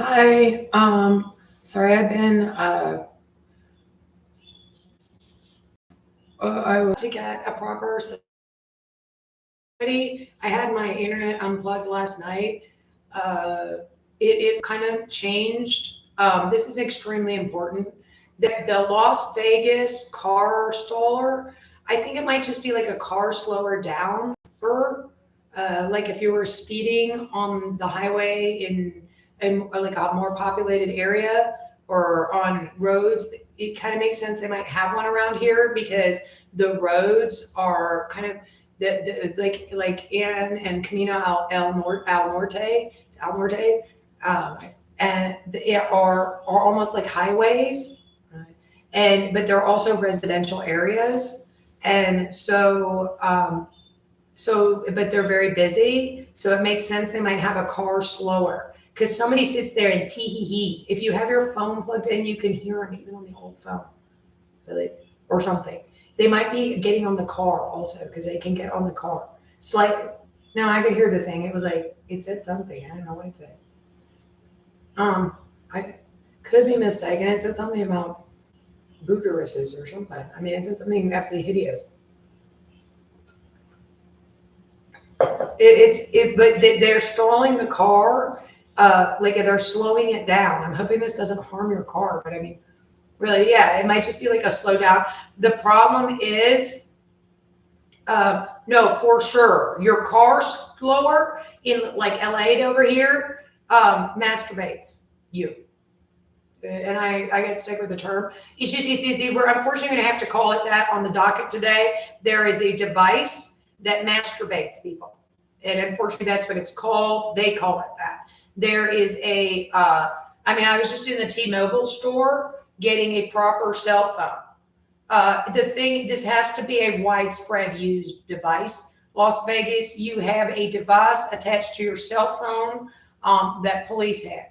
Hi. Sorry, I've been I was to get a proper study. I had my internet unplugged last night. Uh, it kind of changed. This is extremely important. The Las Vegas car staller, I think it might just be like a car slower down. Like if you were speeding on the highway in like a more populated area or on roads, it kind of makes sense they might have one around here because the roads are kind of like Ann and Camino Al Norte, it's Al Norte, um, and they are almost like highways, and but they're also residential areas, and but they're very busy, so it makes sense they might have a car slower because somebody sits there and tee hee hees. If you have your phone plugged in, you can hear them even on the old phone, really, or something. They might be getting on the car also because they can get on the car slightly. Now I could hear the thing. It was like it said something. I don't know what it said. I could be mistaken. It said something about booteruses or something. I mean, it said something absolutely hideous. They're stalling the car. Like they're slowing it down. I'm hoping this doesn't harm your car, but I mean, really, yeah, it might just be like a slowdown. The problem is, no, for sure, your car slower in like LA over here masturbates you. And I get stuck with the term. We're unfortunately going to have to call it that on the docket today. There is a device that masturbates people, and unfortunately, that's what it's called. They call it that. There is I mean, I was just in the T-Mobile store getting a proper cell phone. This has to be a widespread used device. Las Vegas, you have a device attached to your cell phone that police have,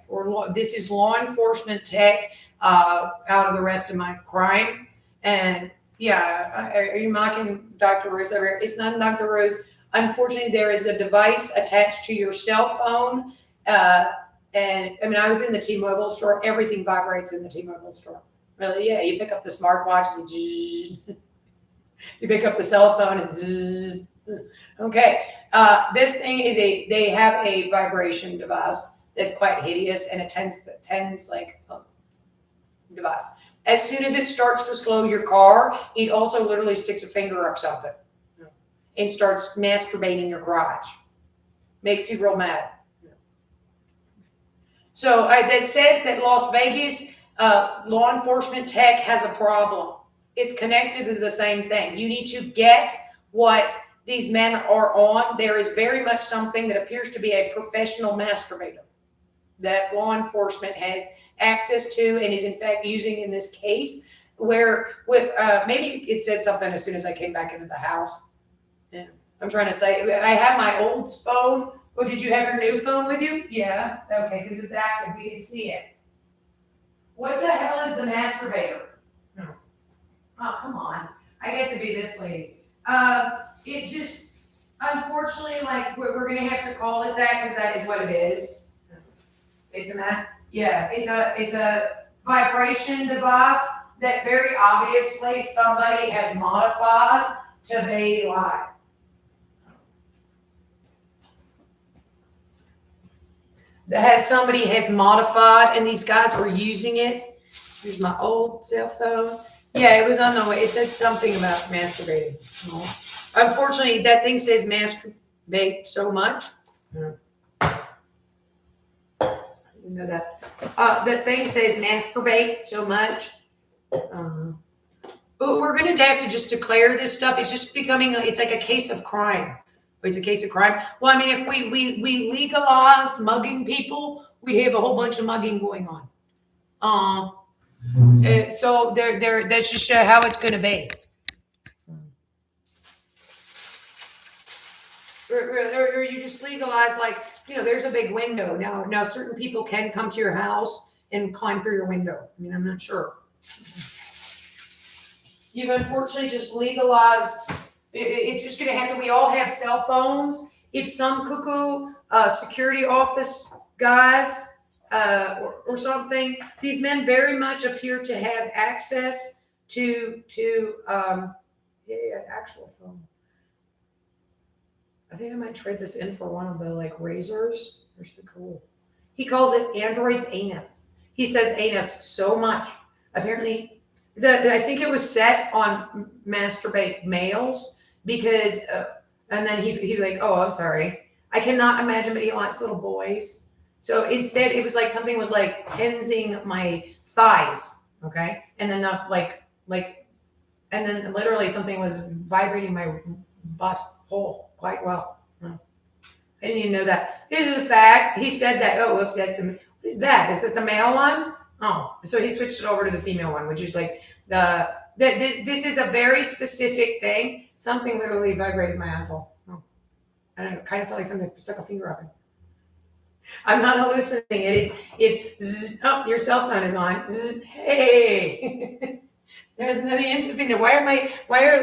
this is law enforcement tech out of the rest of my crime. And yeah, are you mocking Dr. Rose over here? It's not Dr. Rose. Unfortunately, there is a device attached to your cell phone. Uh, and I mean, I was in the T-Mobile store. Everything vibrates in the T-Mobile store. Really? Yeah. You pick up the smartwatch, you pick up the cell phone, and zzz. Okay. This thing is they have a vibration device that's quite hideous and it tends like a device. As soon as it starts to slow your car, it also literally sticks a finger up something and starts masturbating your crotch. Makes you real mad. So that says that Las Vegas law enforcement tech has a problem. It's connected to the same thing. You need to get what these men are on. There is very much something that appears to be a professional masturbator that law enforcement has access to and is in fact using in this case. Where maybe it said something as soon as I came back into the house. Yeah, I'm trying to say I have my old phone. Oh, did you have your new phone with you? Yeah. Okay, because it's active. We can see it. What the hell is the masturbator? No. Oh, come on. I get to be this lady. It just, unfortunately, like we're gonna have to call it that because that is what it is. It's a yeah. It's a vibration device that very obviously somebody has modified to be like. Somebody has modified and these guys are using it. Here's my old cell phone. Yeah, it was on the way. It said something about masturbating. Unfortunately, that thing says masturbate so much. Yeah. You know that. That thing says masturbate so much. But we're going to have to just declare this stuff. It's just becoming, it's like a case of crime. It's a case of crime. Well, I mean, if we legalized mugging people, we'd have a whole bunch of mugging going on. So that's just how it's going to be. Or you just legalize, like, there's a big window now certain people can come to your house and climb through your window. I mean, I'm not sure. You've unfortunately just legalized. It's just going to have to. We all have cell phones. If some cuckoo security office guys or something. These men very much appear to have access to actual phone. I think I might trade this in for one of the like razors. They're so cool. He calls it android's anus. He says anus so much. Apparently, I think it was set on masturbate males because, and then he'd be like, "Oh, I'm sorry, I cannot imagine, but he likes little boys." So instead, it was like something was like tensing my thighs, okay, and then and then literally something was vibrating my butt hole quite well. Oh, I didn't even know that. This is a fact. He said that. Oh, whoops, that's what is that? Is that the male one? Oh, so he switched it over to the female one, which is like this is a very specific thing. Something literally vibrated my asshole. Oh, I don't know, kind of felt like something stuck a finger up in. I'm not hallucinating it. It's zzz, oh, your cell phone is on. Zzz, hey. There's nothing interesting there.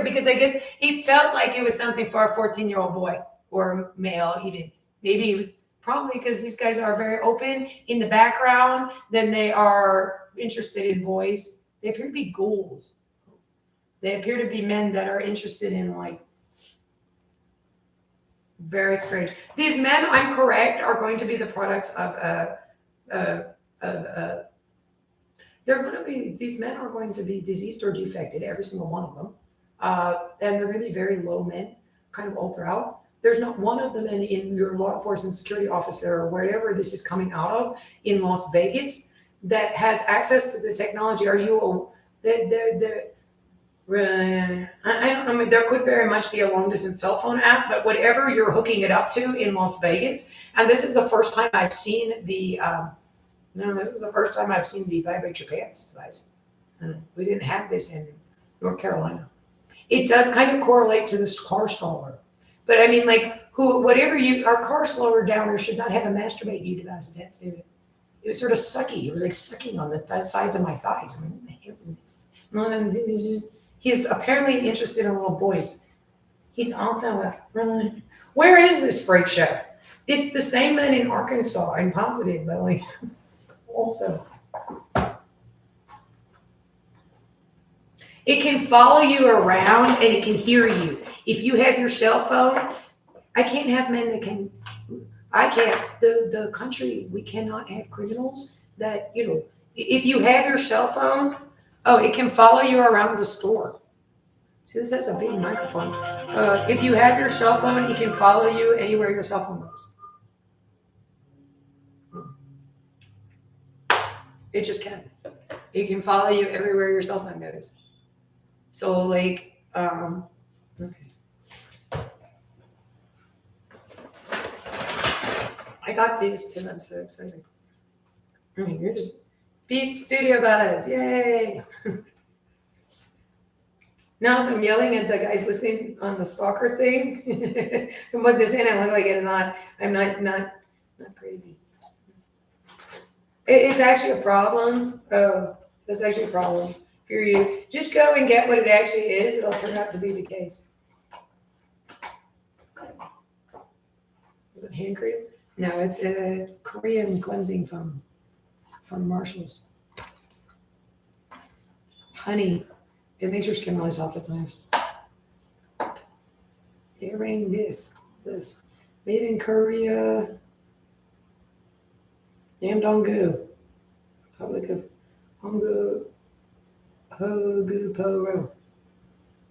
Because I guess he felt like it was something for a 14-year-old boy or male even. Maybe it was probably because these guys are very open in the background, then they are interested in boys. They appear to be ghouls. They appear to be men that are interested in like very strange. These men, I'm correct, are going to be the products of they're going to be, these men are going to be diseased or defected, every single one of them. And they're going to be very low men, kind of all throughout. There's not one of them in your law enforcement security officer or wherever this is coming out of in Las Vegas that has access to the technology. Are you, I don't know. I mean, there could very much be a long distance cell phone app, but whatever you're hooking it up to in Las Vegas, and this is the first time I've seen the, no, this is the first time I've seen the vibrate your pants device. We didn't have this in North Carolina. It does kind of correlate to this car slower, but I mean, like our car slower downer should not have a masturbate you device attached to it. It was sort of sucky. It was like sucking on the sides of my thighs. I mean, what the hell was this? No, then he's apparently interested in little boys. He's all done. Where is this freak show? It's the same man in Arkansas. I'm positive, but like also. It can follow you around and it can hear you. If you have your cell phone, I can't have men that can. I can't. The country, we cannot have criminals that, if you have your cell phone, it can follow you around the store. See, this has a big microphone. If you have your cell phone, it can follow you anywhere your cell phone goes. It just can. It can follow you everywhere your cell phone goes. So, like, okay. I got these too. I'm so excited. Here's Beats Studio Buds. Yay! Now, if I'm yelling at the guys listening on the stalker thing, and put this in, I look like it. I'm not crazy. It's actually a problem. Oh, that's actually a problem for you. Just go and get what it actually is. It'll turn out to be the case. Is it hand cream? No, it's a Korean cleansing foam from Marshalls. Honey. It makes your skin really soft. It's nice. Earring, this. Made in Korea. Namdong-gu. Public of Hogu-po-ro.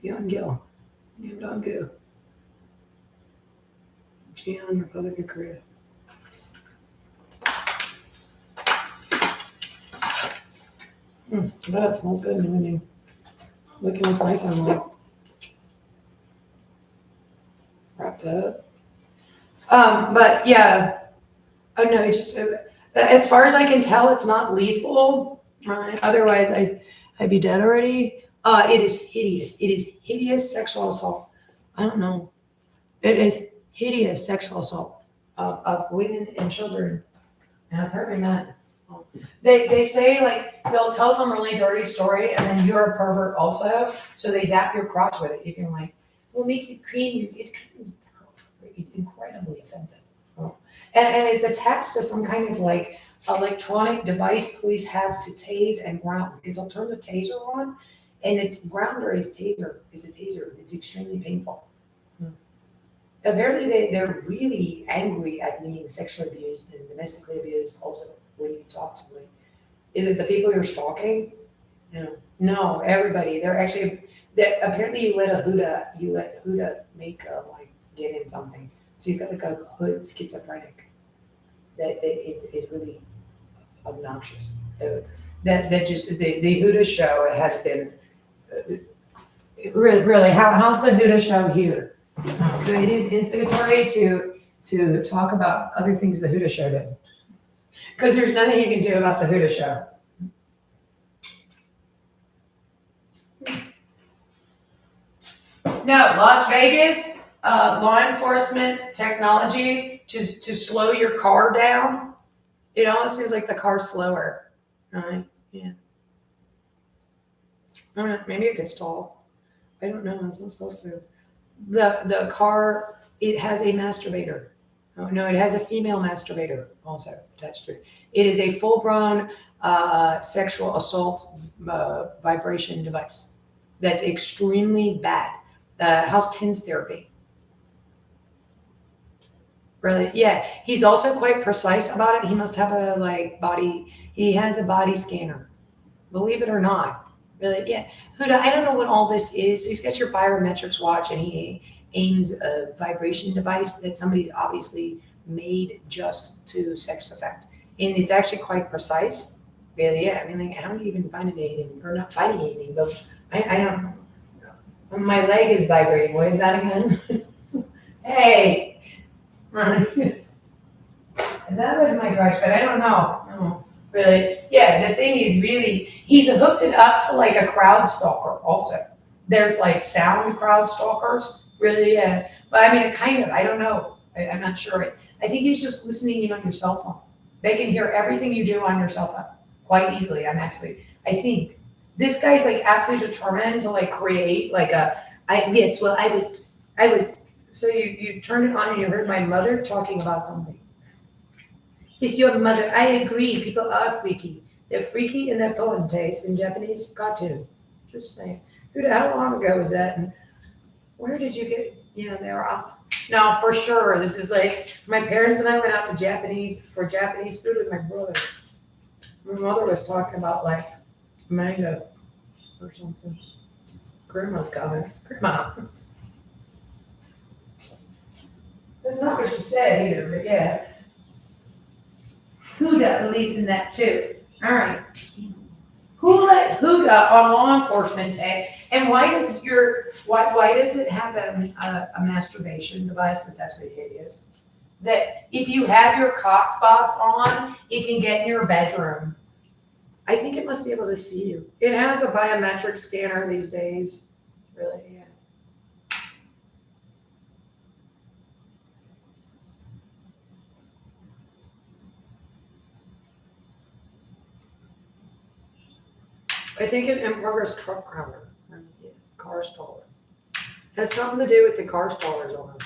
Yeongil. Namdong-gu. Jeon, Republic of Korea. That smells good when you look at what's nice. I'm like wrapped up. But yeah. Oh no, it just as far as I can tell, it's not lethal. Right? Otherwise, I'd be dead already. It is hideous. It is hideous sexual assault. I don't know. It is hideous sexual assault of women and children, and apparently men. They say, like, they'll tell some really dirty story and then you're a pervert also, so they zap your crotch with it. You can like, we'll make you cream. It's incredibly offensive. And it's attached to some kind of like electronic device police have to tase and ground, because I'll turn the taser on, and the grounder is a taser. It's extremely painful. Apparently they're really angry at being sexually abused and domestically abused also when you talk to them. Is it the people you're stalking? No. No, everybody. They're actually that apparently you let Huda make like get in something. So you've got like a hood schizophrenic that is really obnoxious. That just the Huda show has been really how's the Huda show here? So it is instigatory to talk about other things the Huda show did. Because there's nothing you can do about the Huda show. No, Las Vegas, law enforcement technology to slow your car down. It almost seems like the car's slower. Right? Yeah. I don't know, maybe it gets tall. I don't know. It's not supposed to. The car, it has a masturbator. Oh, no, it has a female masturbator also attached to it. It is a full-blown sexual assault vibration device that's extremely bad. How's TENS therapy? Really? Yeah. He's also quite precise about it. He must have he has a body scanner. Believe it or not. Really? Yeah. Huda, I don't know what all this is. He's got your biometrics watch and he aims a vibration device that somebody's obviously made just to sex effect. And it's actually quite precise. Really? Yeah. I mean, like, how are you even finding anything? Or not finding anything, but I don't know. My leg is vibrating. What is that again? Hey. That was my grudge, but I don't know. No, really. Yeah, the thing is really, he's hooked it up to like a crowd stalker also. There's like sound crowd stalkers. Really, yeah. But I mean, kind of, I don't know. I'm not sure. I think he's just listening in on your cell phone. They can hear everything you do on your cell phone quite easily. I think. This guy's like absolutely determined to like create like I was, so you turned it on and you heard my mother talking about something. It's your mother. I agree. People are freaky. They're freaky in their tone taste in Japanese cartoon. Just saying. Dude, how long ago was that? And where did you get, they were out. No, for sure. This is like, my parents and I went out to Japanese food with my brother. My mother was talking about like mango or something. Grandma's coming. Grandma. That's not what she said either, but yeah. Huda believes in that too. All right. Who let Huda on law enforcement take? And why does it have a masturbation device that's absolutely hideous? That if you have your cock spots on, it can get in your bedroom. I think it must be able to see you. It has a biometric scanner these days. Really, yeah. I think an in-progress truck grounder, car staller. Has something to do with the car stallers on them.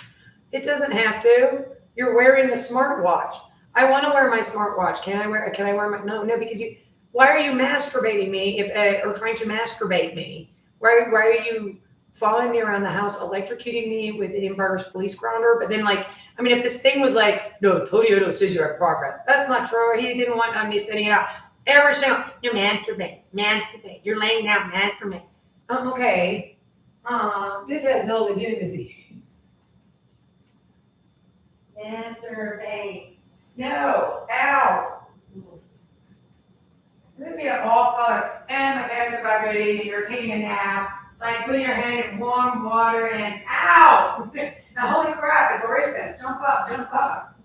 It doesn't have to. You're wearing a smartwatch. I want to wear my smartwatch. Can I wear my, no, because why are you masturbating me or trying to masturbate me? Why are you following me around the house, electrocuting me with an in-progress police grounder? But then if this thing was like, no, Toyota says you're in progress. That's not true. He didn't want me sending it out. Every single, you masturbate. You're laying down, masturbate. Okay. This has no legitimacy. Masturbate. No. Ow. Let me an off color. And my bags are vibrating. You're taking a nap. Like putting your hand in warm water and ow. Now holy crap, it's a rapist. Jump up.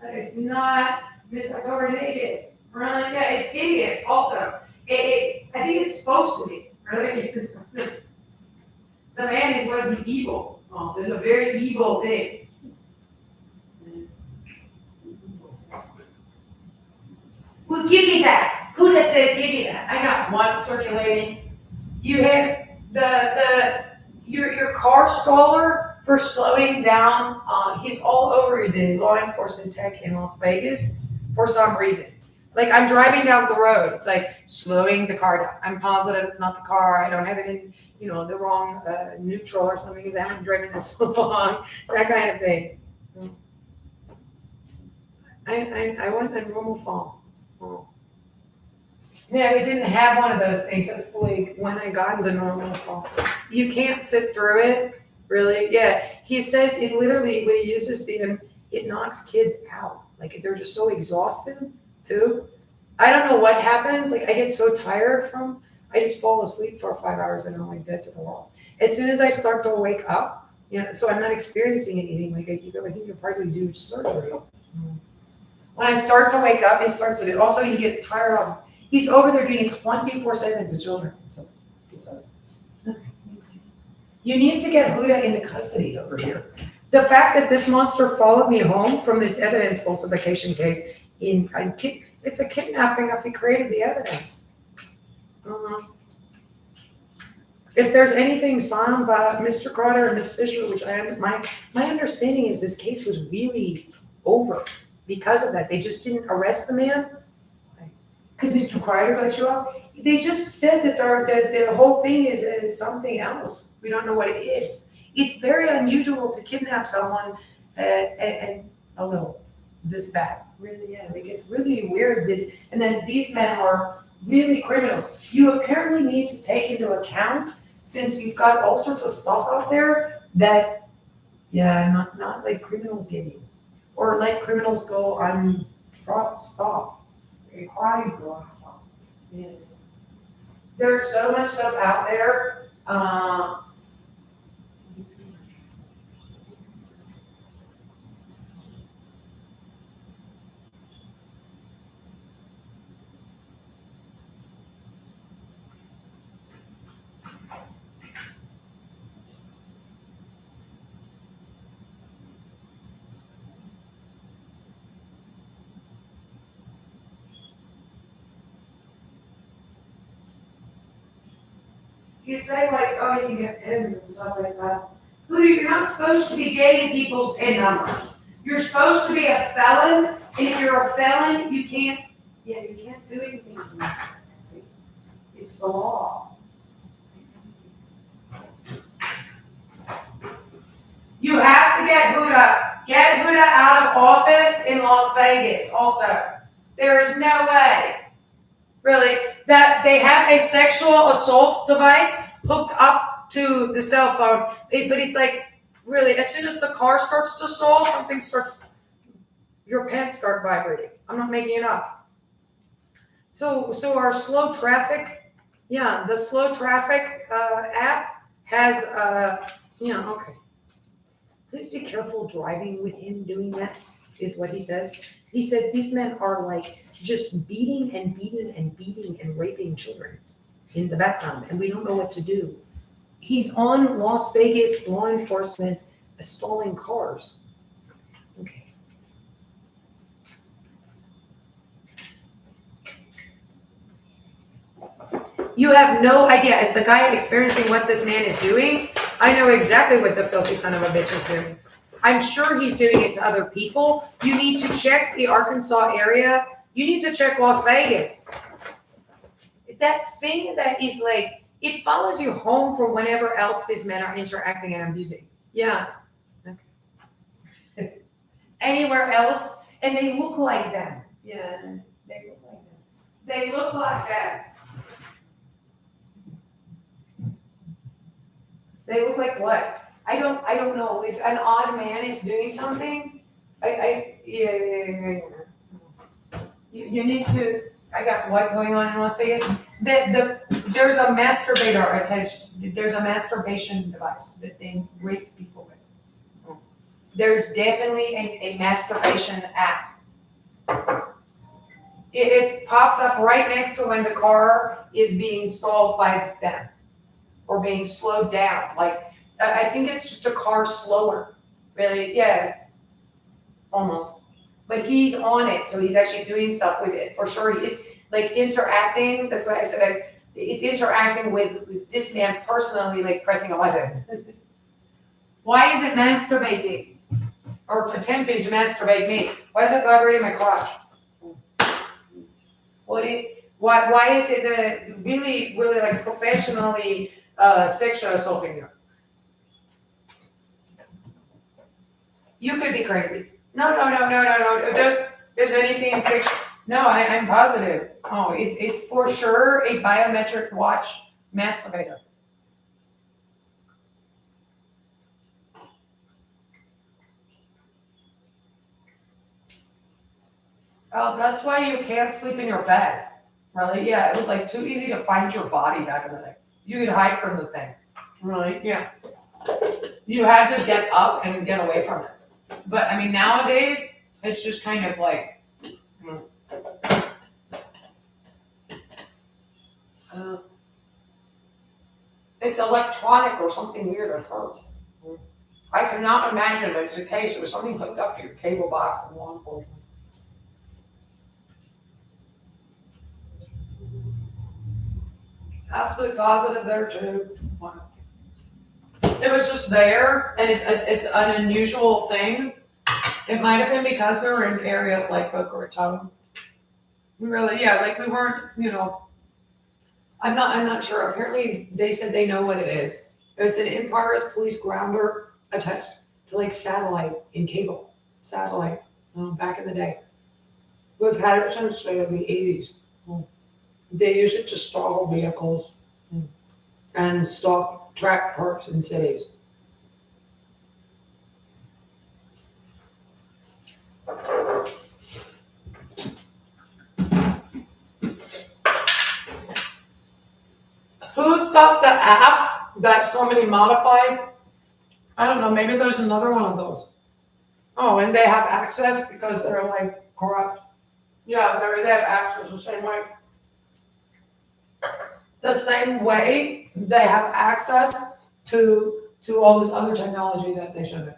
That is not Miss October naked. Right? Yeah, it's hideous also. I think it's supposed to be. Really? The man wasn't evil. Oh, it's a very evil thing. Well, give me that. Who that says give me that? I got one circulating. You have your car staller for slowing down. He's all over the law enforcement tech in Las Vegas for some reason. Like I'm driving down the road, it's like slowing the car down. I'm positive it's not the car. I don't have it in, the wrong neutral or something because I haven't driven this long. That kind of thing. I went a normal fall. Oh. Yeah, we didn't have one of those things. That's like when I got the normal fall. You can't sit through it, really. Yeah, he says it literally when he uses it knocks kids out. Like they're just so exhausted too. I don't know what happens. Like I get so tired I just fall asleep for 5 hours and I'm like dead to the world. As soon as I start to wake up, so I'm not experiencing anything. Like I think you'll probably do surgery. When I start to wake up, he starts to do. Also, he gets tired of. He's over there doing 24/7 to children. You need to get Huda into custody over here. The fact that this monster followed me home from this evidence falsification case, it's a kidnapping if he created the evidence. If there's anything signed by Mr. Carter and Ms. Fisher, which my understanding is this case was really over because of that. They just didn't arrest the man because Mr. Carter got you off. They just said that the whole thing is something else. We don't know what it is. It's very unusual to kidnap someone and a little this bad. Really, yeah. Like it's really weird. And then these men are really criminals. You apparently need to take into account, since you've got all sorts of stuff out there that, not like criminals get in, or like criminals go on stop. Crime go on stop. Yeah. There's so much stuff out there. You say like, oh, you can get pins and stuff like that. You're not supposed to be getting people's pin numbers. You're supposed to be a felon, and if you're a felon, you can't do anything. It's the law. You have to get Huda out of office in Las Vegas also. There is no way, really, that they have a sexual assault device hooked up to the cell phone. But it's like, really, as soon as the car starts to stall, your pants start vibrating. I'm not making it up. So our slow traffic, the slow traffic app has, okay. Please be careful driving with him doing that, is what he says. He said these men are like just beating and raping children in the background, and we don't know what to do. He's on Las Vegas law enforcement stalling cars. Okay. You have no idea, as the guy experiencing what this man is doing, I know exactly what the filthy son of a bitch is doing. I'm sure he's doing it to other people. You need to check the Arkansas area. You need to check Las Vegas. That thing that is like, it follows you home from whenever else these men are interacting and abusing. Yeah. Okay. Anywhere else, and they look like them. Yeah, they look like them. They look like that. They look like what? I don't know. If an odd man is doing something, you need to. I got what going on in Las Vegas? There's a masturbator attached. There's a masturbation device that they rape people with. There's definitely a masturbation app. It pops up right next to when the car is being stalled by them or being slowed down. Like, I think it's just a car slower. Really, yeah, almost. But he's on it, so he's actually doing stuff with it. For sure, it's like interacting. That's why I said it's interacting with this man personally, like pressing a button. Why is it masturbating? Or attempting to masturbate me? Why is it vibrating my crotch? Why is it really, really like professionally sexually assaulting you? You could be crazy. No. There's anything sexual. No, I'm positive. Oh, it's for sure a biometric watch masturbator. Oh, that's why you can't sleep in your bed. Really? Yeah, it was like too easy to find your body back in the day. You could hide from the thing. Really? Yeah. You had to get up and get away from it. But I mean, nowadays, it's just kind of like, uh, it's electronic or something weird. It hurts. I cannot imagine that it's a case. It was something hooked up to your cable box in law enforcement. Absolute positive there too. It was just there, and it's an unusual thing. It might have been because we were in areas like Boca Raton. Really, yeah, like we weren't, I'm not sure. Apparently, they said they know what it is. It's an in-progress police grounder attached to like satellite and cable satellite back in the day. We've had it since the 80s. They use it to stall vehicles and stalk track parks in cities. Who stopped the app that somebody modified? I don't know. Maybe there's another one of those. Oh, and they have access because they're like corrupt. Yeah, they have access the same way. The same way they have access to all this other technology that they shouldn't.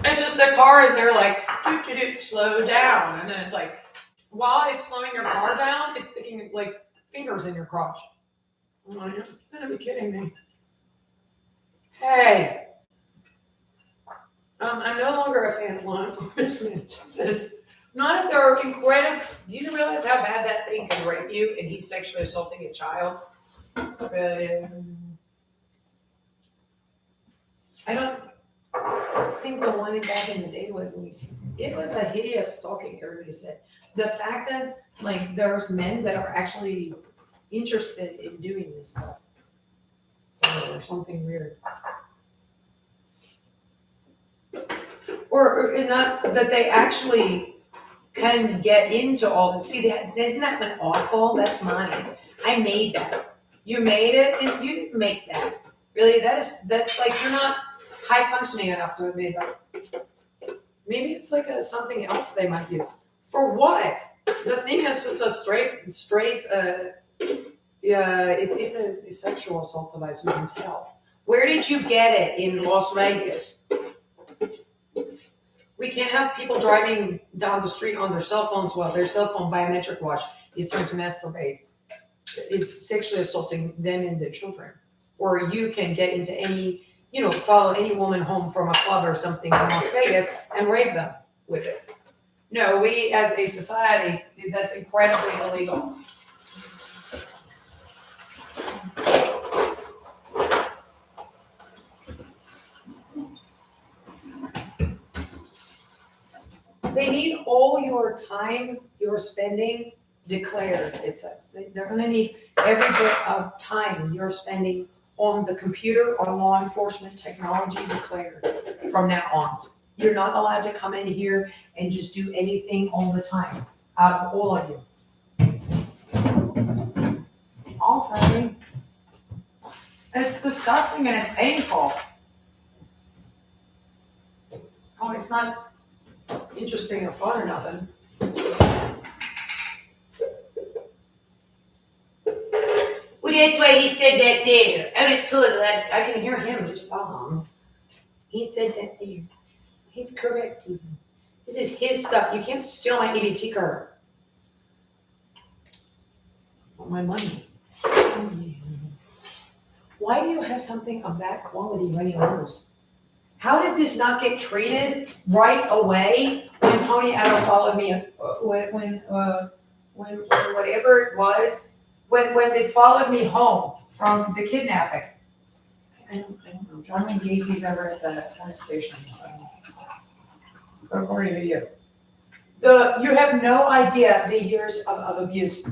It's just the car is there like slow down, and then it's like while it's slowing your car down, it's sticking like fingers in your crotch. I'm like, you're gonna be kidding me. Hey, I'm no longer a fan of law enforcement. Jesus. Not if they're incredible. Do you realize how bad that thing can rape you and he's sexually assaulting a child? I don't think the one back in the day was it was a hideous stalking, everybody said. The fact that like there's men that are actually interested in doing this stuff or something weird. Or not that they actually can get into all this. See, isn't that one awful? That's mine. I made that. You made it, and you didn't make that. Really, that's like you're not high functioning enough to have made that. Maybe it's like something else they might use. For what? The thing is just a straight. Yeah, it's a sexual assault device. You can tell. Where did you get it in Las Vegas? We can't have people driving down the street on their cell phones while their cell phone biometric watch is trying to masturbate, is sexually assaulting them and their children. Or you can get into any, follow any woman home from a club or something in Las Vegas and rape them with it. No, we as a society, that's incredibly illegal. They need all your time you're spending declared, it says. They're going to need every bit of time you're spending on the computer, on law enforcement technology declared from now on. You're not allowed to come in here and just do anything all the time out of all of you. Also, it's disgusting and it's painful. Oh, it's not interesting or fun or nothing. Well, that's why he said that there. I would told that I can hear him just fine. He said that there. He's correct even. This is his stuff. You can't steal my EBT card. my money. Why do you have something of that quality running loose? How did this not get treated right away when Tony Addo followed me, when whatever it was, when they followed me home from the kidnapping? I don't know, John Wayne Gacy's over at the police station, so, according to you. You have no idea the years of abuse,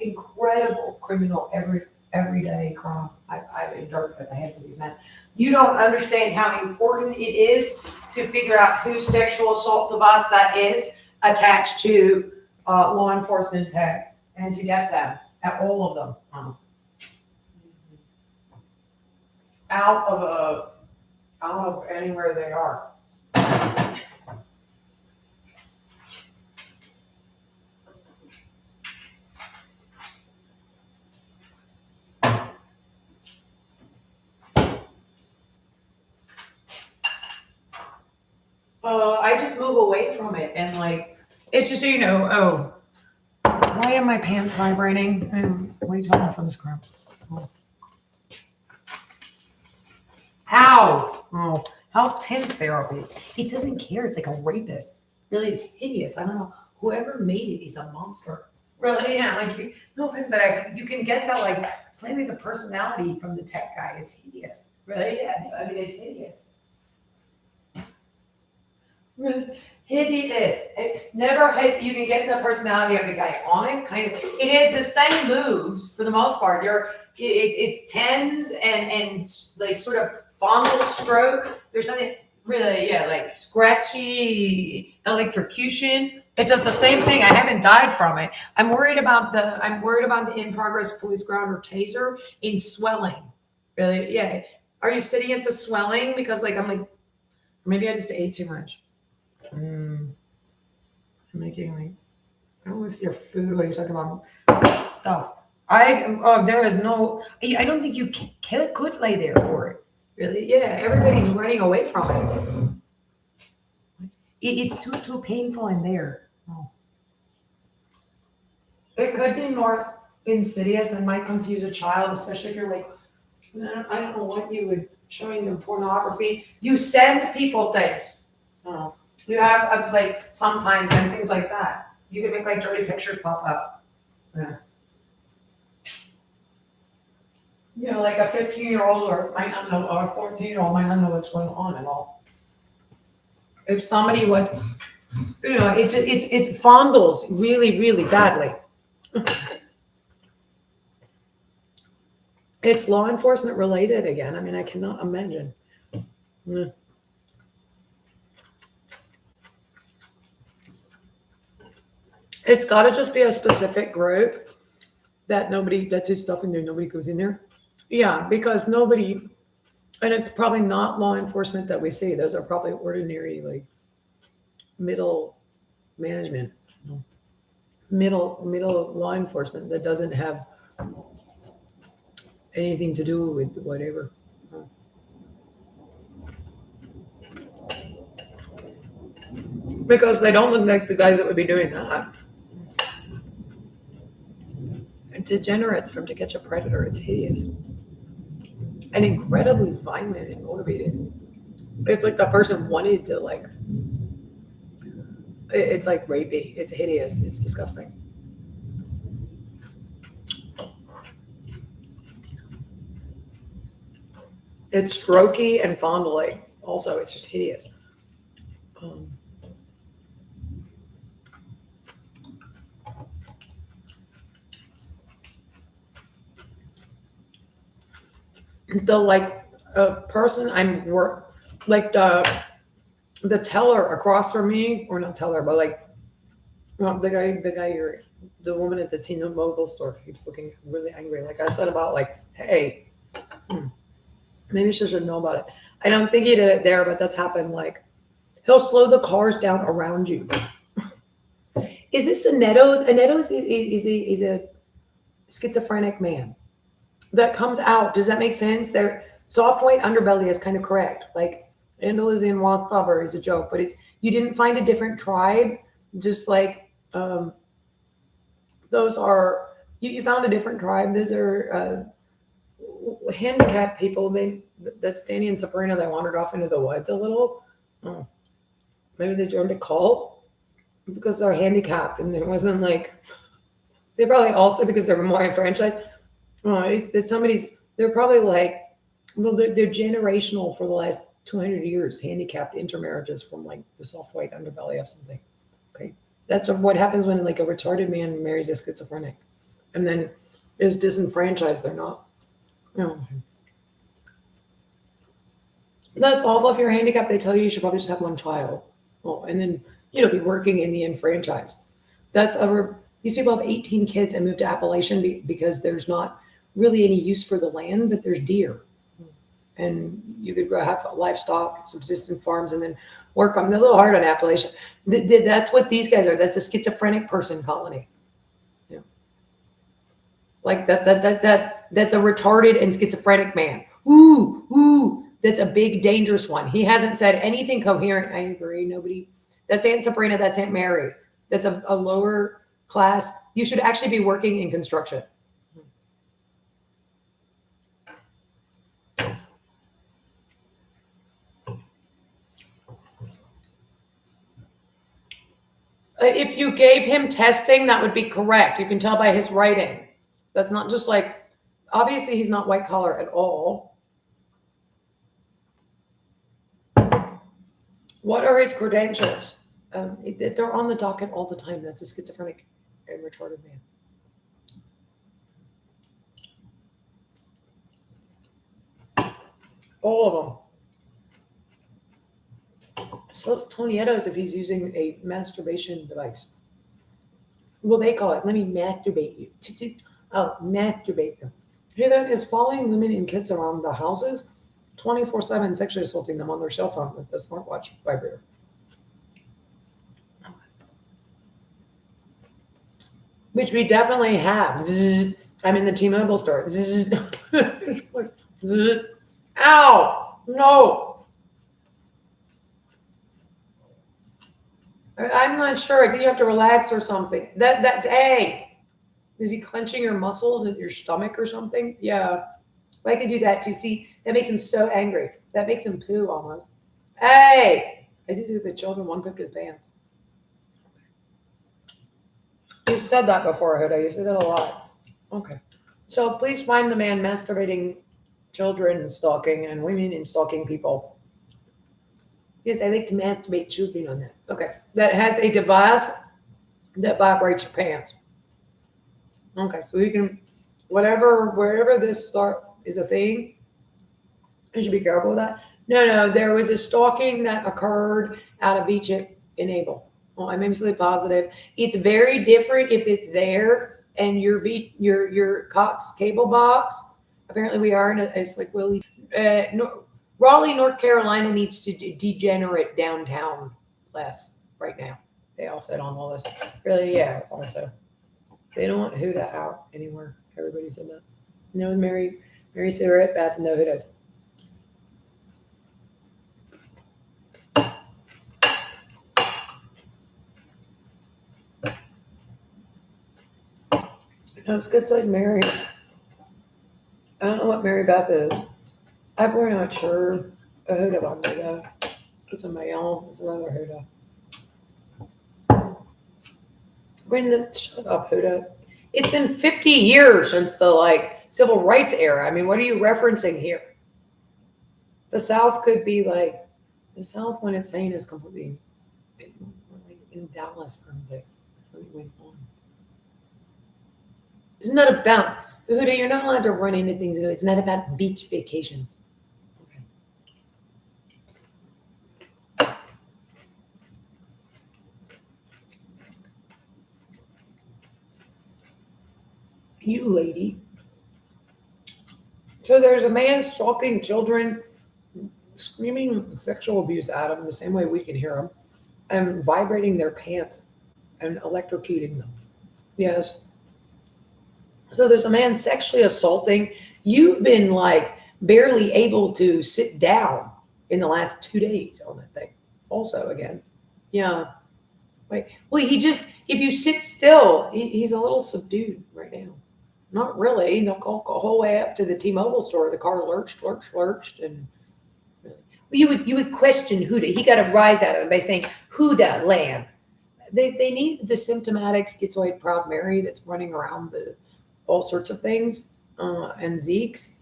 incredible criminal, everyday crime I've endured at the hands of these men. You don't understand how important it is to figure out whose sexual assault device that is attached to law enforcement tag, and to get them, at all of them, out of anywhere they are. I just move away from it, and like, it's just, why are my pants vibrating? I'm way too long for this crap. How? Oh, how's tense therapy? It doesn't care. It's like a rapist. Really, it's hideous. I don't know. Whoever made it is a monster. Really, yeah. Like, no offense, but you can get that, like, slightly the personality from the tech guy. It's hideous. Really, yeah. I mean, it's hideous. Hideous. It never has. You can get the personality of the guy on it. Kind of. It is the same moves for the most part. It's tens and like sort of fondle stroke. There's something really, yeah, like scratchy electrocution. It does the same thing. I haven't died from it. I'm worried about the in progress police ground or taser in swelling. Really, yeah. Are you sitting into swelling? Because like I'm like, maybe I just ate too much. I'm making like, I don't want to see your food while you're talking about stuff. There is no, I don't think you could lay there for it. Really, yeah. Everybody's running away from it. It's too painful in there. Oh. It could be more insidious and might confuse a child, especially if you're like, I don't know what you would, showing them pornography. You send people things. Oh. You have like sometimes and things like that. You can make like dirty pictures pop up. Yeah. Like a 15-year-old might not know, or a 14-year-old might not know what's going on at all. If somebody was, it fondles really, really badly. It's law enforcement related again. I mean, I cannot imagine. It's got to just be a specific group that's his stuff in there. Nobody goes in there. Yeah, because nobody, and it's probably not law enforcement that we see. Those are probably ordinary, like middle management, middle law enforcement that doesn't have anything to do with whatever. Because they don't look like the guys that would be doing that. Degenerates from To Catch a Predator. It's hideous and incredibly violent and motivated. It's like the person wanted to like. It's like rapey. It's hideous. It's disgusting. It's strokey and fondling. Also, it's just hideous. The person I'm like the teller across from me, or not teller, but like the woman at the T-Mobile store keeps looking really angry. Like I said about like, hey, maybe she should know about it. I don't think he did it there, but that's happened. Like he'll slow the cars down around you. Is this a Netto's? A Netto's is a schizophrenic man that comes out. Does that make sense? Their soft white underbelly is kind of correct. Like Andalusian Wasthaber is a joke, but you didn't find a different tribe. Just like those are, You found a different tribe. Those are handicapped people. That's Danny and Sabrina. They wandered off into the woods a little. Oh, maybe they joined a cult because they're handicapped, and it wasn't like they probably also because they were more enfranchised. Oh, it's that somebody's. They're probably like, well, they're generational for the last 200 years, handicapped intermarriages from like the soft white underbelly of something. Okay, that's what happens when like a retarded man marries a schizophrenic, and then is disenfranchised. They're not. No, that's awful. If you're handicapped, they tell you should probably just have one child. Oh, and then be working in the enfranchised. That's over. These people have 18 kids and moved to Appalachian because there's not really any use for the land, but there's deer, and you could go have livestock, subsistence farms, and then work on. They're a little hard on Appalachian. That's what these guys are. That's a schizophrenic person colony. Yeah, like that's a retarded and schizophrenic man. Ooh. That's a big, dangerous one. He hasn't said anything coherent. I agree. Nobody. That's Aunt Sabrina. That's Aunt Mary. That's a lower class. You should actually be working in construction. If you gave him testing, that would be correct. You can tell by his writing. That's not just like, obviously, he's not white collar at all. What are his credentials? They're on the docket all the time. That's a schizophrenic and retarded man. All of them. So it's Tony Edos if he's using a masturbation device. Well, they call it, let me masturbate you. Oh, masturbate them. He then is following women and kids around the houses 24/7, sexually assaulting them on their cell phone with the smartwatch vibrator. Which we definitely have. I'm in the T-Mobile store. Ow! No! I'm not sure. I think you have to relax or something. That's hey. Is he clenching your muscles in your stomach or something? Yeah. I can do that too. See, that makes him so angry. That makes him poo almost. Hey! I do the children. One pooped his pants. You've said that before, Huda. You said that a lot. Okay. So please find the man masturbating children and stalking and women and stalking people. Yes, I like to masturbate children on that. Okay. That has a device that vibrates your pants. Okay. So you can, wherever this start is a thing, you should be careful with that. No, there was a stalking that occurred out of Egypt in Abel. Well, I'm absolutely positive. It's very different if it's there and your Cox cable box. Apparently, we are in it's like Willie. Raleigh, North Carolina needs to degenerate downtown less right now. They all said on all this. Really, yeah. Also, they don't want Huda out anymore. Everybody said that. No, Mary Cigarette Bath. No, who does? No, it's good side Mary. I don't know what Mary Beth is. We're not sure. A Huda Bandega. It's a male. It's another Huda. Shut up, Huda. It's been 50 years since the civil rights era. I mean, what are you referencing here? The South could be like the South when it's saying is completely in Dallas from things. It's not about Huda, you're not allowed to run into things. It's not about beach vacations. Okay. You lady. So there's a man stalking children, screaming sexual abuse at them the same way we can hear them, and vibrating their pants and electrocuting them. Yes. So there's a man sexually assaulting. You've been barely able to sit down in the last 2 days on that thing. Also, again, yeah. Wait. Well, if you sit still, he's a little subdued right now. Not really. They'll go the whole way up to the T-Mobile store. The car lurched, and you would question Huda. He got a rise out of him by saying Huda Lamb. They need the symptomatic schizoid proud Mary that's running around the all sorts of things, and Zeke's,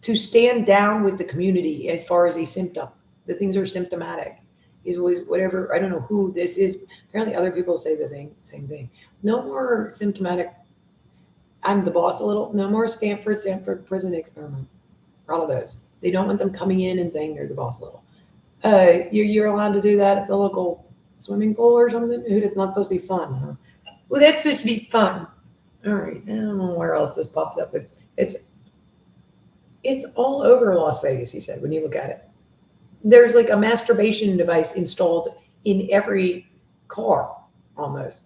to stand down with the community as far as a symptom. The things are symptomatic. He's always whatever. I don't know who this is. Apparently, other people say the same thing. No more symptomatic. I'm the boss a little. No more Stanford prison experiment. All of those. They don't want them coming in and saying they're the boss a little. You're allowed to do that at the local swimming pool or something. It's not supposed to be fun, huh? Well, that's supposed to be fun. All right. I don't know where else this pops up, but it's all over Las Vegas. He said when you look at it, there's like a masturbation device installed in every car almost.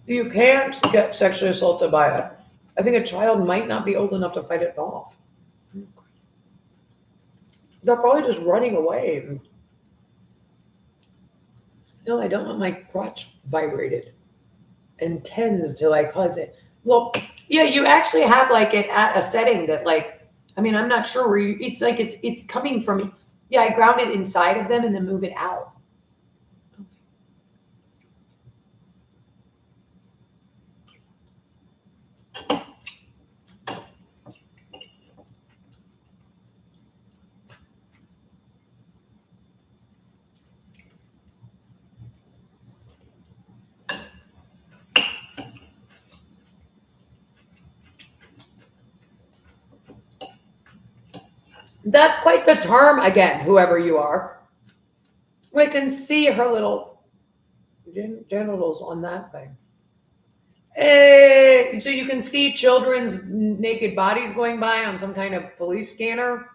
You can't get sexually assaulted by it. I think a child might not be old enough to fight it off. They're probably just running away. No, I don't want my crotch vibrated and tends to like cause it. Well, yeah, you actually have like it at a setting that like, I mean, I'm not sure where it's like it's coming from. Yeah, I ground it inside of them and then move it out. That's quite the term again, whoever you are. We can see her little genitals on that thing. So you can see children's naked bodies going by on some kind of police scanner.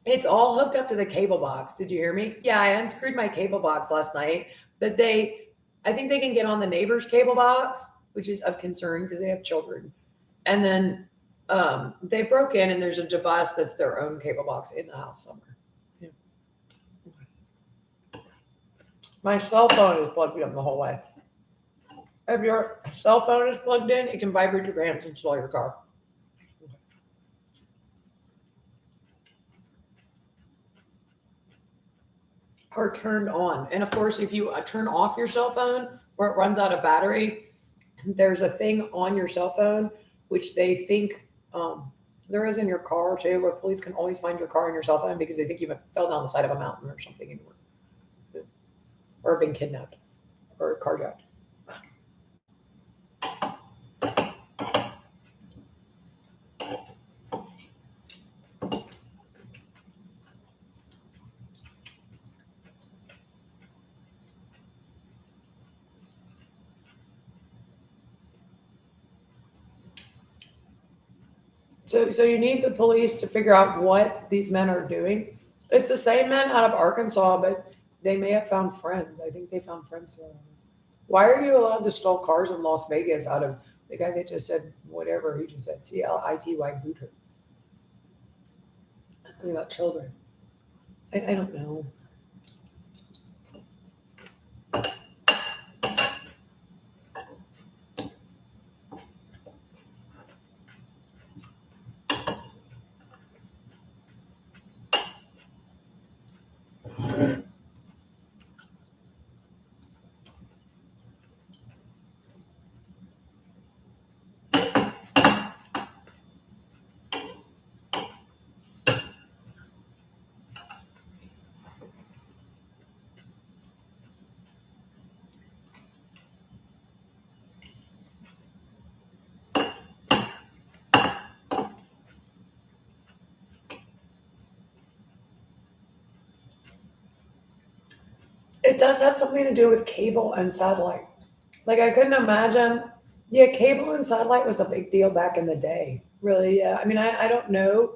It's all hooked up to the cable box. Did you hear me? Yeah, I unscrewed my cable box last night, but I think they can get on the neighbor's cable box, which is of concern because they have children. And then they broke in and there's a device that's their own cable box in the house somewhere. Yeah. Okay. My cell phone is plugged in the whole way. If your cell phone is plugged in, it can vibrate your pants and slow your car. Or turned on. And of course, if you turn off your cell phone or it runs out of battery, there's a thing on your cell phone which they think there is in your car too, where police can always find your car and your cell phone because they think you fell down the side of a mountain or something, or been kidnapped or carjacked. So you need the police to figure out what these men are doing. It's the same men out of Arkansas, but they may have found friends. I think they found friends for them. Why are you allowed to steal cars in Las Vegas out of the guy that just said whatever he just said, CLITY booter? Something about children. I don't know. It does have something to do with cable and satellite. Like I couldn't imagine. Yeah, cable and satellite was a big deal back in the day. Really, yeah. I mean, I don't know.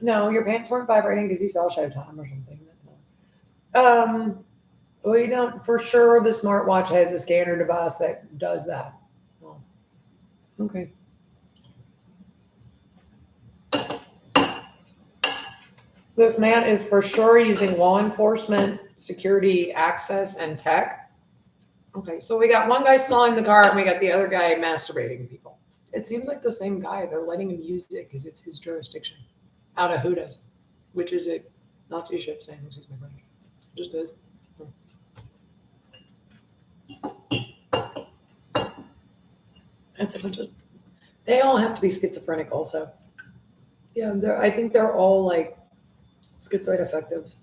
No, your pants weren't vibrating because you saw Showtime or something. Um, we don't for sure. The smartwatch has a scanner device that does that. Oh, okay. This man is for sure using law enforcement, security, access, and tech. Okay, so we got one guy stalling the car and we got the other guy masturbating people. It seems like the same guy. They're letting him use it because it's his jurisdiction. Out of Hudas, which is a Nazi ship saying, excuse my French. It just is. It's a bunch of. They all have to be schizophrenic, also. Yeah, I think they're all like schizoid affectives.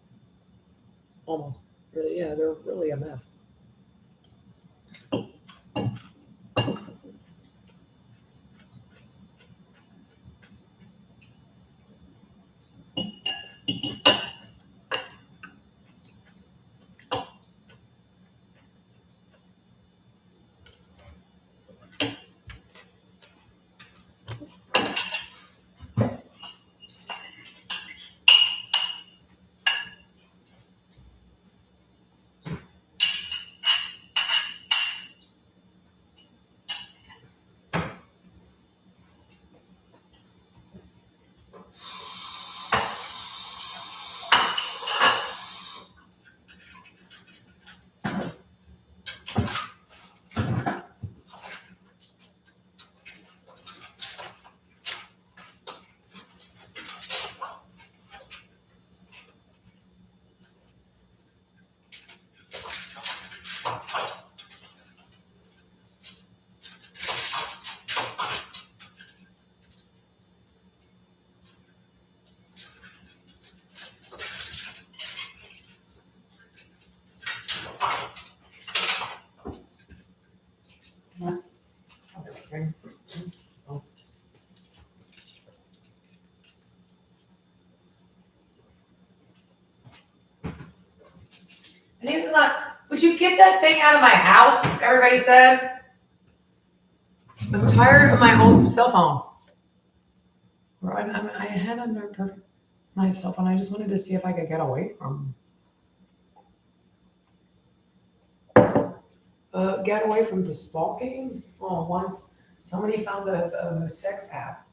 Almost. Really, yeah, they're really a mess. And he was like, would you get that thing out of my house? Everybody said. I'm tired of my old cell phone. I had a perfect nice cell phone. I just wanted to see if I could get away from. Get away from the stalking? Oh, once somebody found a sex app.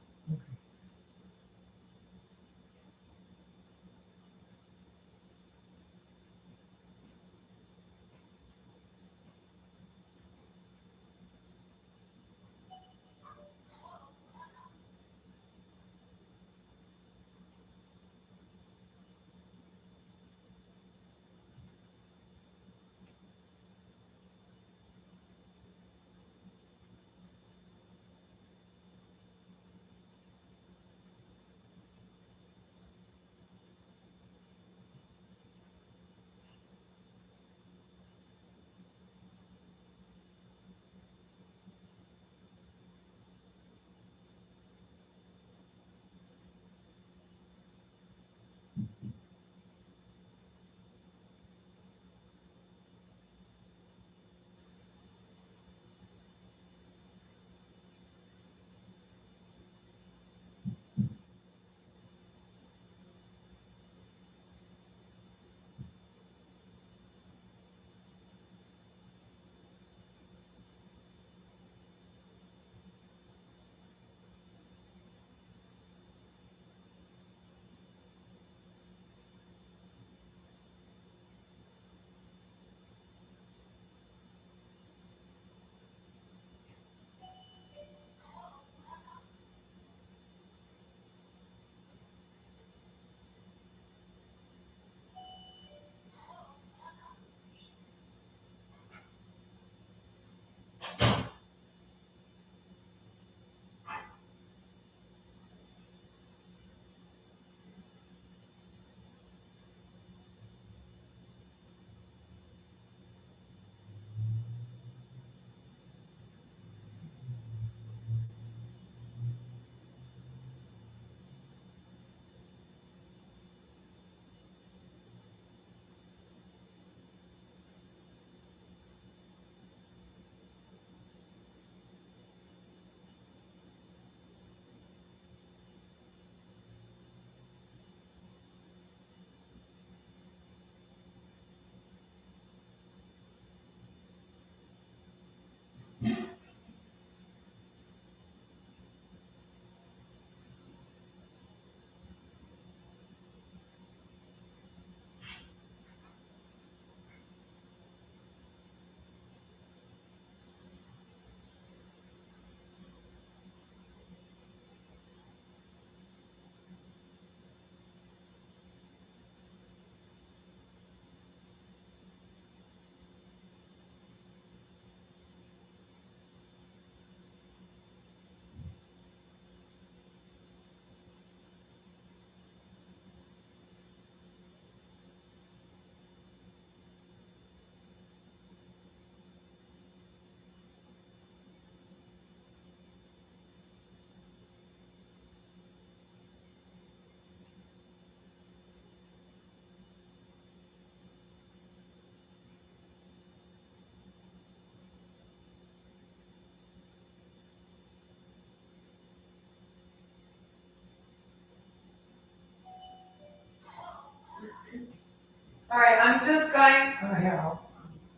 Sorry, I'm just going. Oh, here, I'll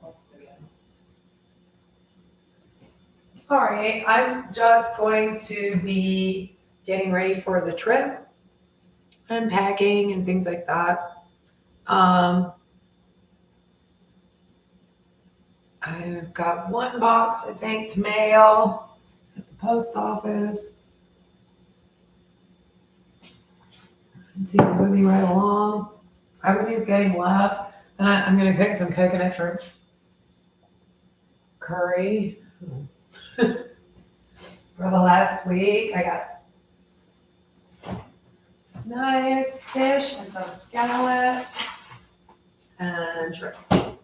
do it again. Sorry, I'm just going to be getting ready for the trip, unpacking and things like that. Um, I've got one box, I think, to mail at the post office. And see, we're moving right along. Everything's getting left. I'm gonna cook some coconut shrimp curry for the last week. I got nice fish and some scallops and shrimp. A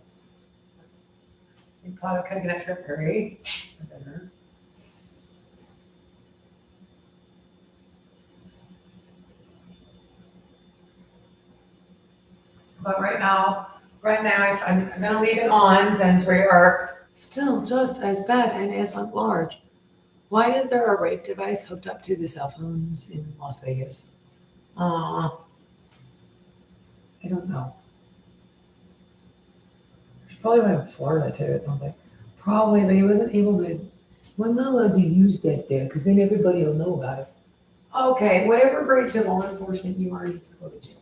pot of coconut shrimp curry for dinner. But right now, if I'm gonna leave it on since we are still just as bad and as large. Why is there a rape device hooked up to the cell phones in Las Vegas? Uh, I don't know. There's probably one in Florida too, it sounds like. Probably, but he wasn't able to. We're not allowed to use that there because then everybody will know about it. Okay, whatever breaks of law enforcement you are, needs to go to jail.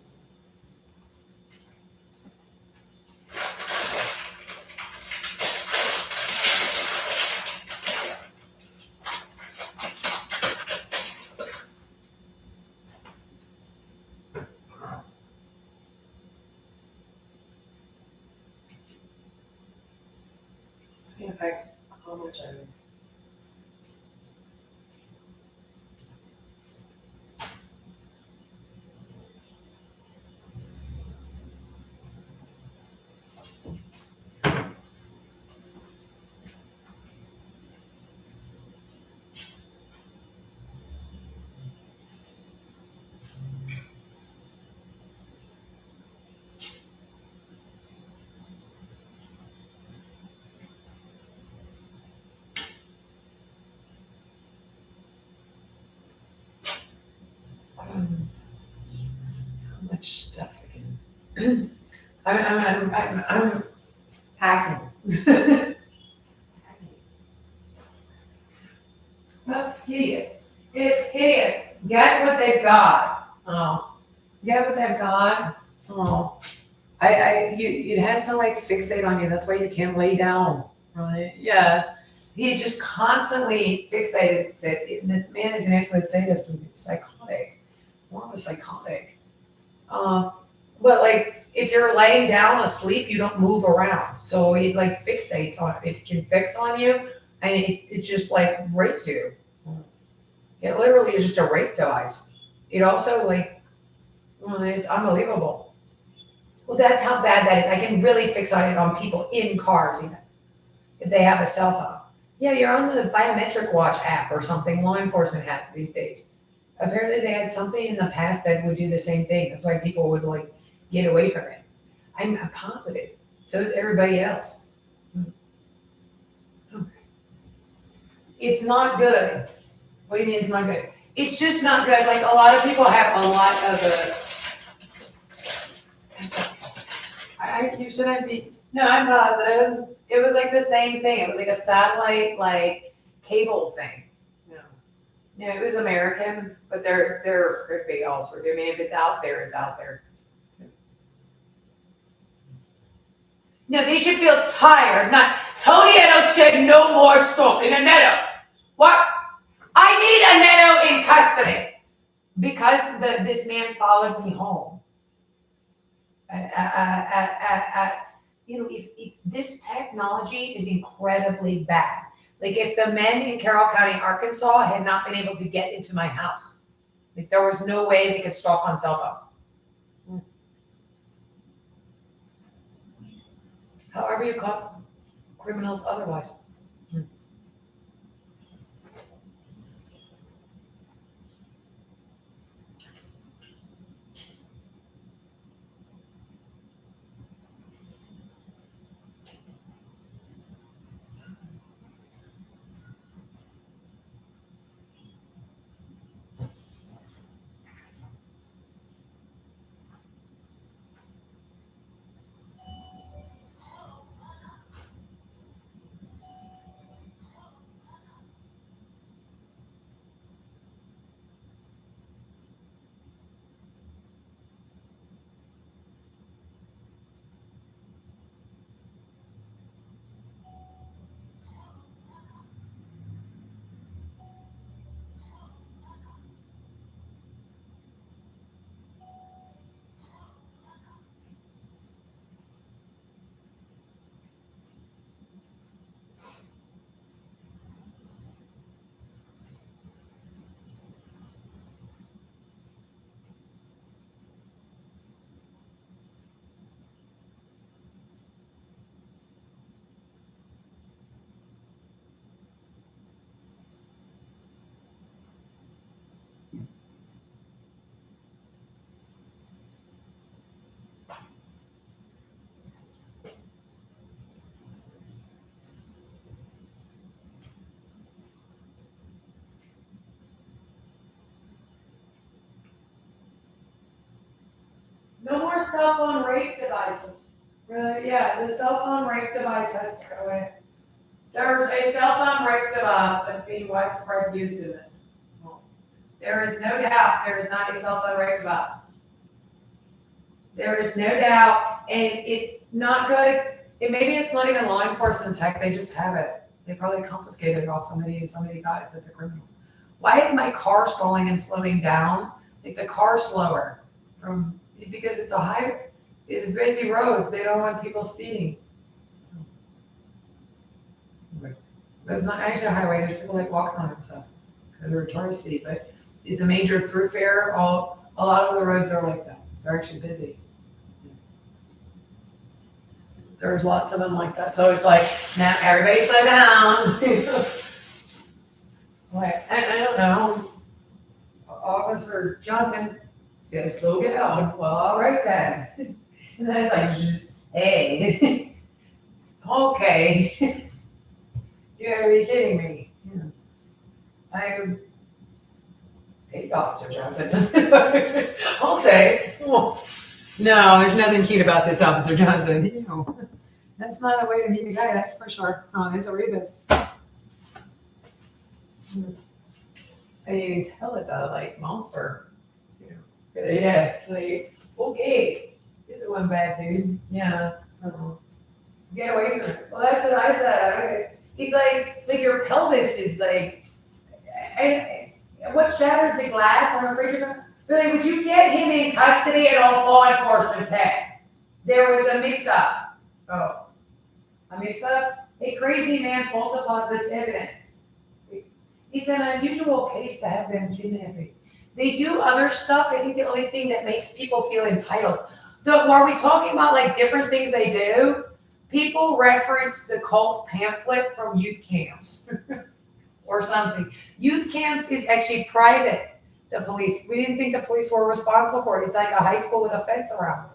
See if I, how much I. How much stuff I can. I'm packing. That's hideous. It's hideous. Get what they've got. Oh, get what they've got. Oh, it has to like fixate on you. That's why you can't lay down, right? Yeah. He just constantly fixates it. The man is an absolute sadist, psychotic, more of a psychotic. Uh, but like if you're laying down asleep, you don't move around, so it like fixates on it. It can fix on you, and it just like rapes you. It literally is just a rape device. It also like, well, it's unbelievable. Well, that's how bad that is. I can really fix on it on people in cars, even if they have a cell phone. Yeah, you're on the biometric watch app or something law enforcement has these days. Apparently, they had something in the past that would do the same thing. That's why people would like get away from it. I'm positive. So is everybody else. Okay. It's not good. What do you mean it's not good? It's just not good. Like a lot of people have a lot of you shouldn't be. No, I'm positive. It was like the same thing. It was like a satellite like cable thing. No, no, it was American, but there could be elsewhere. I mean, if it's out there, it's out there. No, they should feel tired. Not Tony Edo said no more stalking Neto. What? I need Neto in custody because this man followed me home. If this technology is incredibly bad, like if the men in Carroll County, Arkansas had not been able to get into my house, like there was no way they could stalk on cell phones. However you caught criminals otherwise. more cell phone rape devices. Really? Yeah, the cell phone rape device has to go in. There's a cell phone rape device that's being widespread used in this. There is no doubt there is not a cell phone rape device. There is no doubt, and it's not good. Maybe it's not even law enforcement tech, they just have it. They probably confiscated it off somebody and somebody got it that's a criminal. Why is my car stalling and slowing down? Like the car's slower because it's it's busy roads. They don't want people speeding. It's not actually a highway. There's people like walking on it and stuff. They're touristy, but it's a major thoroughfare. A lot of the roads are like that. They're actually busy. There's lots of them like that. So it's like, now everybody slow down. Like, I don't know. Officer Johnson said, slow down. Well, all right then. And then it's like, hey, okay. You gotta be kidding me. Yeah. I hate Officer Johnson. I'll say. Oh. No, there's nothing cute about this, Officer Johnson. Ew. That's not a way to meet a guy, that's for sure. Oh, there's a Rebus. And you can tell it's a like monster. Yeah, like, okay. He's the one bad dude. Yeah. Get away from it. Well, that's what I said. Okay. He's like your pelvis is like, and what shatters the glass on a refrigerator? Really, would you get him in custody and all law enforcement tech? There was a mix-up. Oh, a mix-up? A crazy man falsified this evidence. It's an unusual case to have them kidnapping. They do other stuff. I think the only thing that makes people feel entitled. Are we talking about like different things they do? People reference the cult pamphlet from youth camps or something. Youth camps is actually private. The police, we didn't think the police were responsible for it. It's like a high school with a fence around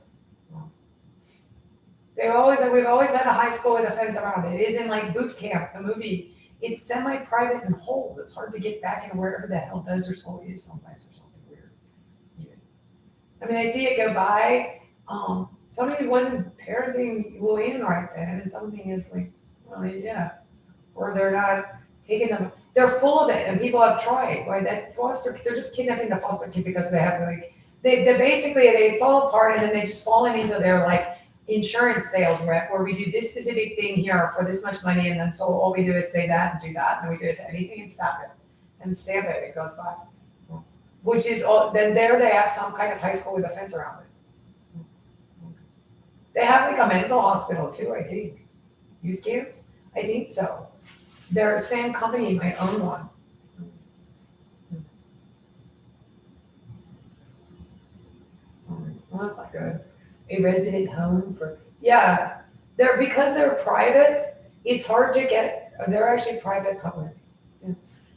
it. We've always had a high school with a fence around it. It isn't like boot camp, the movie. It's semi-private and hold. It's hard to get back into wherever the hell Dozer School is sometimes or something weird. Even. I mean, I see it go by. Somebody wasn't parenting Luann right then, and something is like, well, yeah. Or they're not taking them. They're full of it, and people have tried. Right? They're just kidnapping the foster kid because they have like they basically they fall apart and then they just fall into their like insurance sales rep where we do this specific thing here for this much money, and then so all we do is say that and do that, and then we do it to anything and stop it and stamp it. It goes by, which is all. Then there they have some kind of high school with a fence around it. They have like a mental hospital too, I think. Youth camps, I think so. They're the same company might own one. Well, that's not good. A resident home for, yeah. Because they're private, it's hard to get, they're actually private public. Yeah.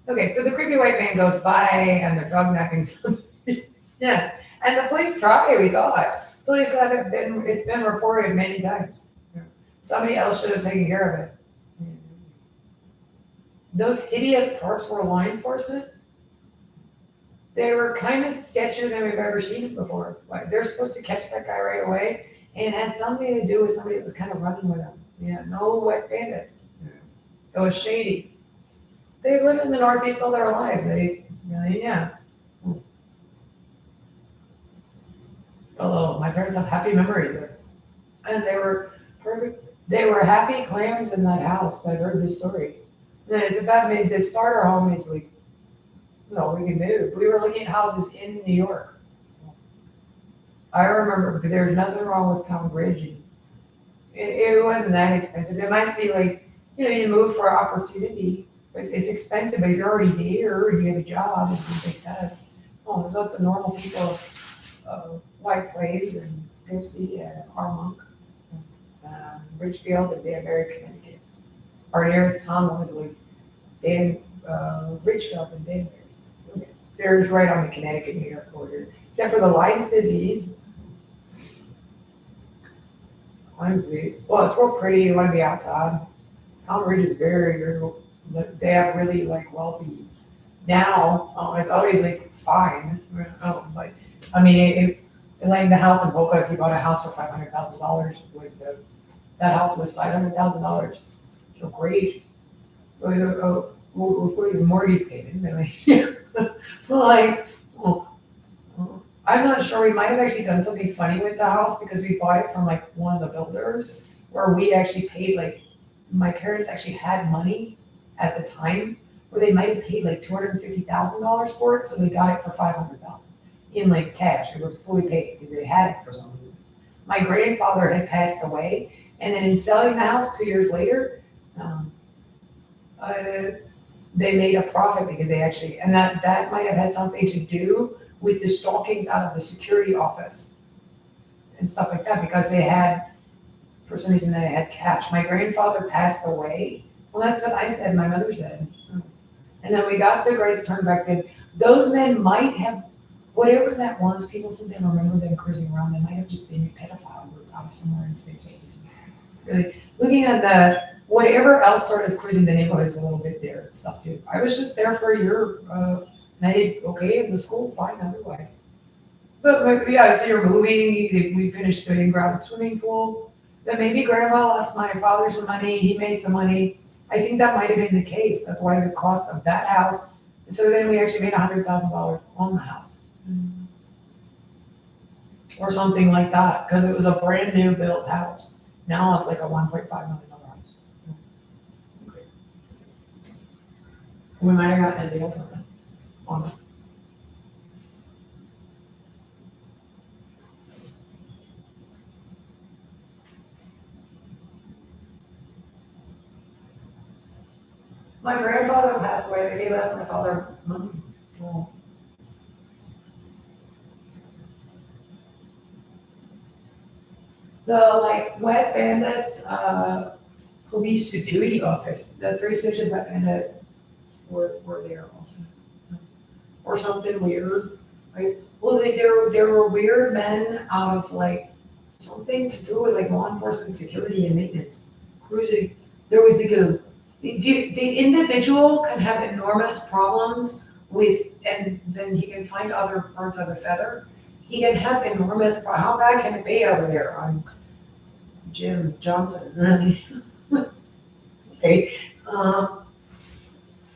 Okay, so the creepy white man goes by and they're dog napping somebody. Yeah, and the police try, we thought. Police have it's been reported many times. Yeah. Somebody else should have taken care of it. Those hideous parks were law enforcement. They were kind of sketchier than we've ever seen it before. Like they're supposed to catch that guy right away, and it had something to do with somebody that was kind of running with him. Yeah, no wet bandits. Yeah. It was shady. They've lived in the Northeast all their lives. Yeah. Although my parents have happy memories there, and they were perfect. They were happy clams in that house. I've heard this story. And it's about the starter home is like, we can move. We were looking at houses in New York. I remember because there was nothing wrong with Pound Bridge. And it wasn't that expensive. It might be like, you move for opportunity. It's expensive, but you're already there and you have a job and things like that. Oh, there's lots of normal people, White Plains and Dipsy and Armonk, Richfield and Danbury, Connecticut. Our nearest town was like Richfield and Danbury. Okay. So they're just right on the Connecticut-New York border, except for the Lyme's disease. Lyme's disease. Well, it's real pretty. You want to be outside. Pound Ridge is very, very. They have really like wealthy. Now it's always like fine. But I mean, And like the house in Boca, if you bought a house for $500,000, that house was $500,000. So great. Or even mortgage payment. I mean, so like, oh, I'm not sure. We might have actually done something funny with the house because we bought it from like one of the builders where we actually paid like, my parents actually had money at the time where they might have paid like $250,000 for it. So they got it for 500,000 in like cash. It was fully paid because they had it for some reason. My grandfather had passed away, and then in selling the house 2 years later, um, uh, they made a profit because they actually, and that might have had something to do with the stalkings out of the security office and stuff like that because they had, for some reason, they had cash. My grandfather passed away. Well, that's what I said. My mother said. And then we got the grades turned back in. Those men might have, whatever that was, people said they remember them cruising around. They might have just been a pedophile group out of somewhere in States Services. Really, looking at the, whatever else started cruising the neighborhoods a little bit there and stuff too. I was just there for a year, and I did okay in the school, fine otherwise. But yeah, so you're moving, we finished the in-ground swimming pool. But maybe grandma left my father some money, he made some money. I think that might have been the case. That's why the cost of that house. So then we actually made $100,000 on the house. Or something like that, because it was a brand new built house. Now it's like a $1.5 million house. Okay. We might have gotten a deal from it on it. My grandfather passed away, maybe he left my father money. Oh. The like Wet Bandits, police security office, the Three Stitches Wet Bandits were there also. Or something weird, right? Well, there were weird men out of like something to do with like law enforcement, security, and maintenance. Cruising, there was like the individual can have enormous problems with, and then he can find other parts of a feather. He can have enormous, how bad can it be over there on Jim Johnson? Okay.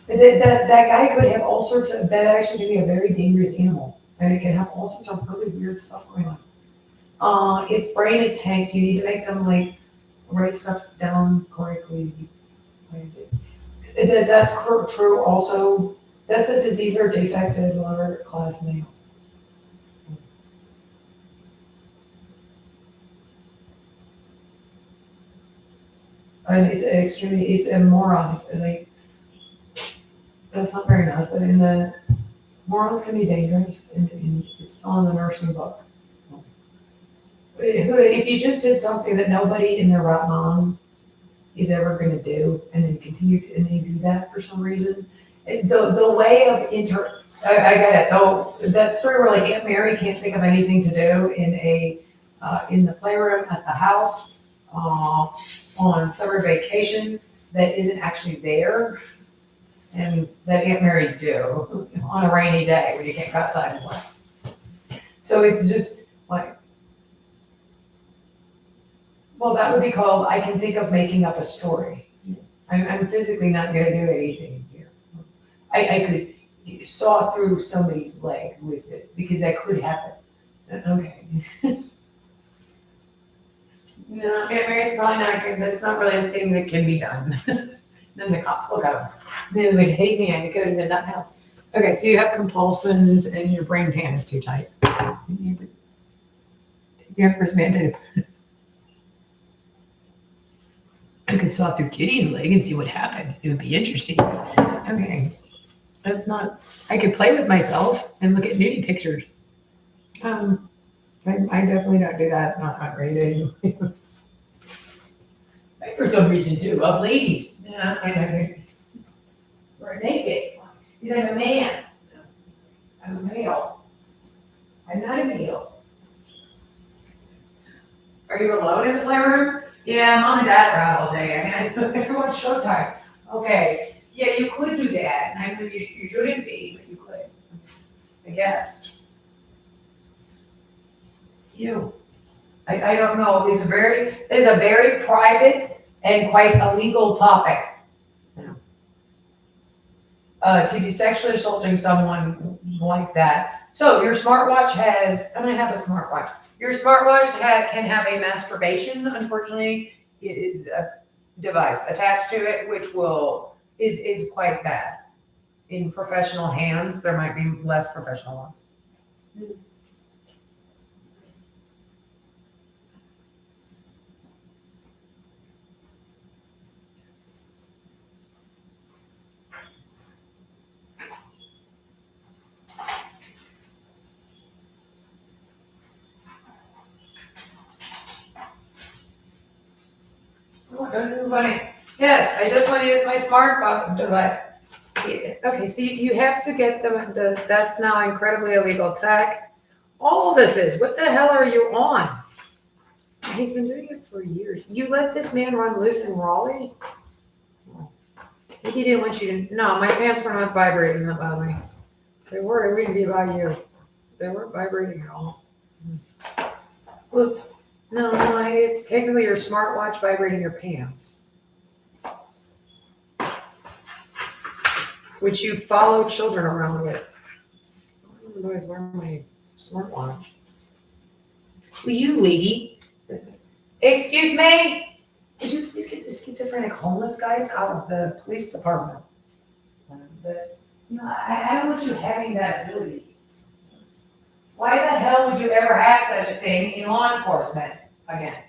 That guy could have all sorts of, that actually could be a very dangerous animal. And it can have all sorts of really weird stuff going on. Its brain is tanked. You need to make them like write stuff down correctly. That's true also. That's a disease or defect in lower class male. And it's a moron. It's like, that's not very nice, but in the, morons can be dangerous, and it's on the nursing book. If you just did something that nobody in their right mind is ever going to do, and then and then you do that for some reason, the way of I got it though. That story where like Aunt Mary can't think of anything to do in the playroom at the house on summer vacation that isn't actually there, and that Aunt Mary's do on a rainy day when you can't go outside and play. So it's just like, well, that would be called, I can think of making up a story. I'm physically not gonna do anything here. I could saw through somebody's leg with it, because that could happen. Okay. No, Aunt Mary's probably not good, that's not really a thing that can be done. Then the cops will go, they would hate me, I had to go to the nut house. Okay, so you have compulsions and your brain pan is too tight. You need to take the Emperor's Mandate. I could saw through Kitty's leg and see what happened. It would be interesting. Okay. That's not, I could play with myself and look at nudie pictures. I definitely don't do that. Not ready to. I for some reason do, of ladies. Yeah, I know. We're naked. He's like a man. I'm a male. I'm not a male. Are you alone in the playroom? Yeah, mom and dad are out all day. I mean, I watch Showtime. Okay, yeah, you could do that. I mean, you shouldn't be, but you could. I guess. You. I don't know. It is a very private and quite illegal topic. Yeah. To be sexually assaulting someone like that. So your smartwatch has, and I have a smartwatch. Your smartwatch can have a masturbation. Unfortunately, it is a device attached to it, which is quite bad. In professional hands, there might be less professional ones. Oh, don't do money. Yes, I just want to use my smartphone device. Yeah, okay, so you have to get that's now incredibly illegal tech. All this is, what the hell are you on? He's been doing it for years. You let this man run loose in Raleigh? Maybe he didn't want you to, no, my pants were not vibrating about me. They were, it wouldn't be about you. They weren't vibrating at all. Well, it's technically your smartwatch vibrating your pants. Which you follow children around with. I'm always wearing my smartwatch. Will you, lady? Excuse me? Would you please get the schizophrenic homeless guys out of the police department? I don't want you having that ability. Why the hell would you ever have such a thing in law enforcement again?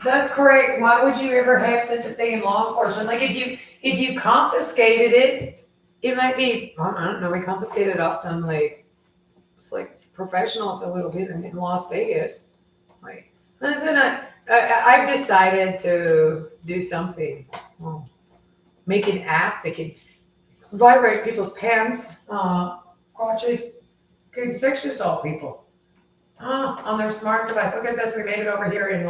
That's correct. Why would you ever have such a thing in law enforcement? Like if you confiscated it, it might be, I don't know, we confiscated off some it's like professionals a little bit in Las Vegas. Like, listen, I've decided to do something. Well, make an app that can vibrate people's pants, crotches, can sexually assault people on their smart device. Look at this. We made it over here in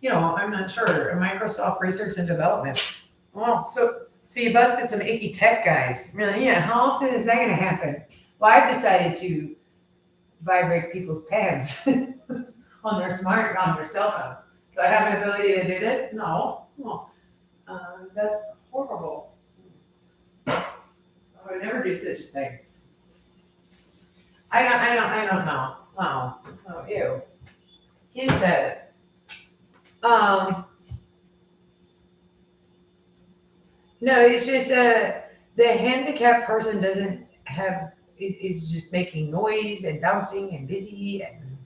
I'm not sure, Microsoft Research and Development. Oh, so you busted some icky tech guys. Really? Yeah. How often is that going to happen? Well, I've decided to vibrate people's pants on their cell phones. Do I have an ability to do this? No. Well, that's horrible. I would never do such a thing. I don't know. Oh, ew. You said it. No, it's just the handicapped person doesn't have is just making noise and bouncing and busy, and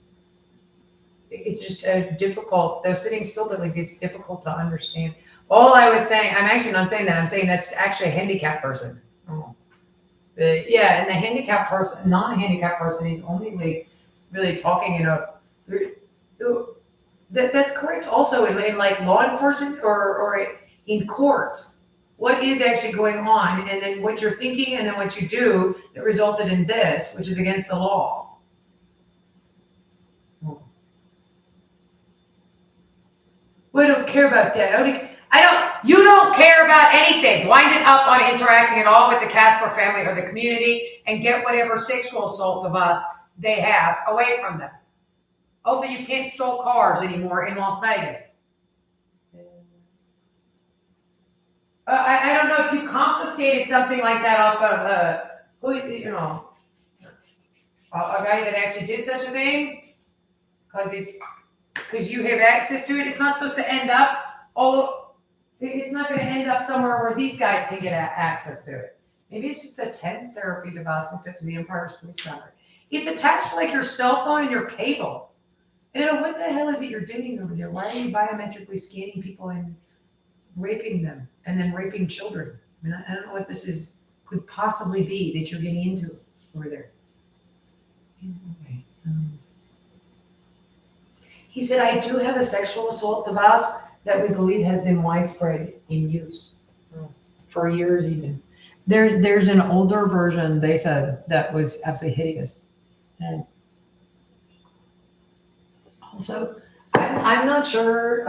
it's just difficult. They're sitting still, but it's difficult to understand. All I was saying, I'm actually not saying that. I'm saying that's actually a handicapped person. Oh. Yeah, and the handicapped person, non-handicapt person, is only really talking in a. That's correct. Also, in law enforcement or in courts, what is actually going on, and then what you're thinking, and then what you do that resulted in this, which is against the law. We don't care about that. You don't care about anything. Wind it up on interacting at all with the Casper family or the community, and get whatever sexual assault of us they have away from them. Also, you can't steal cars anymore in Las Vegas. I don't know if you confiscated something like that off of a guy that actually did such a thing, because you have access to it. It's not supposed to end up it's not going to end up somewhere where these guys can get access to it. Maybe it's just a TENS therapy device hooked up to the Empire Police Ground. It's attached to your cell phone and your cable. I don't know what the hell is it you're doing over there. Why are you biometrically scanning people and raping them and then raping children? I don't know what this could possibly be that you're getting into over there. Okay. He said, I do have a sexual assault device that we believe has been widespread in use for years even. There's an older version, they said, that was absolutely hideous. And also, I'm not sure,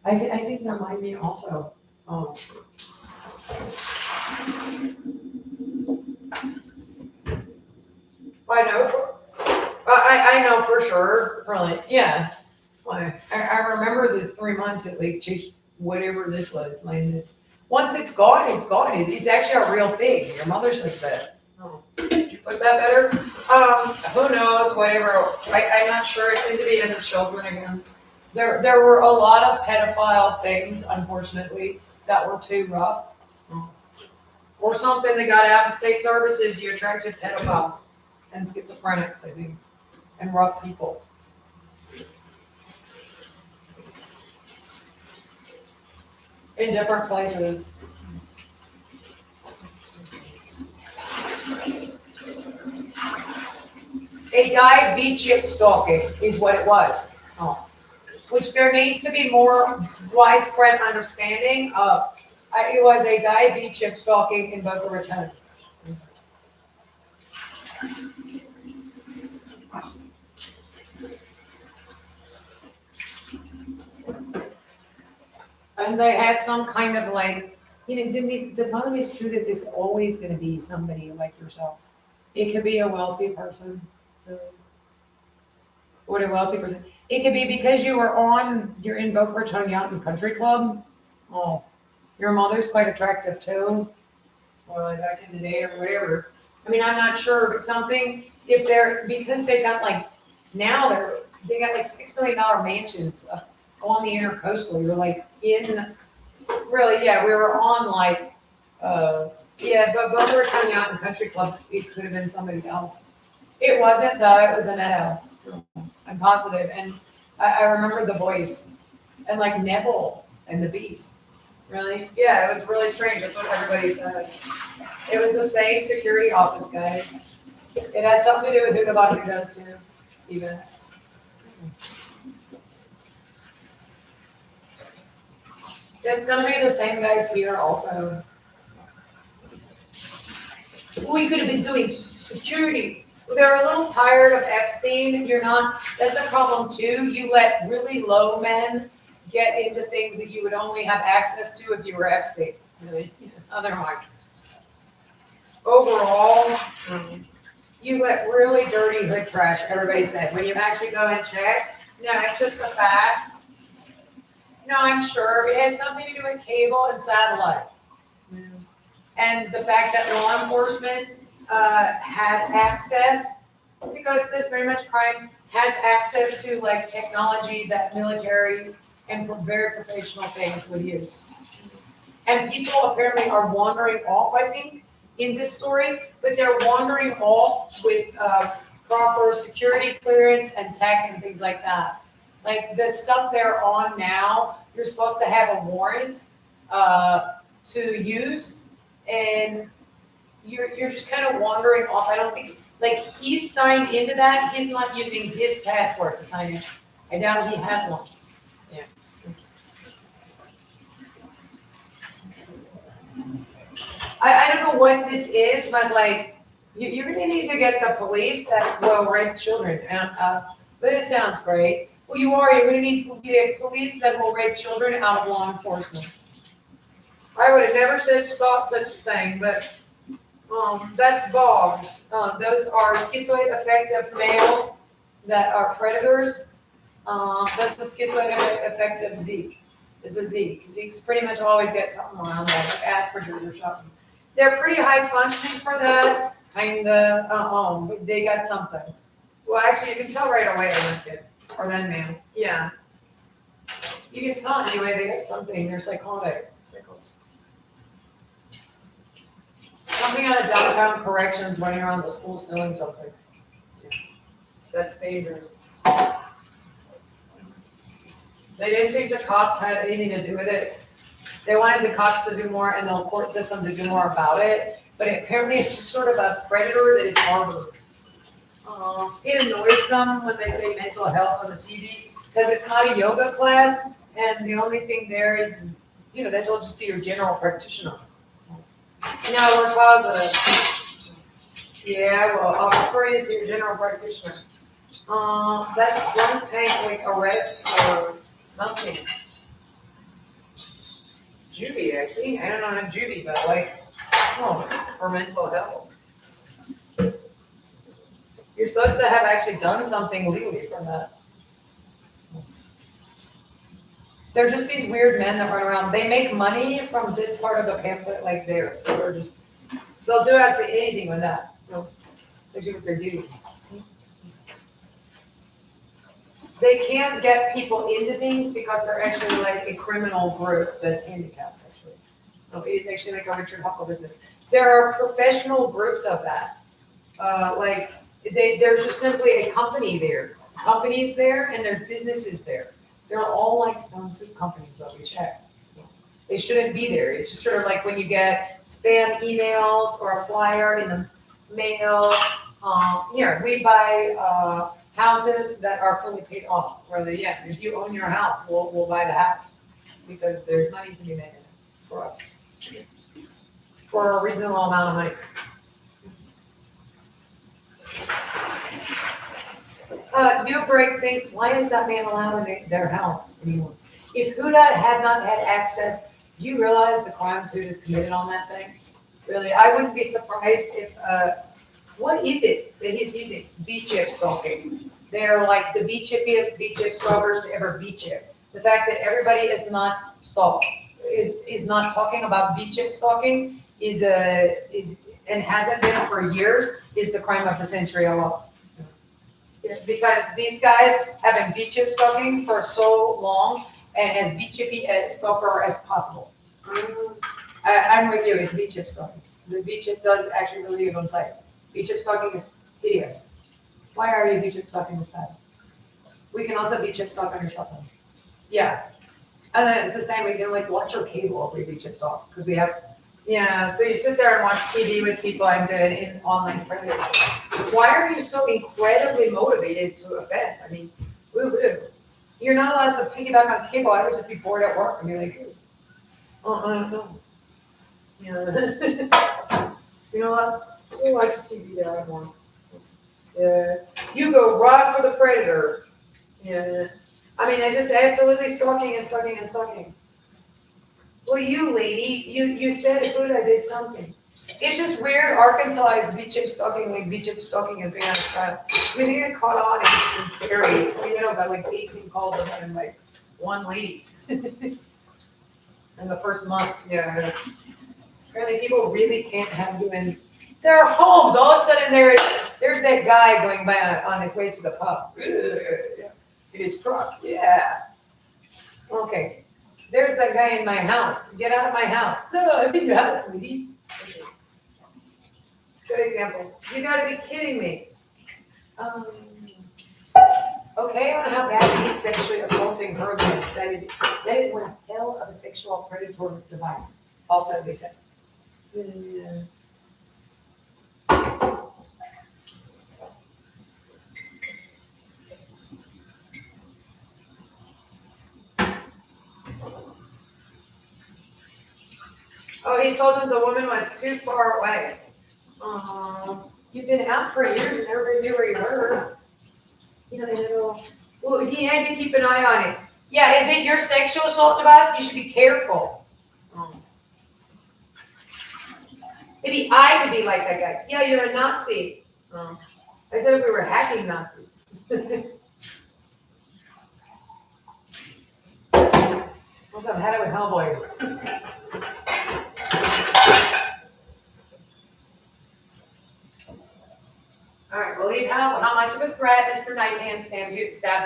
I think there might be also, I know for, I know for sure, really, yeah. Like, I remember the 3 months at like just whatever this was. Like, once it's gone, it's gone. It's actually a real thing. Your mother says that. Oh, did you put that better? Who knows? Whatever. I'm not sure. It seemed to be in the children again. There were a lot of pedophile things, unfortunately, that were too rough. Or something that got out in state services. You attracted pedophiles and schizophrenics, I think, and rough people. In different places. A guy V-chip stalking is what it was. Oh. Which there needs to be more widespread understanding of. It was a guy V-chip stalking in Boca Raton. And they had some kind of like, the problem is too that there's always going to be somebody like yourself. It could be a wealthy person. What a wealthy person. It could be because you're in Boca Raton Yacht and Country Club. Oh, your mother's quite attractive too. Or like back in the day or whatever. I mean, I'm not sure, but something, because they got like, now they got like $6 million mansions on the intercoastal. You're like really, yeah, we were on like, yeah, but Boca Raton Yacht and Country Club, it could have been somebody else. It wasn't though, it was Annette. I'm positive. And I remember the voice and like Neville and the Beast. Really? Yeah, it was really strange. That's what everybody said. It was the same security office, guys. It had something to do with who Nobody does too, even. It's gonna be the same guys here also. We could have been doing security. They're a little tired of Epstein. That's a problem too. You let really low men get into things that you would only have access to if you were Epstein, really. Otherwise. Overall, you let really dirty hood trash, everybody said. When you actually go and check, no, it's just a fact. No, I'm sure it has something to do with cable and satellite. And the fact that law enforcement had access, because there's very much crime, has access to like technology that military and very professional things would use. And people apparently are wandering off, I think, in this story, but they're wandering off with proper security clearance and tech and things like that. Like the stuff they're on now, you're supposed to have a warrant to use, and you're just kind of wandering off. I don't think, like, he's signed into that. He's not using his password to sign in. I doubt he has one. Yeah. I don't know what this is, but like, you're gonna need to get the police that will rape children. But it sounds great. Well, you're gonna need police that will rape children out of law enforcement. I would have never thought such a thing, but that's Boggs. Those are schizoid affective males that are predators. That's the schizoid affective Zeke. It's a Zeke. Zeke's pretty much always got something around that, like Asperger's or something. They're pretty high functioning for that, kinda, they got something. Well, actually, you can tell right away on that kid, or that man, yeah. You can tell anyway, they got something, they're psychotic. Something out of downtown corrections running around the school selling something. That's dangerous. They didn't think the cops had anything to do with it. They wanted the cops to do more and the court system to do more about it, but apparently it's just sort of a predator that is harbored. It annoys them when they say mental health on the TV, because it's not a yoga class, and the only thing there is, that they'll just do your general practitioner. No, we're positive. Yeah, well, I'll refer you to your general practitioner. That's drunk tank like arrest or something. Juvie, I think. I don't know, not juvie, but for mental health. You're supposed to have actually done something legally from that. They're just these weird men that run around. They make money from this part of the pamphlet like theirs. So they'll do absolutely anything with that. It's like what they're doing. They can't get people into things because they're actually like a criminal group that's handicapped, actually. So it is actually like a Richard Huckle business. There are professional groups of that. There's just simply a company there. Companies there and their businesses there. They're all like stone soup companies that we check. They shouldn't be there. It's just sort of like when you get spam emails or a flyer in the mail. We buy houses that are fully paid off. If you own your house, we'll buy the house because there's money to be made in it for us for a reasonable amount of money. New break things. Why is that man allowed in their house anymore? If Huda had not had access, do you realize the crimes Huda's committed on that thing? Really, I wouldn't be surprised if. What is it that he's using? V-chip stalking. They're like the V-chippiest V-chip stalkers to ever V-chip. The fact that everybody is not stalked, is not talking about V-chip stalking is and hasn't been for years is the crime of the century alone. Because these guys have been V-chip stalking for so long and as V-chippy a stalker as possible. I'm with you. It's V-chip stalking. The V-chip does actually really live on site. V-chip stalking is hideous. Why are you V-chip stalking this bad? We can also V-chip stalk on your cell phone. Yeah. And then it's the same, we can watch your cable if we V-chip stalk. Because we have, so you sit there and watch TV with people and do it in online friendly. Why are you so incredibly motivated to offend? I mean, woo-woo. You're not allowed to piggyback on cable. I would just be bored at work and be like, I don't know. Yeah. You know what? Who watch TV that I want? Yeah. You go right for the predator. Yeah. I mean, I just absolutely stalking and stalking and stalking. Well, you lady, you said Buddha did something. It's just weird. Arkansas is V-chip stalking, like V-chip stalking is being on its trial. We didn't get caught on and it was buried. Got like 18 calls of him, like one lady. In the first month. Yeah. Apparently people really can't have you in their homes. All of a sudden there's that guy going by on his way to the pub. In his truck. Yeah. Okay. There's that guy in my house. Get out of my house. No, I'm in your house, lady. Good example. You gotta be kidding me. Okay, on how bad he's sexually assaulting her. That is one hell of a sexual predator device. Also, they said. Yeah. Oh, he told him the woman was too far away. You've been out for years and everybody knew where you were. Well, he had to keep an eye on it. Yeah, is it your sexual assault device? You should be careful. Maybe I could be like that guy. Yeah, you're a Nazi. I said if we were hacking Nazis. What's up? Had it with Hellboy. All right, well, leave how much of a threat Mr. Nighthand stabs you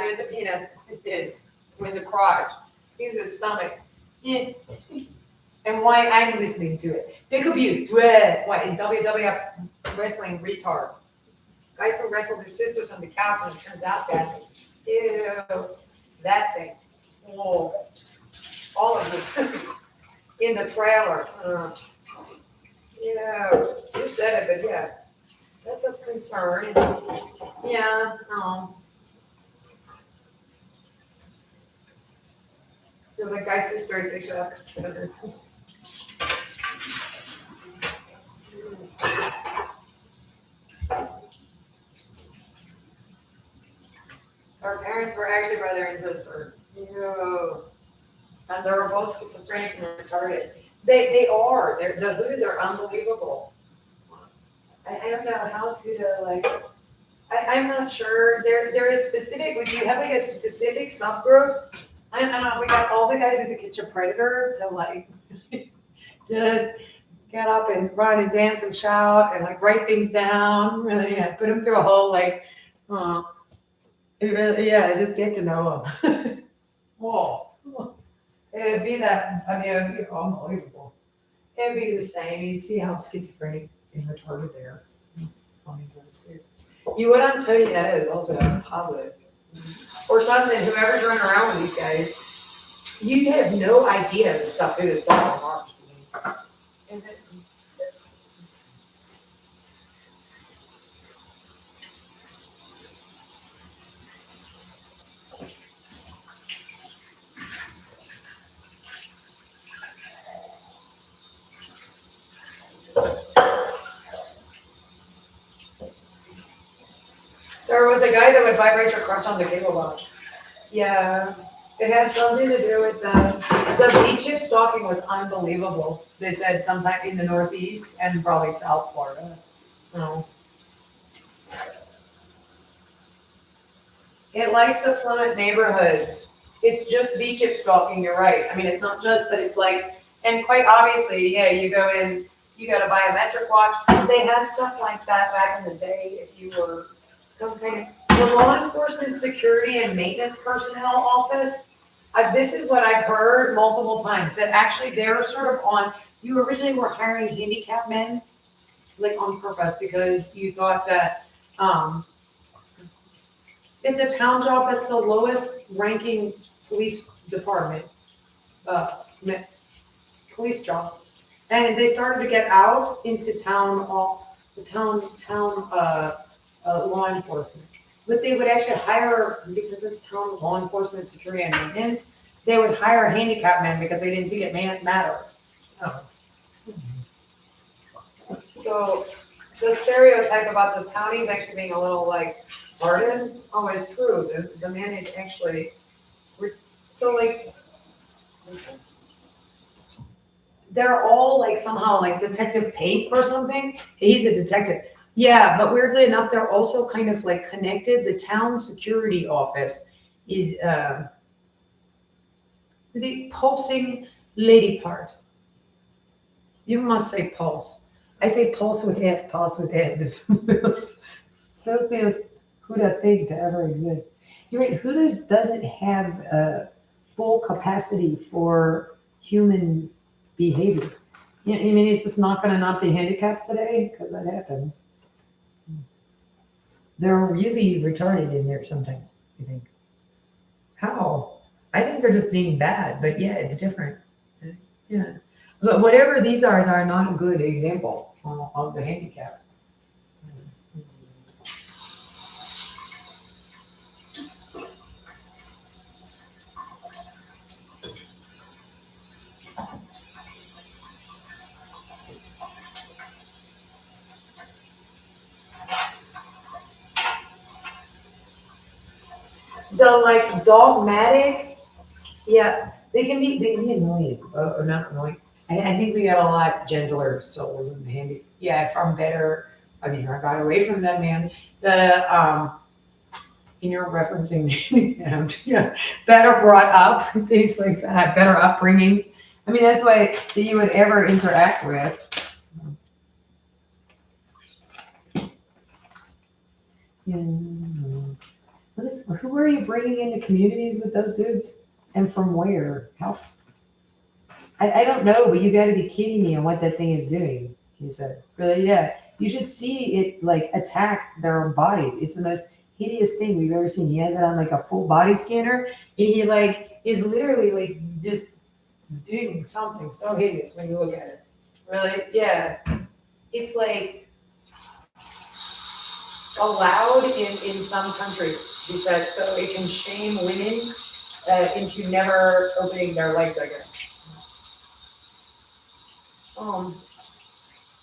in the penis is or in the crotch. He's his stomach. And why I'm listening to it. There could be a threat. What, in WWF wrestling retard? Guys who wrestled their sisters on the couch and it turns out that. Ew. That thing. Oh. All of them. In the trailer. Yeah. You said it, but yeah. That's of concern. Yeah, no. The guy's sister is sexually considered. Our parents were actually brother and sister. Ew. And they were both schizophrenic and retarded. They are. The Buddhas are unbelievable. I don't know how Buddha like. I'm not sure. There is specific. Like, do you have like a specific subgroup? I don't know. We got all the guys at the Kitchen Predator to like just get up and run and dance and shout and like write things down. Really, yeah. Put them through a whole like. It really, yeah. Just get to know them. Whoa. It would be that. I mean, it would be unbelievable. It would be the same. You'd see how schizophrenic and retarded they are. You would on Tony Eddowes also, positive. Or something, whoever's running around with these guys, you have no idea the stuff who is talking about. There was a guy that would vibrate your crotch on the cable box. Yeah, it had something to do with the V-chip stalking was unbelievable. They said sometime in the Northeast and probably South Florida. No. It likes affluent neighborhoods. It's just V-chip stalking, you're right. I mean, it's not just, but it's like, and quite obviously, yeah, you go in, you got a biometric watch. They had stuff like that back in the day if you were some kind of, the law enforcement security and maintenance personnel office. This is what I've heard multiple times, that actually they're sort of on, you originally were hiring handicapped men, like on purpose, because you thought that, it's a town job that's the lowest ranking police department, police job. And they started to get out into town law enforcement. But they would actually hire, because it's town law enforcement, security and maintenance, they would hire handicapped men because they didn't think it mattered. Oh. So the stereotype about the townies actually being a little like hardened, oh, it's true. The man is actually, so like, they're all like somehow like Detective Pate or something. He's a detective. Yeah, but weirdly enough, they're also kind of like connected. The town security office is the pulsing lady part. You must say pulse. I say pulse with F, pulse with F. The filthiest Huda thing to ever exist. You're right, Huda's doesn't have a full capacity for human behavior. Yeah, I mean, it's just not going to not be handicapped today because that happens. They're really retarded in there sometimes, you think. How? I think they're just being bad, but yeah, it's different. Yeah. But whatever these are not a good example of the handicap. The like dogmatic, yeah, they can be annoying or not annoying. I think we got a lot gentler souls in the handy. Yeah, from better. I mean, I got away from that man. The and you're referencing yeah, better brought up, things like that, better upbringings. I mean, that's why that you would ever interact with. Yeah. Who are you bringing into communities with those dudes, and from where? How? I don't know, but you got to be kidding me on what that thing is doing. He said, really, yeah. You should see it like attack their bodies. It's the most hideous thing we've ever seen. He has it on like a full body scanner, and he like is literally like just doing something so hideous when you look at it. Really, yeah. It's like allowed in some countries, he said, so it can shame women into never opening their legs again. Um,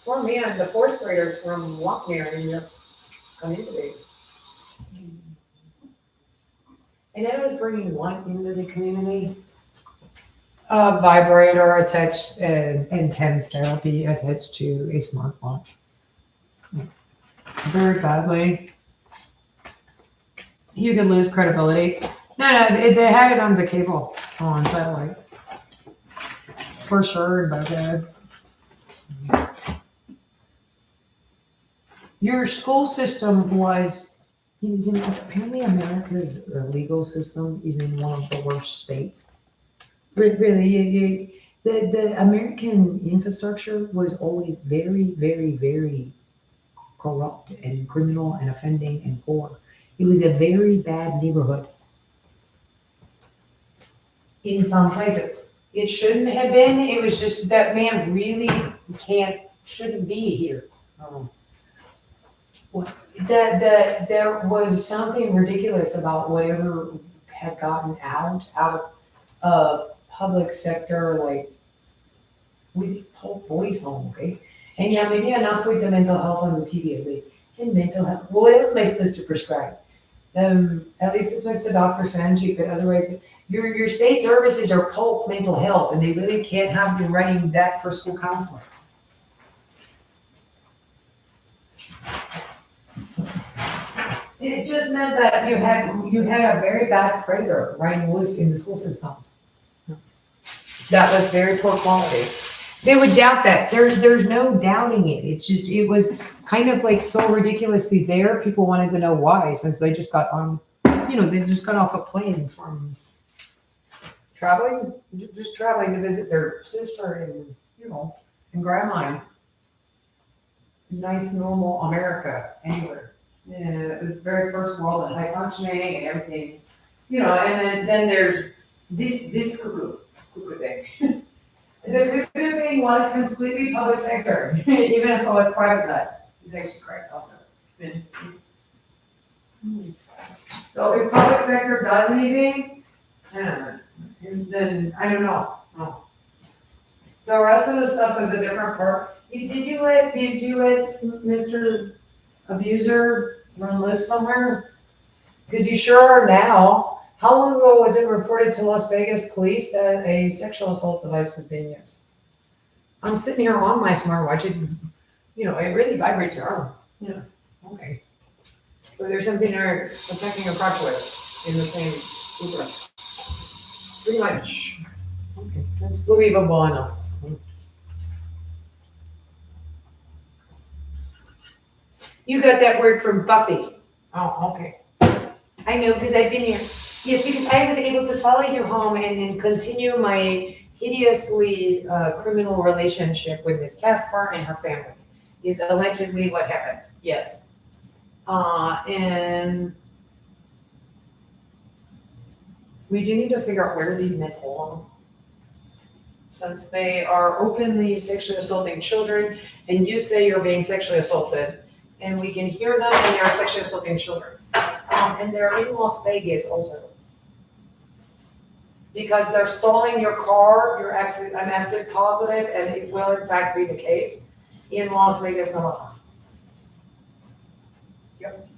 Poor man, the fourth graders from Lockmere in your community. And then I was bringing one into the community. A vibrator attached and TENS therapy attached to a smartwatch. Very badly. You could lose credibility. No, they had it on the cable on satellite. For sure, in Baghdad. Your school system was, apparently America's legal system is in one of the worst states. Really, the American infrastructure was always very, very, very corrupt and criminal and offending and poor. It was a very bad neighborhood in some places. It shouldn't have been. It was just that man really shouldn't be here. There was something ridiculous about whatever had gotten out of public sector, like with boys home, okay? And yeah, maybe enough with the mental health on the TV as and mental health. Well, what else am I supposed to prescribe? At least it's next to Dr. Sanjeev, but otherwise, your state services are pulp mental health, and they really can't have you running that for school counseling. It just meant that you had a very bad predator running loose in the school systems. That was very poor quality. They would doubt that. There's no doubting it. It's just, it was kind of like so ridiculously there. People wanted to know why, since they just got on, they just got off a plane from traveling to visit their sister and, and grandma. Nice, normal America, anywhere. Yeah, it was very first world and high functioning and everything. And then there's this cuckoo thing. The cuckoo thing was completely public sector, even if it was privatized. It's actually correct also. So if public sector does anything, then I don't know. No. The rest of the stuff was a different part. Did you let Mr. Abuser run loose somewhere? Because you sure are now. How long ago was it reported to Las Vegas police that a sexual assault device was being used? I'm sitting here on my smartwatch. It really vibrates your arm. Yeah. Okay. So there's something they're attacking your crotch with in the same Uber. Pretty much. Okay. That's believable enough. You got that word from Buffy. Oh, okay. I know, because I've been here. Yes, because I was able to follow you home and then continue my hideously criminal relationship with Miss Caspar and her family. Is allegedly what happened. Yes. And we do need to figure out where these men belong. Since they are openly sexually assaulting children, and you say you're being sexually assaulted, and we can hear them when they're sexually assaulting children. And they're in Las Vegas also. Because they're stalling your car, I'm absolutely positive, and it will in fact be the case, in Las Vegas, Nevada. Yep.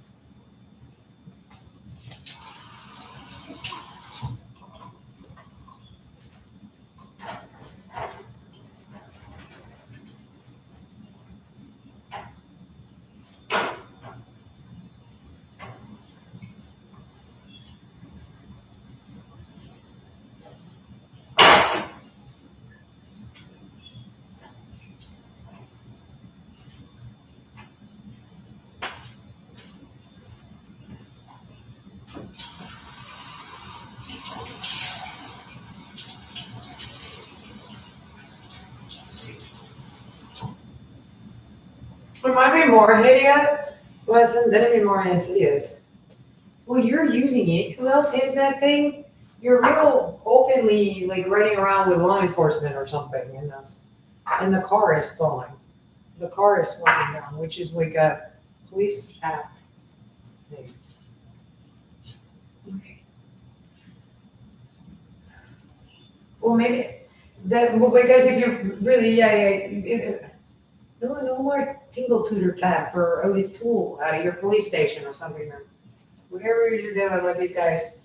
It might be more hideous, but then it'd be more insidious. Well, you're using it. Who else has that thing? You're real openly like running around with law enforcement or something in this. And the car is stalling. The car is slowing down, which is like a police app. Okay. Well, maybe that, well, because if you're really, yeah, no more tingle tutor cat for Otis Tool out of your police station or something then. Whatever you're doing with these guys.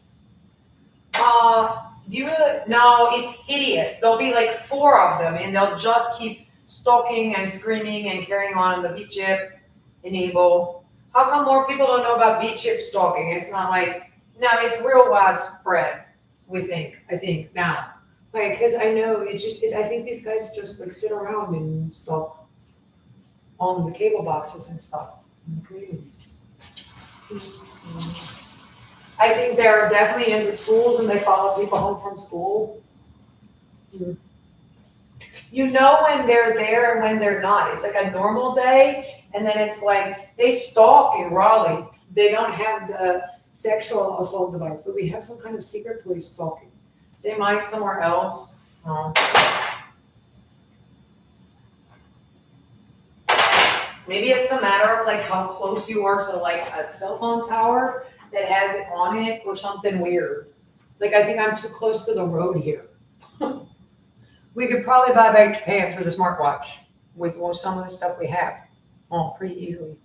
Do you really? No, it's hideous. There'll be like four of them, and they'll just keep stalking and screaming and carrying on in the V-chip enable. How come more people don't know about V-chip stalking? It's not like no, it's real widespread. I think now, like because I know I think these guys just like sit around and stalk on the cable boxes and stuff in the communities. I think they're definitely in the schools and they follow people home from school. You know when they're there and when they're not. It's like a normal day, and then it's like they stalk in Raleigh. They don't have the sexual assault device, but we have some kind of secret police stalking. They might somewhere else. Maybe it's a matter of like how close you are to like a cell phone tower that has it on it or something weird. Like I think I'm too close to the road here. We could probably buy back Japan for the smartwatch with some of the stuff we have. Oh, pretty easily.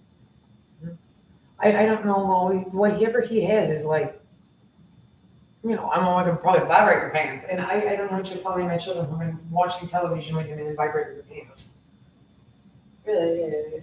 I don't know whatever he has is like, I'm only gonna probably vibrate your pants. And I don't want you following my children who've been watching television with him and then vibrating their pants. Really, yeah.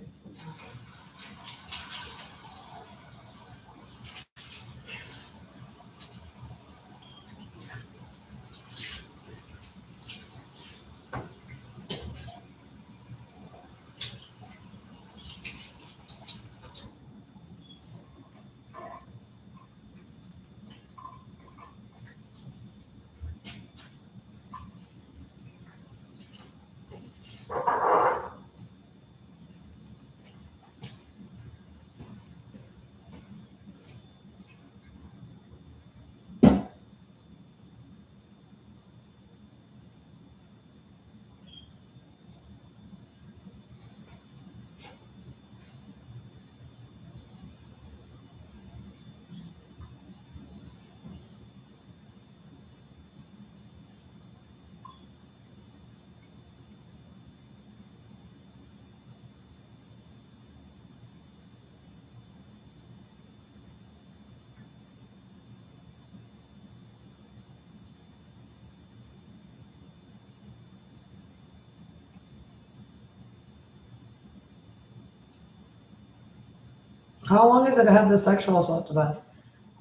How long has it had the sexual assault device?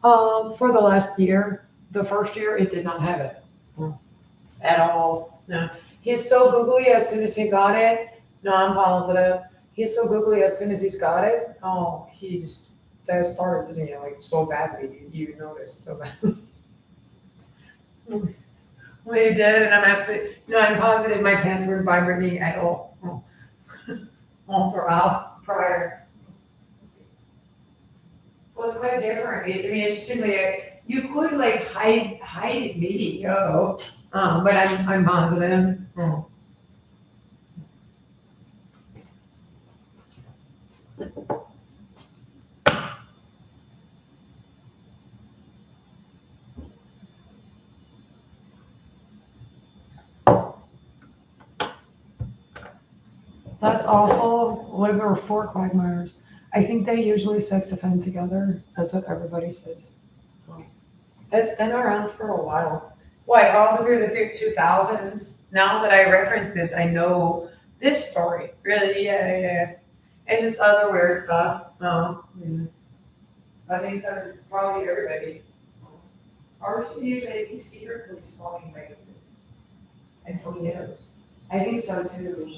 For the last year. The first year, it did not have it. At all. No. He's so googly as soon as he got it. No, I'm positive. He's so googly as soon as he's got it. Oh, he just that started using it like so badly. You noticed so bad. Well, he did, and I'm absolutely no. I'm positive my pants weren't vibrating at all. All throughout prior. Well, it's quite different. I mean, it's just simply you could like hide it maybe. But I'm positive. That's awful. What if there were four quagmires? I think they usually sex offend together. That's what everybody says. It's been around for a while. What, all through the 2000s? Now that I reference this, I know this story. Really, yeah. And just other weird stuff. I think so. It's probably everybody. Or usually, I think secretly stalking regulars and tornadoes. I think so too.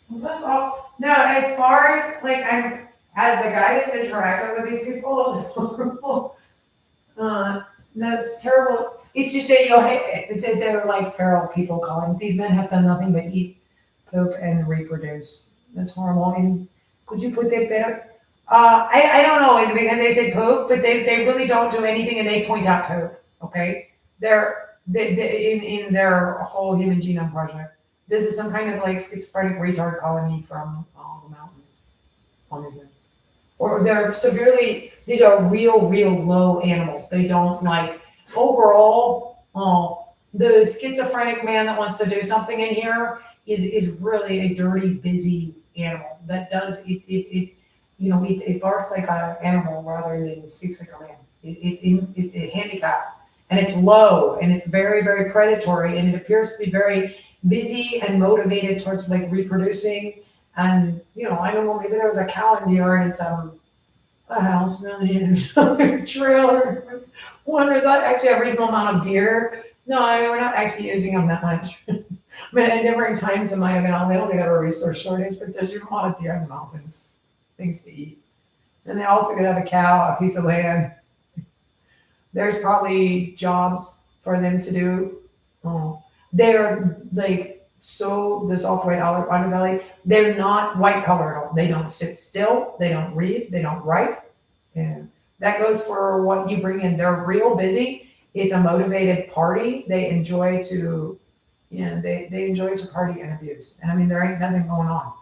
Well, that's all. No, as far as like as the guy that's interacting with these people, it's horrible. Uh, that's terrible. It's just say they're like feral people calling. These men have done nothing but eat, poop, and reproduce. That's horrible. And could you put that better? I don't know. Is it because they say poop, but they really don't do anything, and they point out poop. Okay, they in their whole human genome project. This is some kind of like schizophrenic retard colony from the mountains on these men, or they're severely. These are real low animals. They don't like overall. The schizophrenic man that wants to do something in here is really a dirty, busy animal that does it it barks like an animal rather than speaks like a man. It's a handicap, and it's low, and it's very predatory, and it appears to be very busy and motivated towards like reproducing. And I don't know, maybe there was a cow in the yard and some a house really in a trailer. One, there's not actually a reasonable amount of deer. No, I mean, we're not actually using them that much. I mean, at different times it might have been a little bit of a resource shortage, but there's a lot of deer in the mountains, things to eat. And they also could have a cow, a piece of land. There's probably jobs for them to do. Oh, they're like the soft white underbelly. They're not white color at all. They don't sit still. They don't read. They don't write. And that goes for what you bring in. They're real busy. It's a motivated party. They enjoy to, they enjoy to party and abuse. And I mean, there ain't nothing going on.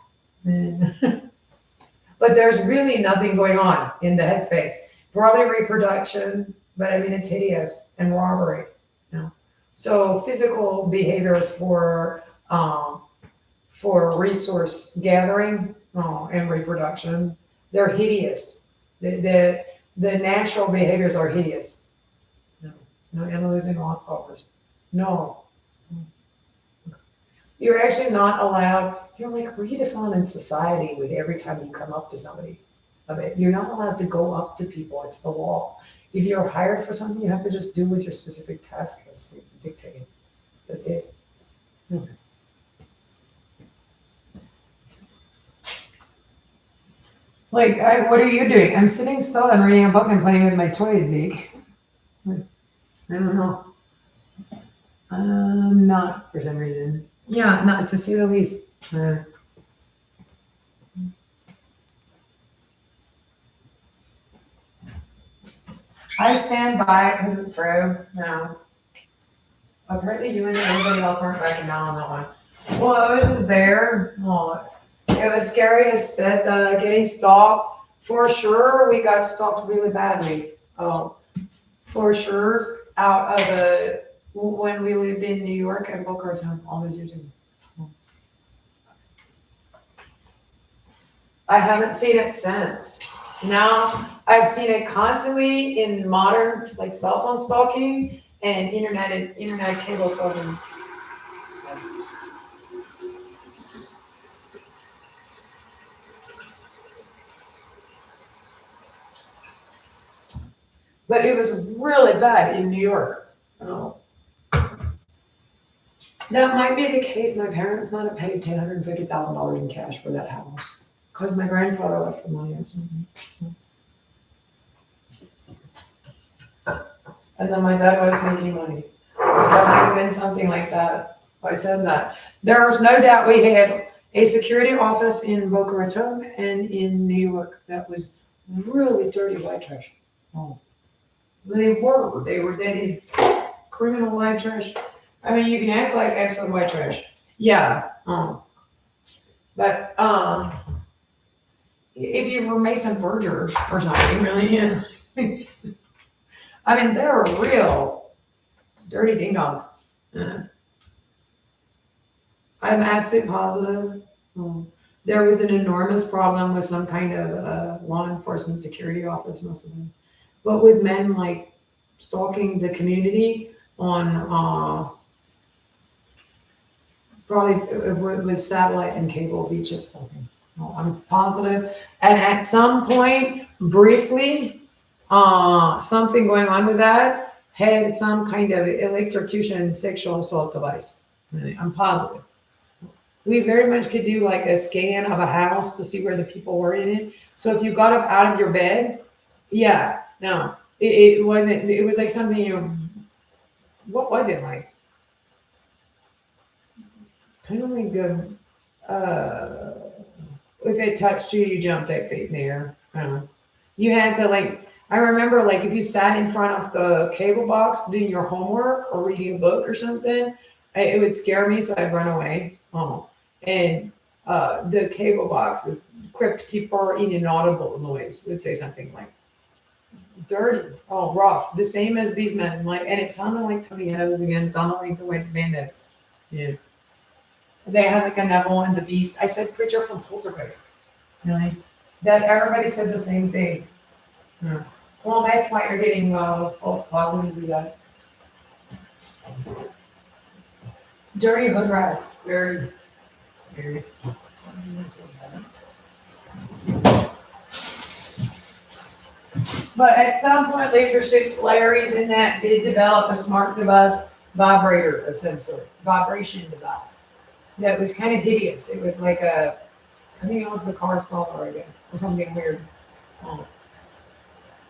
But there's really nothing going on in the headspace. Probably reproduction, but I mean, it's hideous and robbery. You know? So physical behaviors for resource gathering and reproduction. They're hideous. The natural behaviors are hideous. No, no analyzing lost dollars. No. You're actually not allowed, you're like redefining society with every time you come up to somebody. Of it. You're not allowed to go up to people. It's the law. If you're hired for something, you have to just do what your specific task is dictating. That's it. Okay. Like, what are you doing? I'm sitting still and reading a book and playing with my toys, Zeke. I don't know. Not for some reason. Yeah, not to say the least. I stand by it because it's true. No. Apparently you and everybody else aren't backing down on that one. Well, I was just there. Oh, it was scary as spit, getting stalked. For sure, we got stalked really badly. Oh, for sure, out of when we lived in New York and Boca Raton, all those years ago. I haven't seen it since. Now I've seen it constantly in modern, like cell phone stalking and internet cable stalking. But it was really bad in New York. Oh. That might be the case. My parents might have paid $150,000 in cash for that house because my grandfather left the money or something. And then my dad was making money. That might have been something like that. I said that. There's no doubt we had a security office in Boca Raton and in New York that was really dirty white trash. Oh. They were these criminal white trash. I mean, you can act like absolute white trash. Yeah. But if you were Mason Verger or something, really, yeah. I mean, they're real dirty ding dongs. I'm absolutely positive there was an enormous problem with some kind of law enforcement security office, must have been. But with men like stalking the community on probably it was satellite and cable V-chip stalking. I'm positive. And at some point, briefly, something going on with that had some kind of electrocution sexual assault device. Really, I'm positive. We very much could do like a scan of a house to see where the people were in it. So if you got up out of your bed, yeah, no, it wasn't, it was like something, what was it like? Kind of like if it touched you, you jumped 8 feet in the air. You had to like, I remember like if you sat in front of the cable box doing your homework or reading a book or something, it would scare me, so I'd run away. And the cable box would crypt keeper in inaudible noise would say something like dirty, rough, the same as these men, like, and it sounded like Tony Evans again, it sounded like the White Bandits. Yeah. They had like a Neville and the Beast. I said creature from Poltergeist. Really? That everybody said the same thing. Yeah. Well, that's why you're getting false positives of that. Dirty hood rats. Very. But at some point, Leisure Suits Larry's in that did develop a smart device vibrator of some sort, vibration device. That was kind of hideous. It was like I think it was the car stalker again, or something weird.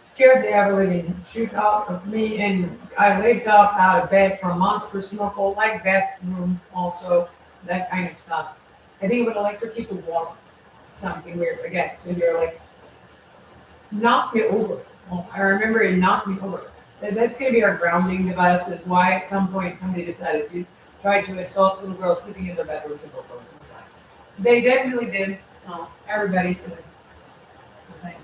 Scared the ever living shoot out of me, and I leaped off out of bed for a monster snorkel, like bathroom, also that kind of stuff. I think it would electrocute the water, something weird again. So you're like, knocked me over. Well, I remember it knocked me over. That's going to be our grounding device. Is why at some point somebody decided to try to assault little girls sleeping in their bedrooms and go inside. They definitely did. Everybody said the same.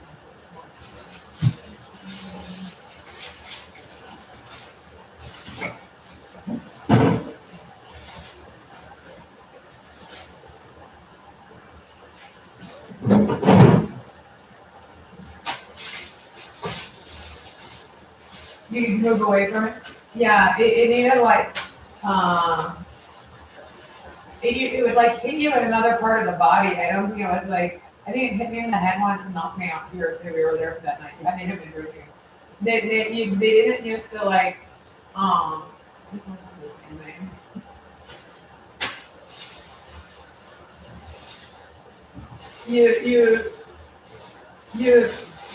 You can move away from it. Yeah, it needed like, um, it would like hit you in another part of the body. I don't think it was like, I think it hit me in the head once and knocked me out here. So we were there for that night. You had to hit me drinking. They didn't used to like, what was this name? You, you,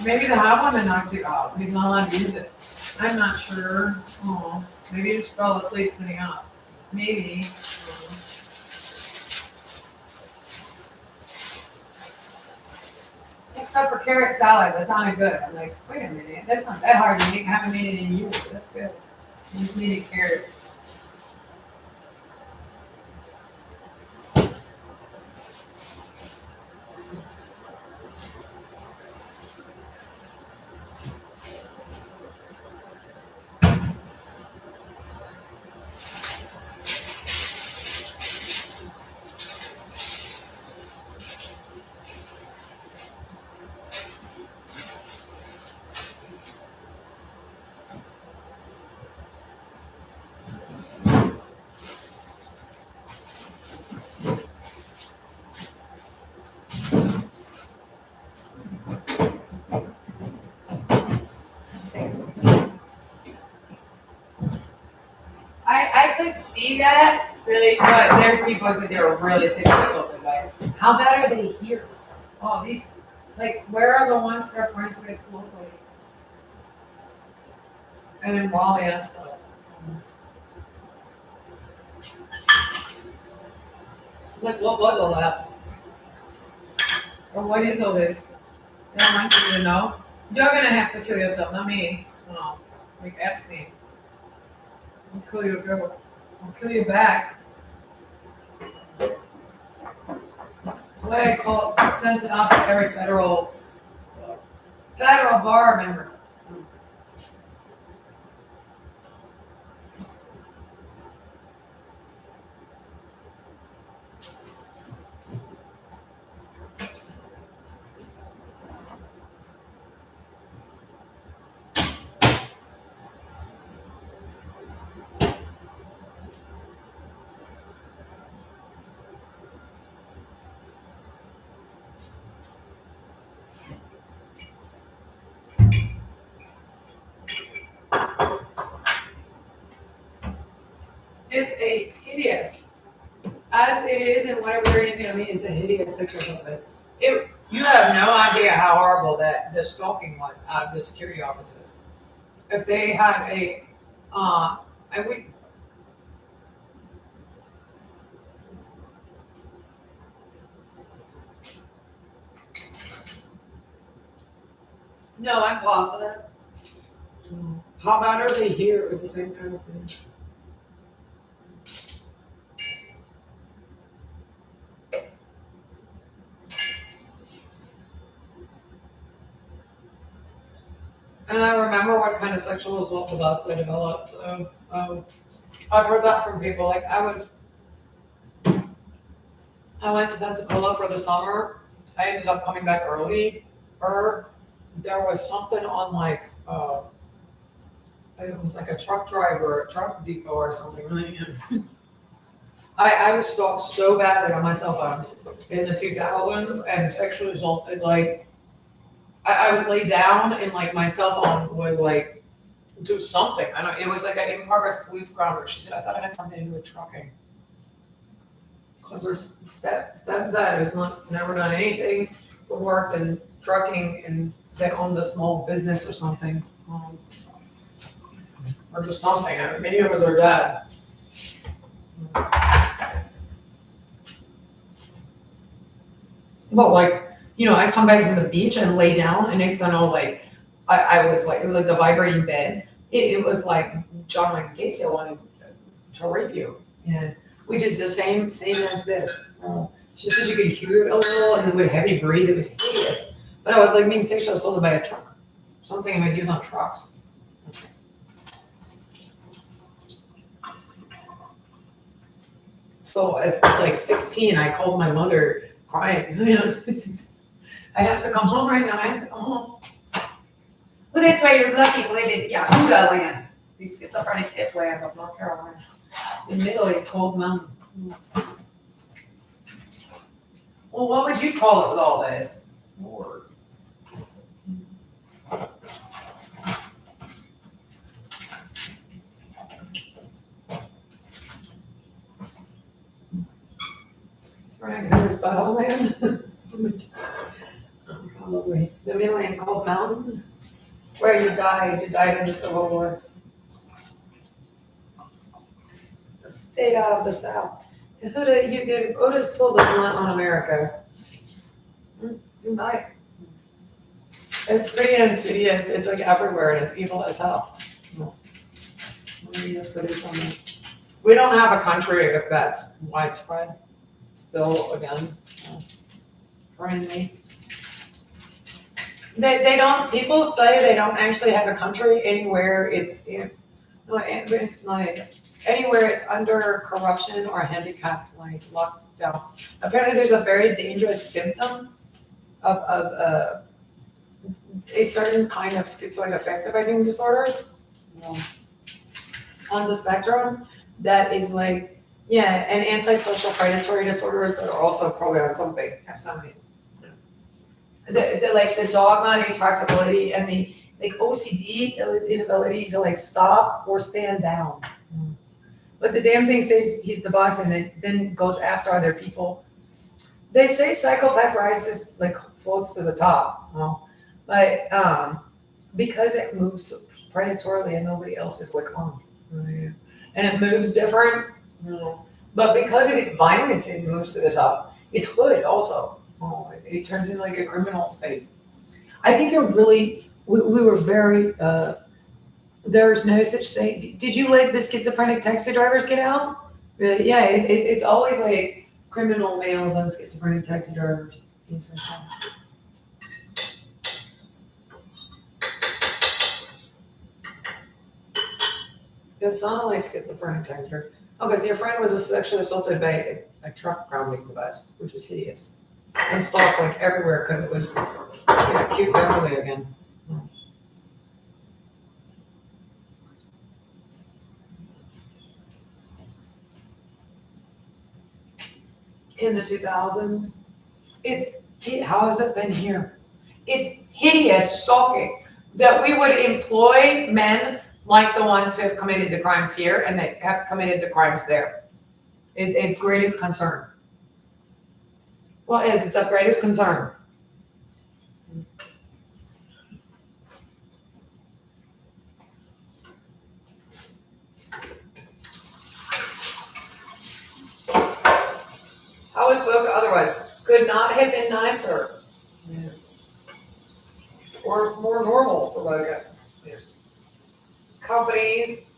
maybe the have one that knocks you out. He's not allowed to use it. I'm not sure. Oh, maybe you just fell asleep sitting up. Maybe. It's stuff for carrot salad. That sounded good. I'm like, wait a minute. That's not that hard to make. I haven't made it in years. That's good. You just needed carrots. I could see that, really, but there's people who said they were really sexually assaulted by it. How bad are they here? Oh, these, like, where are the ones they're friends with locally? And then Wally and stuff. Like, what was all that? Or what is all this? They don't want you to know. You're gonna have to kill yourself, not me. No, like Epstein. I'll kill you, girl. I'll kill you back. That's why I sent it out to every federal bar member. It's a hideous, as it is in whatever they're using on me, it's a hideous sexual offense. You have no idea how horrible that the stalking was out of the security offices. If they had I would. No, I'm positive. How bad are they here? It was the same kind of thing. And I remember what kind of sexual assault with us they developed. I've heard that from people. Like I went to Pensacola for the summer. I ended up coming back early. Or there was something on like it was like a truck driver, a truck depot or something. Really, I was stalked so badly on my cell phone in the 2000s and sexually assaulted. Like I would lay down and like my cell phone would like do something. I don't. It was like an in progress police grounder. She said I thought it had something to do with trucking. Because her stepdad who's never done anything but worked in trucking and they owned a small business or something. Or just something. I mean, maybe it was her dad. But like, I'd come back from the beach and lay down and next thing I know, like I was like, it was like the vibrating bed. It was like John Wayne Gacy wanted to rape you. Yeah. Which is the same as this. She said you could hear it a little and it would heavy breathe. It was hideous. But I was like being sexually assaulted by a truck. Something I might use on trucks. Okay. So at like 16, I called my mother crying. I have to come home right now. I have to come home. Well, that's why you're lucky to live in Yahuda land, the schizophrenic hip land of North Carolina, in the middle of Cold Mountain. Well, what would you call it with all this? Lord. Schizophrenic his butthole land. Probably the middle of Cold Mountain, where you died. You died in the Civil War. Stayed out of the South. Oda's told us not on America. You might. It's pretty insidious. It's like everywhere and it's evil as hell. Let me just put this on there. We don't have a country if that's widespread. Still, again, friendly. They don't, people say they don't actually have a country anywhere it's not anywhere it's under corruption or handicap, like locked down. Apparently there's a very dangerous symptom of a certain kind of schizoid affective, I think, disorders on the spectrum that is like, yeah, and antisocial predatory disorders that are also probably on something, have something. The like the dogma, the intractability, and the like OCD inability to like stop or stand down. But the damn thing says he's the boss and then goes after other people. They say psychopath rises like floats to the top, but because it moves predatorily and nobody else is like on, and it moves different. But because of its violence, it moves to the top. It's good also. It turns into like a criminal state. I think you're really. We were very. There's no such thing. Did you let the schizophrenic taxi drivers get out? Really? Yeah, it's always like criminal males and schizophrenic taxi drivers. Things like that. It sounded like schizophrenic taxi driver. Oh, because your friend was sexually assaulted by a truck grounding device, which was hideous. And stalked like everywhere because it was cute Beverly again. In the 2000s, how has it been here? It's hideous stalking that we would employ men like the ones who have committed the crimes here and that have committed the crimes there is of greatest concern. Well, it's of greatest concern. How was spoken otherwise? Could not have been nicer. Yeah. Or more normal for what I got. Yeah. Companies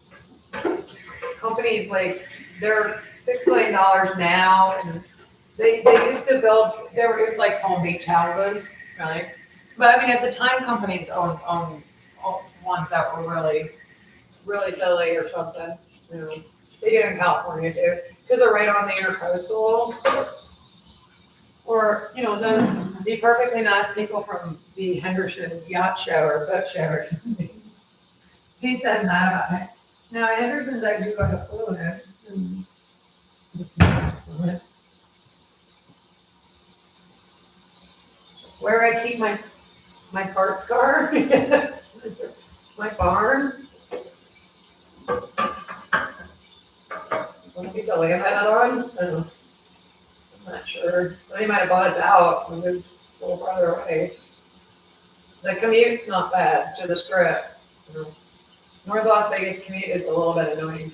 like they're $6 million now, and they used to build. It was like Palm Beach houses, right? But I mean, at the time, companies owned ones that were really silly or something. They do in California too, because they're right on the intercoastal. Or the perfectly nice people from the Henderson yacht show or boat show. He said that about me. Now Henderson's actually got a fluid. Where I keep my parts car, my barn. What piece of land I had on? I'm not sure. Somebody might have bought us out. We moved a little farther away. The commute's not bad to the Strip. North Las Vegas commute is a little bit annoying.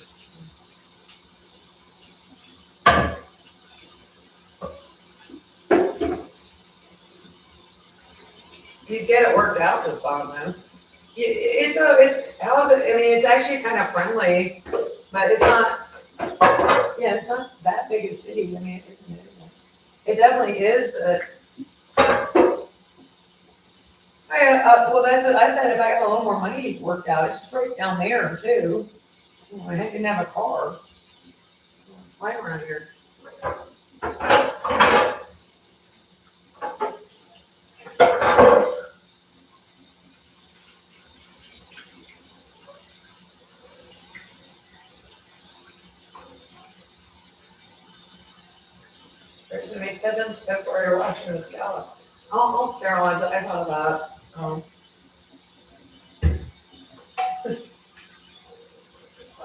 You get it worked out this time, man. It's actually kind of friendly, but it's not. Yeah, it's not that big a city. I mean, it definitely is, but. Well, that's what I said. If I got a little more money worked out, it's just right down there too. I didn't have a car. It's fine around here. that doesn't fit where you're washing the scallop. I'll sterilize it, I thought of that.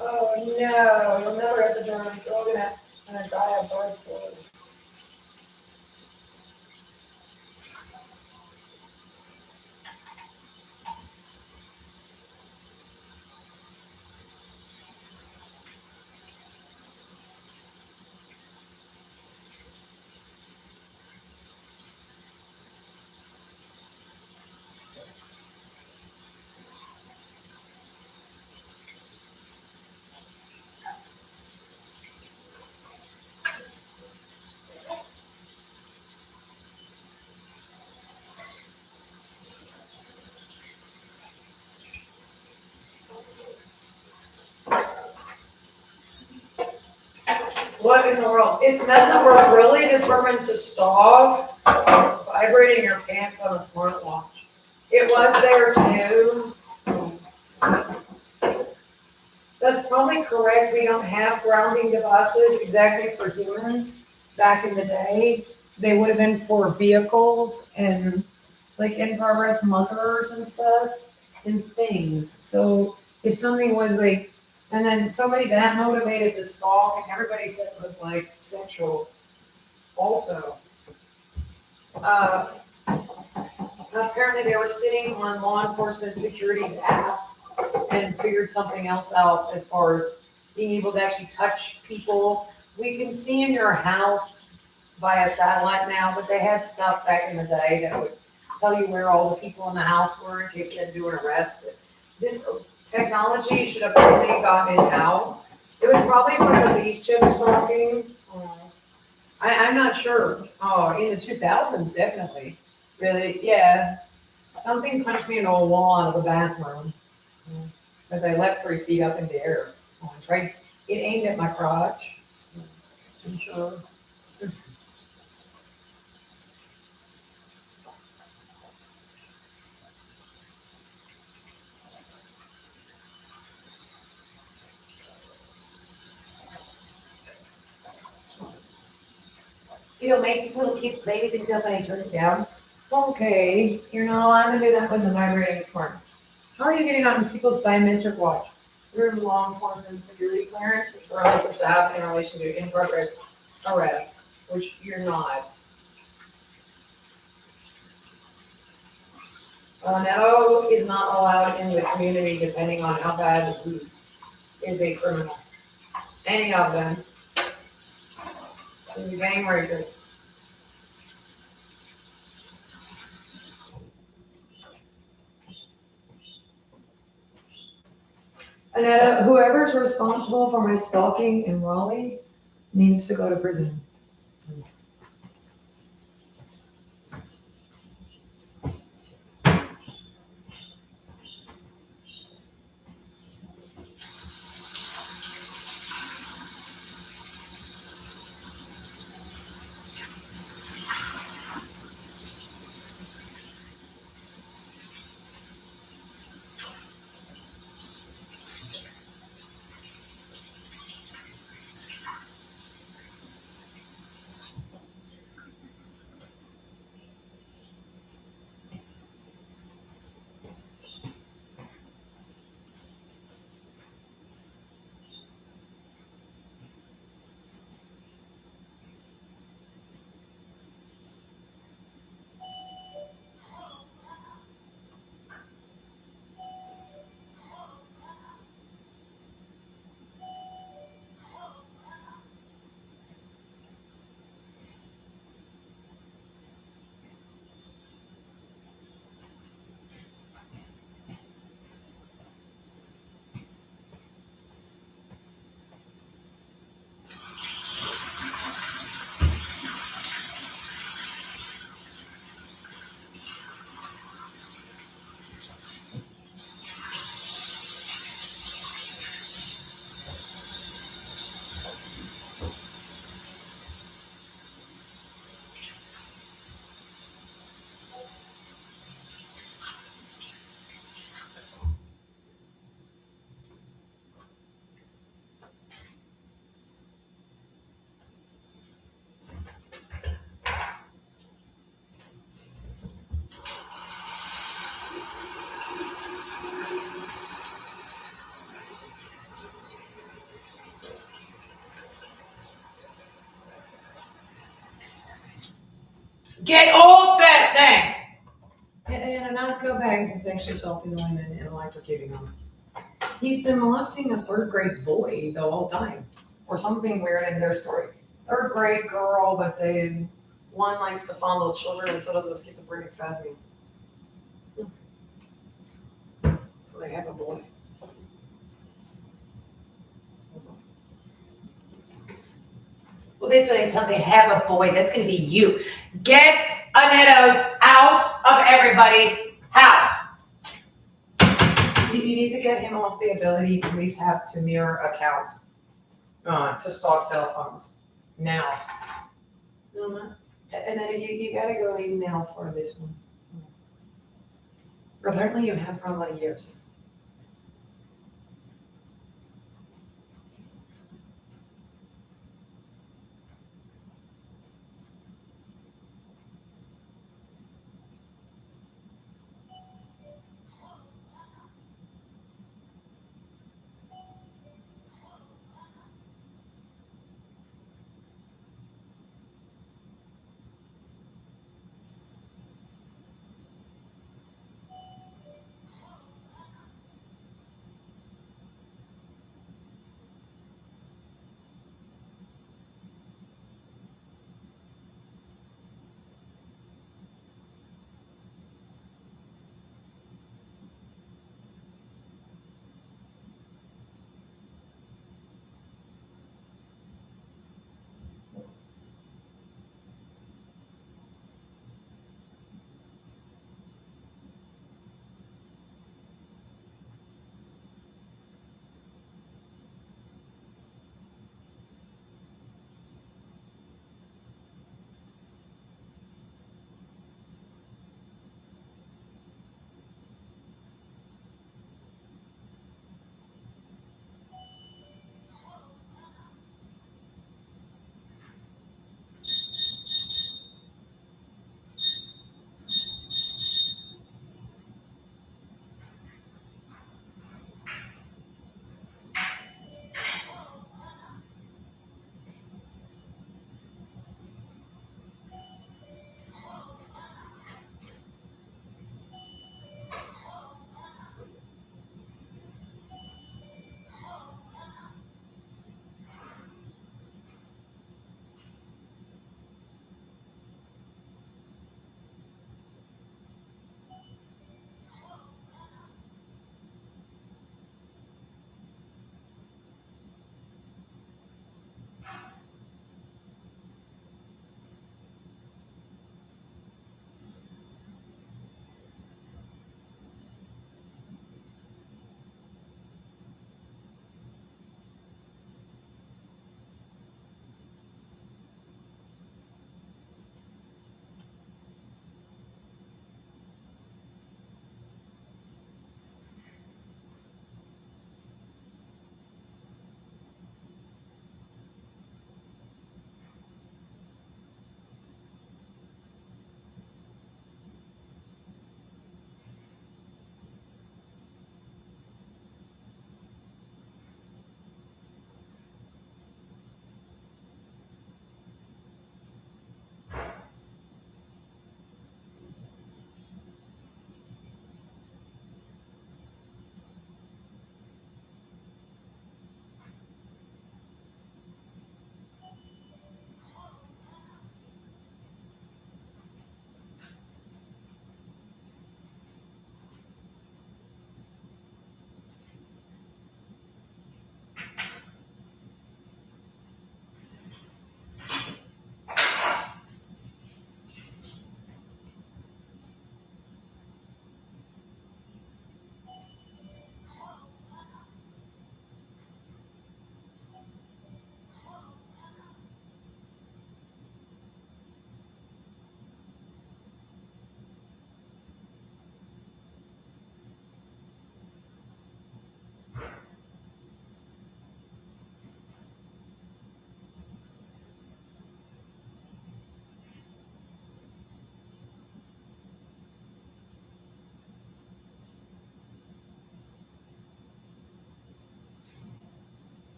Oh no, you'll never have the German, you're all gonna die of bird flu. What in the world? It's men that were really determined to stop vibrating your pants on a smartwatch. It was there too. That's probably correct. We don't have grounding devices exactly for humans. Back in the day, they would have been for vehicles and like in progress motors and stuff and things. So if something was like, and then somebody that motivated to stalk, and everybody said it was like sexual also. Uh, Apparently they were sitting on law enforcement security's apps and figured something else out as far as being able to actually touch people. We can see in your house via satellite now, but they had stuff back in the day that would tell you where all the people in the house were in case you had to do an arrest. But this technology should have only gotten out. It was probably from the beef chip stalking. I'm not sure. Oh, in the 2000s, definitely. Really, yeah. Something punched me into a wall out of the bathroom as I leapt 3 feet up in the air. Oh, and tried, it aimed at my crotch. I'm sure. It'll make little kids baby things up and I turn it down. Okay, you're not allowed to do that when the vibrating is smart. How are you getting on people's biometric watch? Through law enforcement security clearance, which we're only supposed to have in relation to in progress arrests, which you're not. No is not allowed in the community depending on how bad the who's is a criminal. Any of them is a gang rapist. Anetta, whoever's responsible for my stalking in Raleigh needs to go to prison. Get off that thing! And not go back to sexually assaulting women and electrocuting them. He's been molesting a third grade boy the whole time, or something weird in their story. Third grade girl, but one likes to fondle children, and so does a schizophrenic fat man. They have a boy. Well, that's what I tell them. They have a boy. That's going to be you. Get Anettos out of everybody's house. You need to get him off the ability to at least have to mirror accounts to stalk cell phones. Now. No, no. And then you got to go in now for this one. Apparently you have for a lot of years.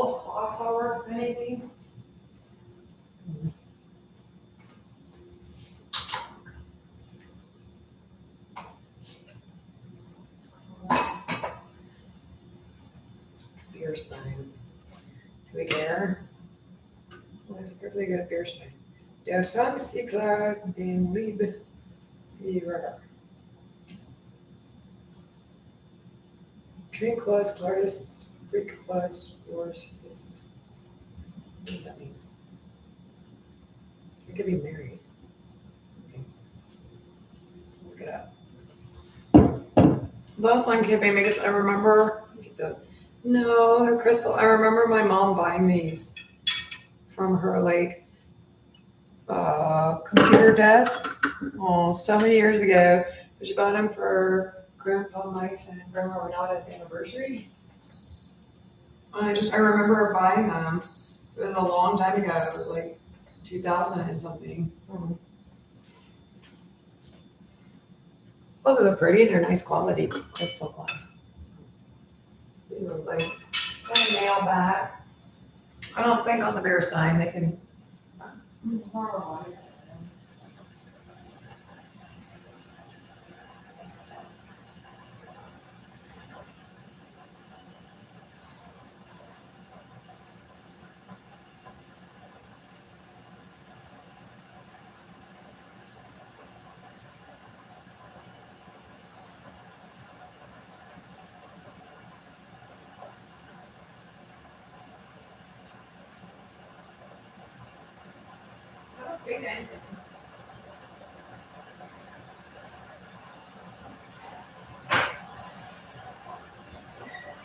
little clocks are worth anything? Beer Stein. Do we care? Well, that's a pretty good beer Stein. Der Taxiklar, den Liebe, Sieger. Drink was klarest, Greek was worst. I don't know what that means. We could be married. Okay. Look it up. Last line campaign because I remember. Get those. No, they're crystal. I remember my mom buying these from her computer desk. Oh, so many years ago. But she bought them for Grandpa Mike's and Grandma Renata's anniversary. I remember her buying them. It was a long time ago. It was like 2000 and something. Those are pretty. They're nice quality crystal glass. They look like kind of nail back. I don't think on the Beer Stein they can.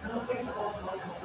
I don't think the whole one's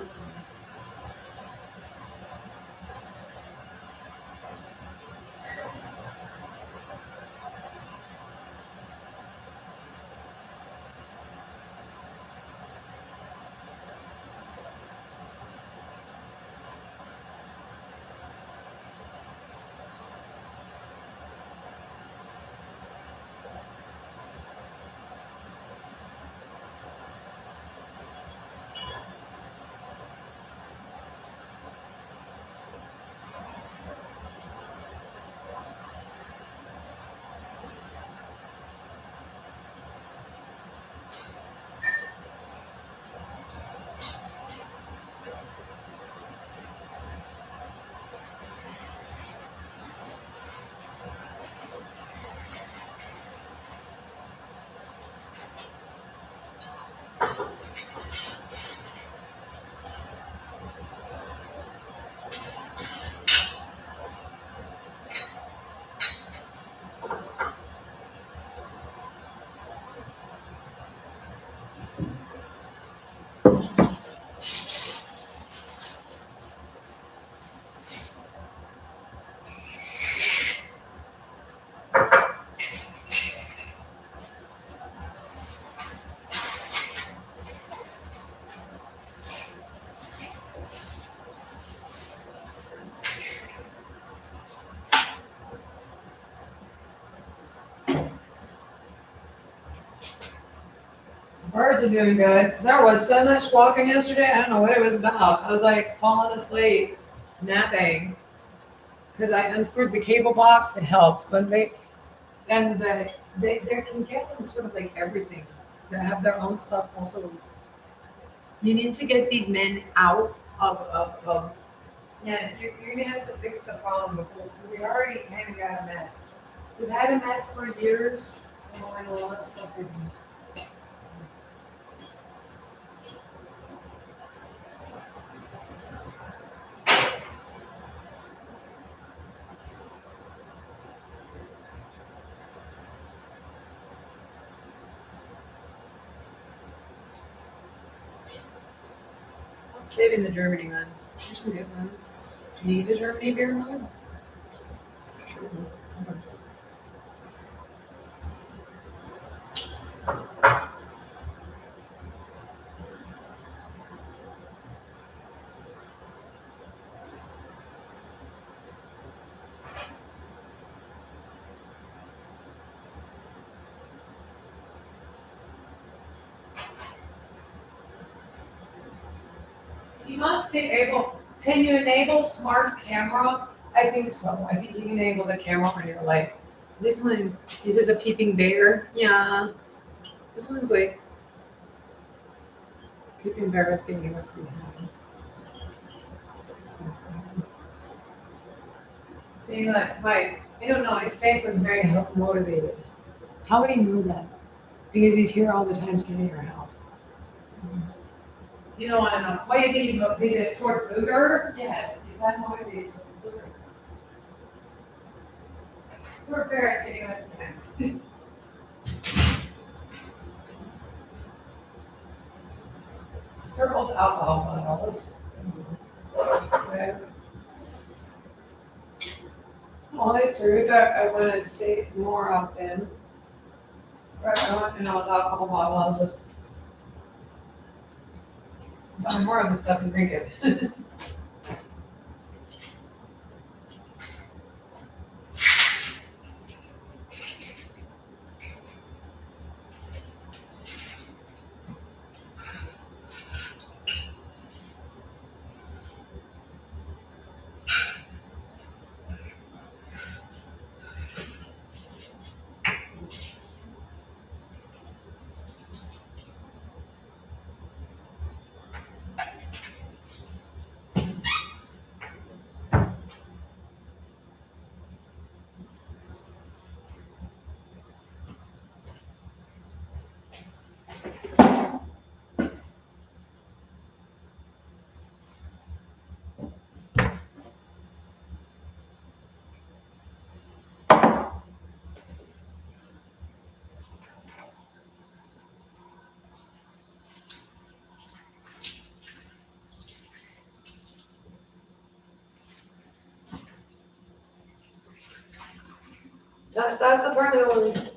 Birds are doing good. There was so much walking yesterday. I don't know what it was about. I was like falling asleep, napping, because I unscrewed the cable box. It helps, but they can get in sort of like everything. They have their own stuff. Also, you need to get these men out of. Yeah, you're gonna have to fix the problem before we already kind of got a mess. We've had a mess for years. And a lot of stuff. Saving the Germany one. There's some good ones. Need the Germany beer mug? You must be able. Can you enable smart camera? I think so. I think you can enable the camera where you're like, this one, is this a peeping bear? Yeah. This one's like, peeping bear is getting enough behind. See, like, I don't know, his face looks very motivated. How would he know that? Because he's here all the time scanning your house. You don't want to know. What do you think he's motivated? Is it towards Booger? Yes. He's that motivated towards Booger. Poor bear is getting left behind. Sort of old alcohol bottles. Okay. Always true. If I want to say more of them, I want an old alcohol bottle. I'll just buy more of the stuff and drink it. That's a part of the ones.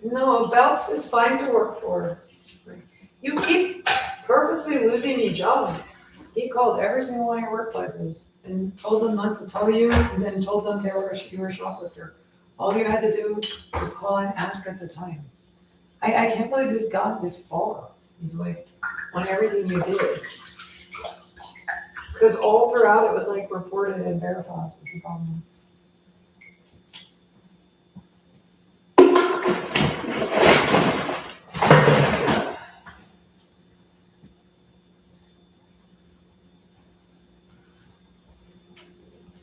No, Belks is fine to work for. You keep purposely losing me jobs. He called every single one of your workplaces and told them not to tell you, and then told them you were a shoplifter. All you had to do was call and ask at the time. I can't believe this got this far. He's like, on everything you did. Because all throughout it was like reported and verified is the problem.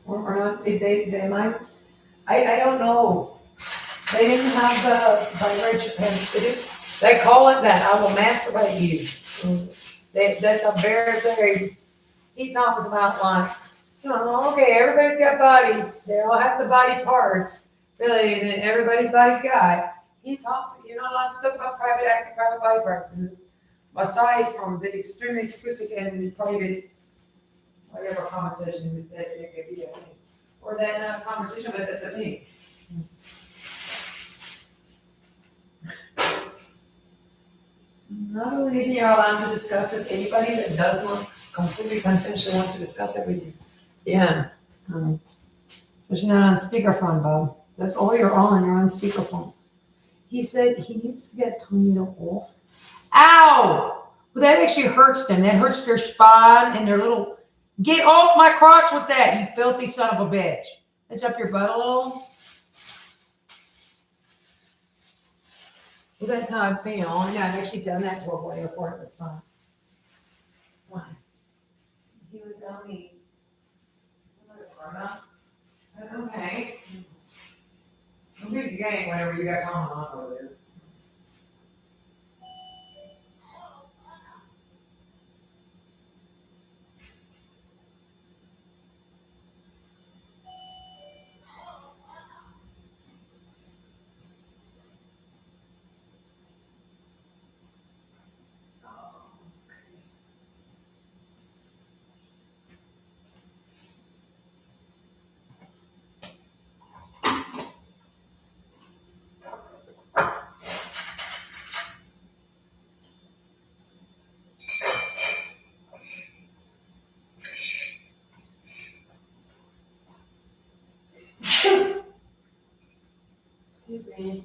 Or not, they might, I don't know. They didn't have the vibration pens. They call it that. I will masturbate you. That's a very, he talks about like, okay, everybody's got bodies. They all have the body parts. Really, that everybody's body's got. He talks, you're not allowed to talk about private acts and private body parts. Aside from the extremely explicit and private, whatever conversation that it could be, I think. Or that conversation, but that's a thing. Not only anything you're allowed to discuss with anybody that does not completely consensually want to discuss it with you. Yeah. But you're not on speakerphone, Bob. That's all you're on. You're on speakerphone. He said he needs to get Tonito off. Ow! Well, that actually hurts them. That hurts their spine and their little. Get off my crotch with that, you filthy son of a bitch. It's up your butt a little. Well, that's how I feel. I know I've actually done that to a boy before. It was fun. Why? He was only okay. Nobody's gang whenever you got going on over there. Excuse me.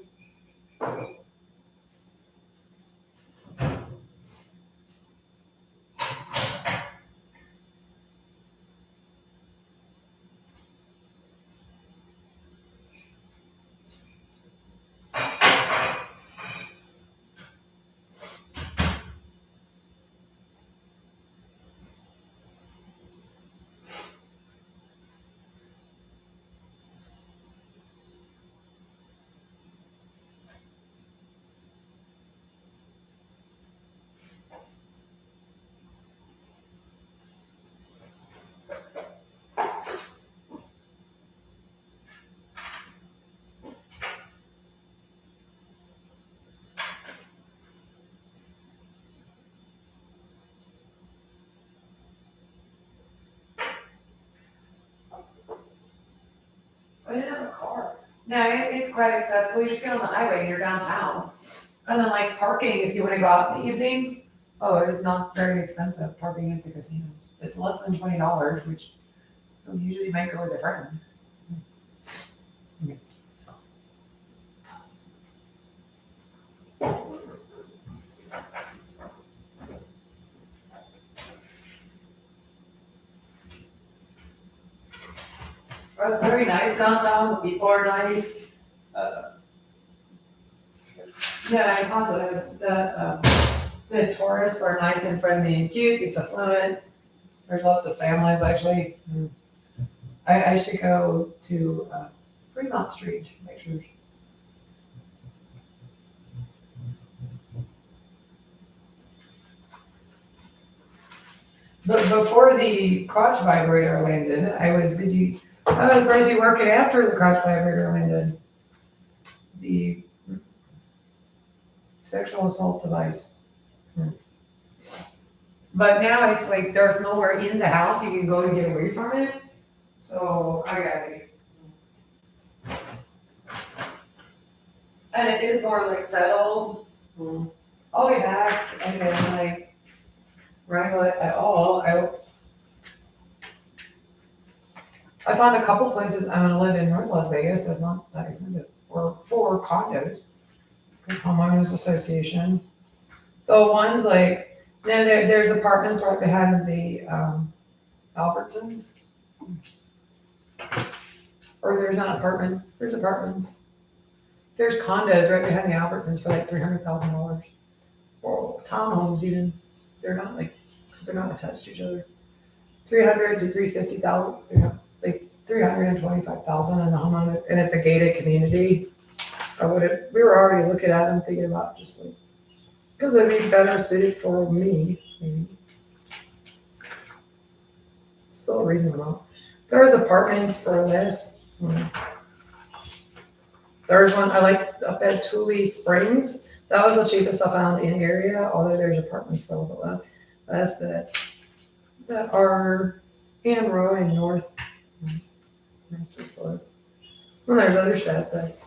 I didn't have a car. No, it's quite accessible. You just get on the highway and you're downtown. And then like parking, if you want to go out in the evening, oh, it's not very expensive parking at the casinos. It's less than $20, which you usually might go with a friend. Well, it's very nice downtown. The people are nice. Yeah, I'm positive that the tourists are nice and friendly and cute. It's affluent. There's lots of families actually. I should go to Fremont Street. Make sure. But before the crotch vibrator landed, I was busy working after the crotch vibrator landed. The sexual assault device. But now it's like there's nowhere in the house you can go to get away from it. So I gotta be. And it is more like settled. I'll be back and then like wrangle it at all. I found a couple places I'm gonna live in North Las Vegas that's not that expensive. Or 4 condos. Homeowners Association. The ones like, there's apartments right behind the Albertsons. Or there's not apartments, there's apartments. There's condos right behind the Albertsons for like $300,000. Or townhomes even. They're not like, so they're not attached to each other. 300 to 350,000, like 325,000 in the homeowner, and it's a gated community. We were already looking at them, thinking about just like, because it'd be better suited for me, maybe. Still a reasonable. There's apartments for less. There's one I like up at Tule Springs. That was the cheapest I found in area, although there's apartments for a little bit less that are in Road and North. Nice to slow. Well, there's other stuff, but.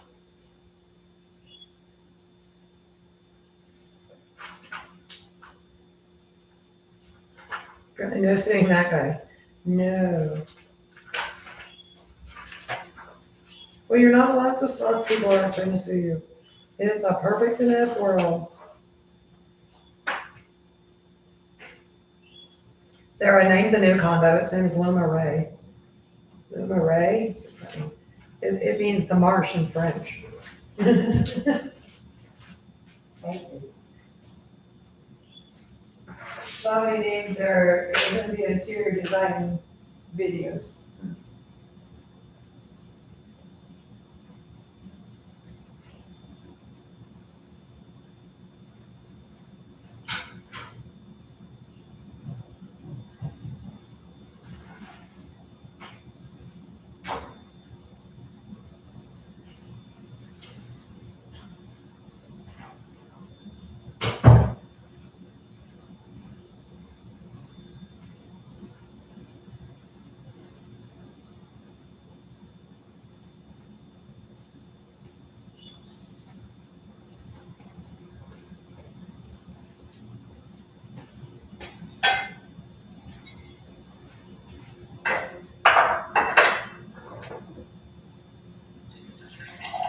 No seeing that guy. No. Well, you're not allowed to stalk people who are trying to sue you. It's a perfect enough world. There, I named the new condo. Its name is Luma Ray. Luma Ray? It means the marsh in French. Somebody named their interior design videos.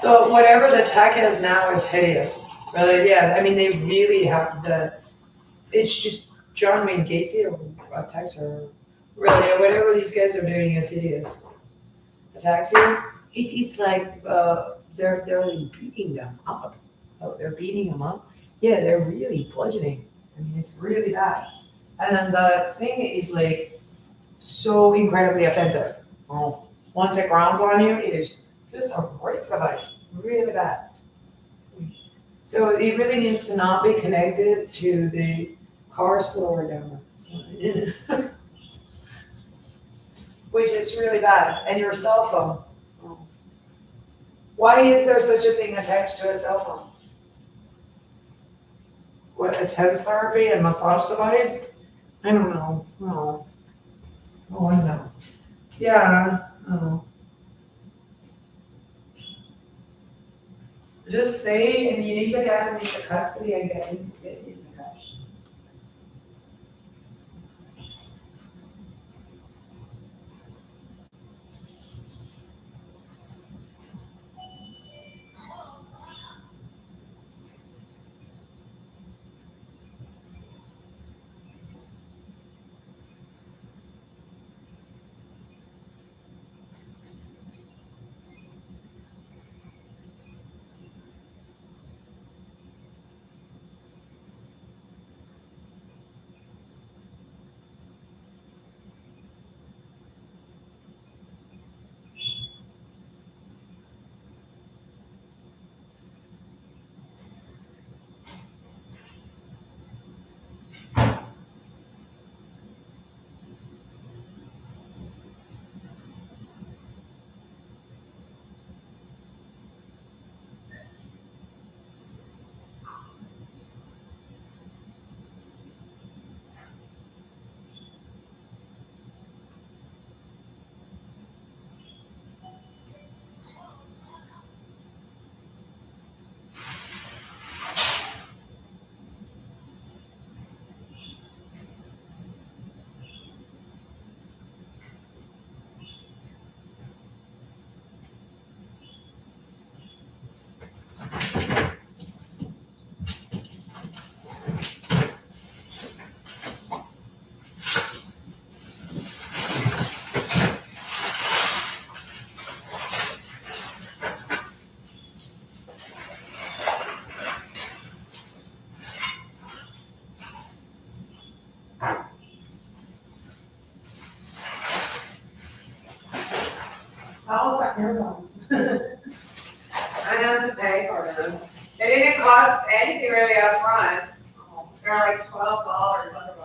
So whatever the tech is now is hideous. Really, yeah. I mean, they really have it's just John Wayne Gacy or attacks or really whatever these guys are doing is hideous. Attacks you. It's like they're like beating them up. Oh, they're beating them up. Yeah, they're really bludgeoning. I mean, it's really bad. And then the thing is like so incredibly offensive. Oh, once it grounds on you, it is just a rape device, really bad. So it really needs to not be connected to the car slower down, which is really bad. And your cell phone. Why is there such a thing attached to a cell phone? What, a tense therapy and massage device? I don't know. Oh, I know. Yeah, I don't know. Just say, and you need to get him into custody and get him to get into custody. How's that your ones? I have to pay for them. They didn't cost anything really up front. They're like $12 otherwise.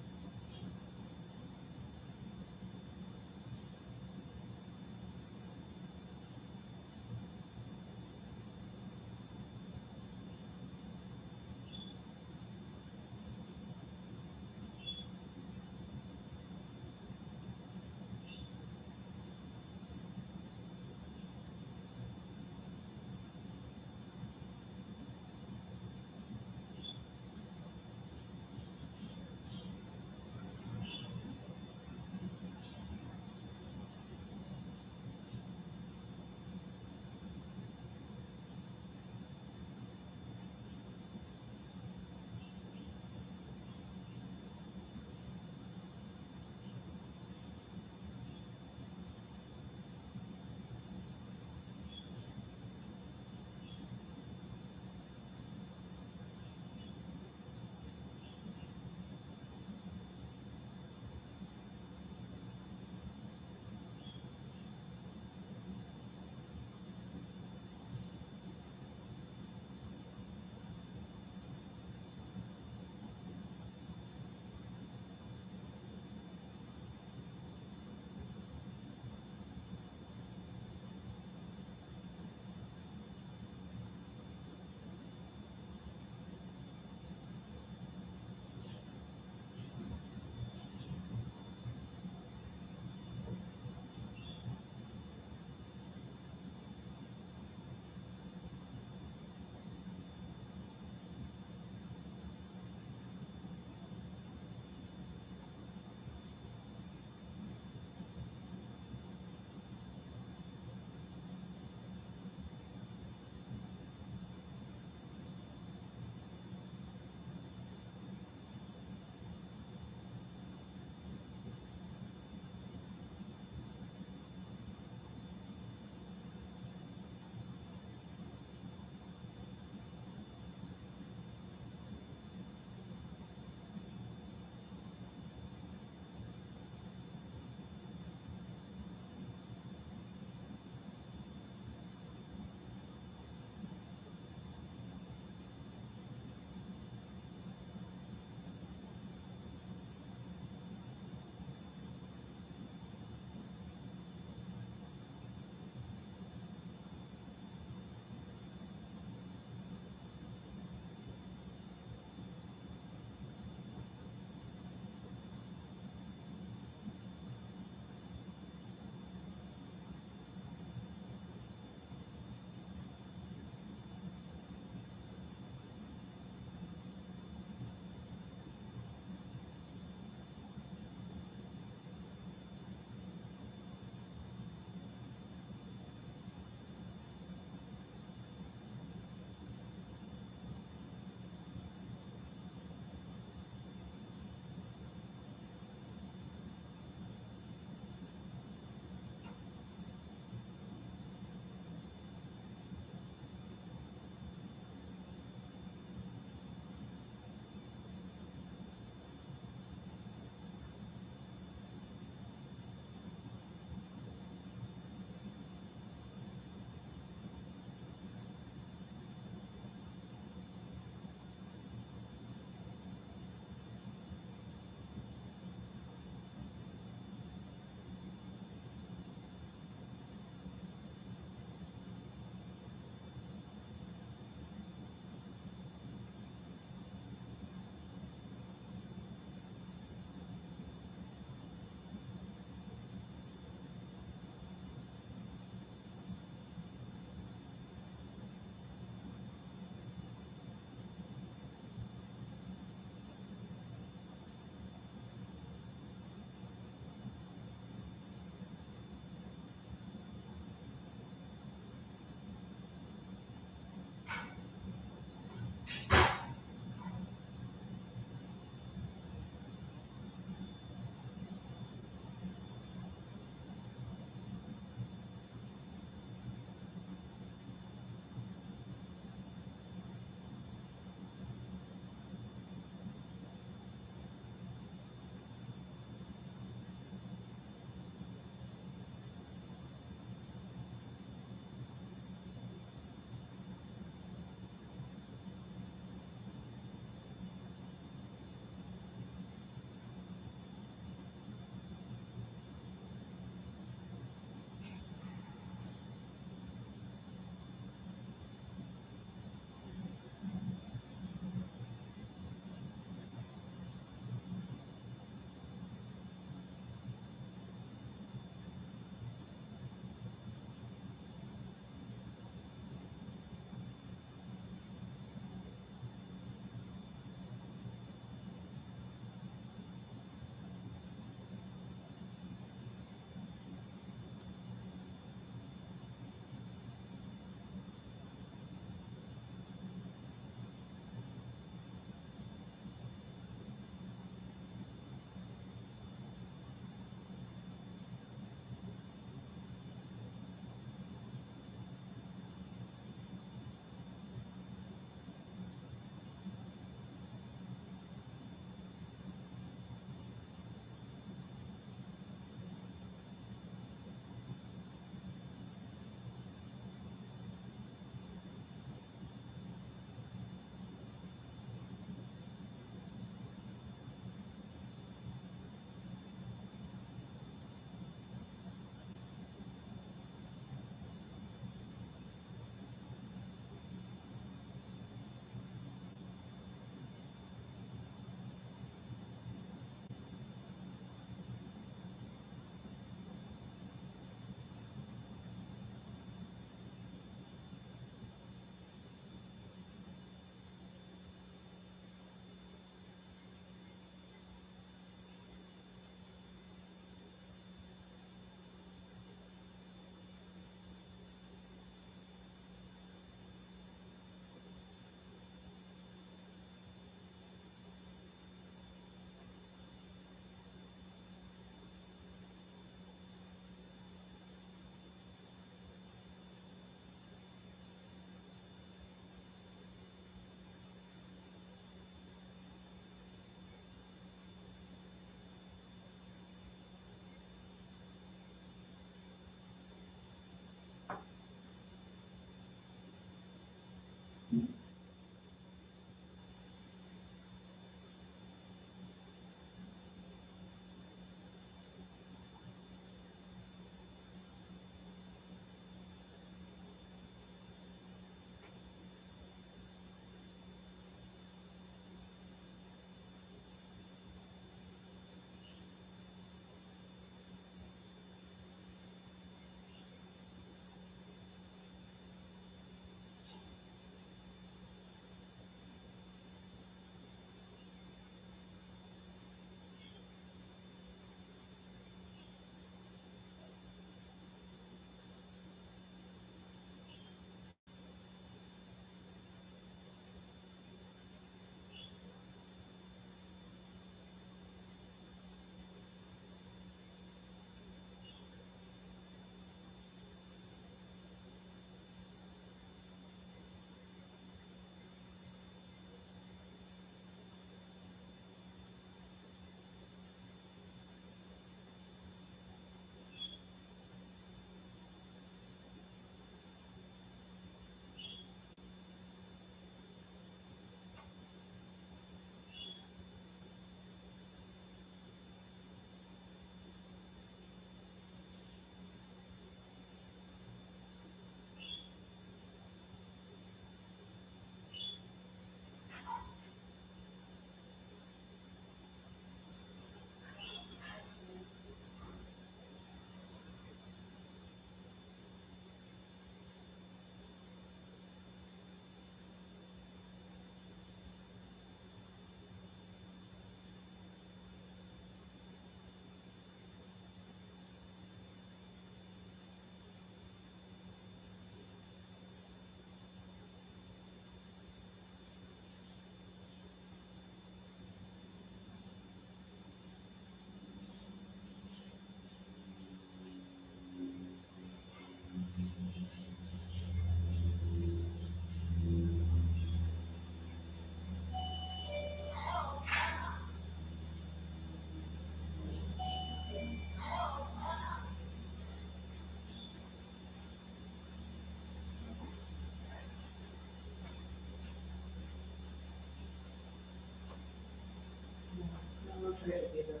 Don't forget to be there.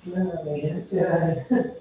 Literally, it's good.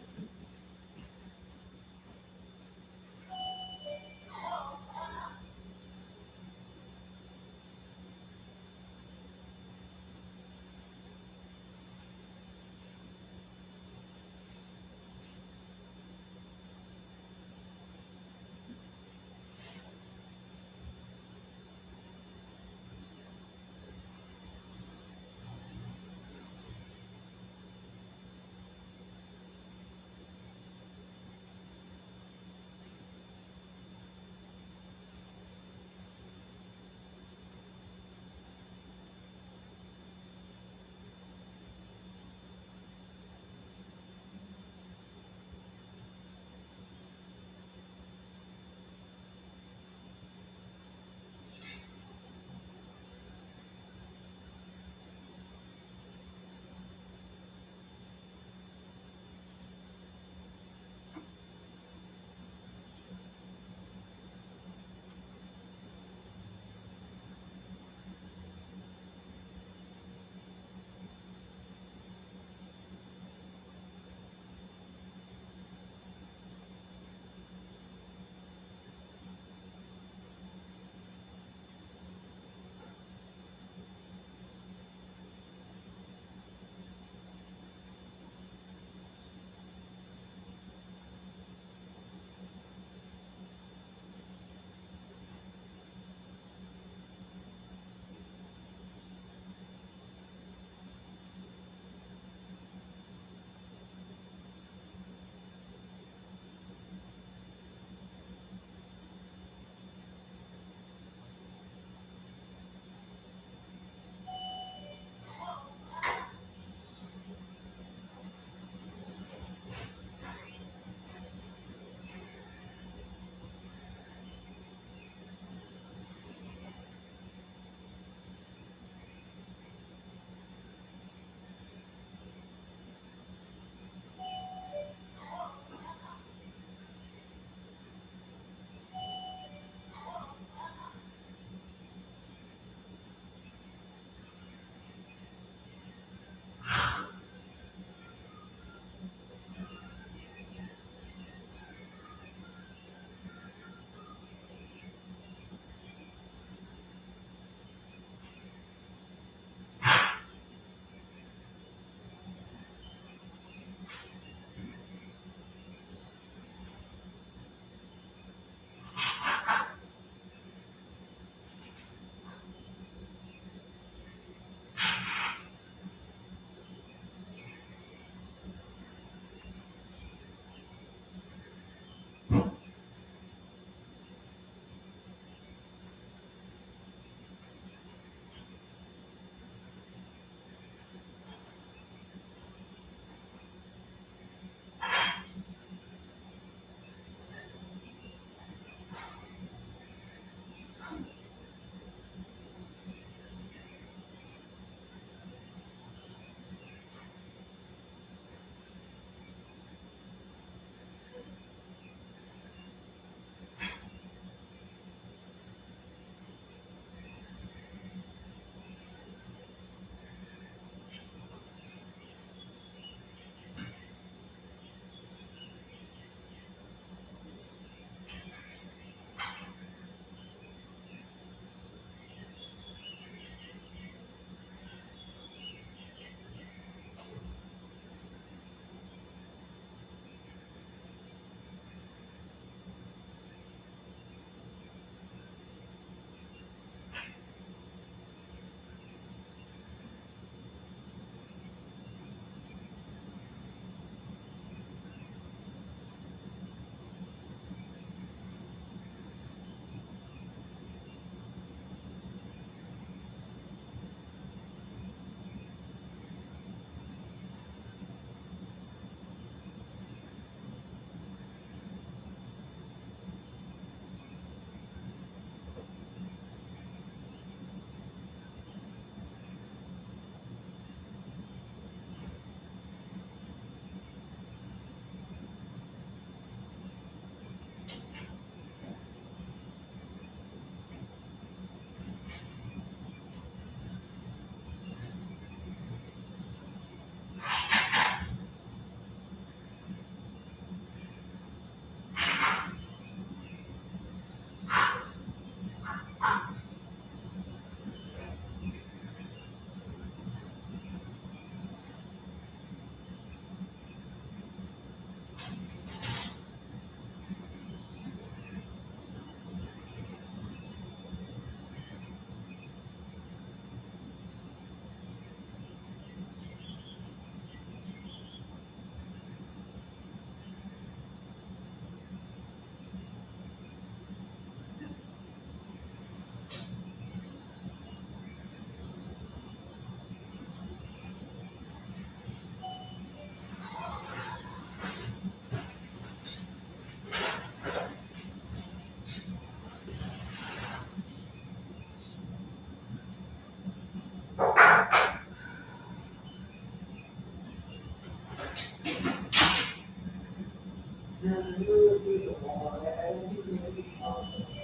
see the wall, I don't think we really call this.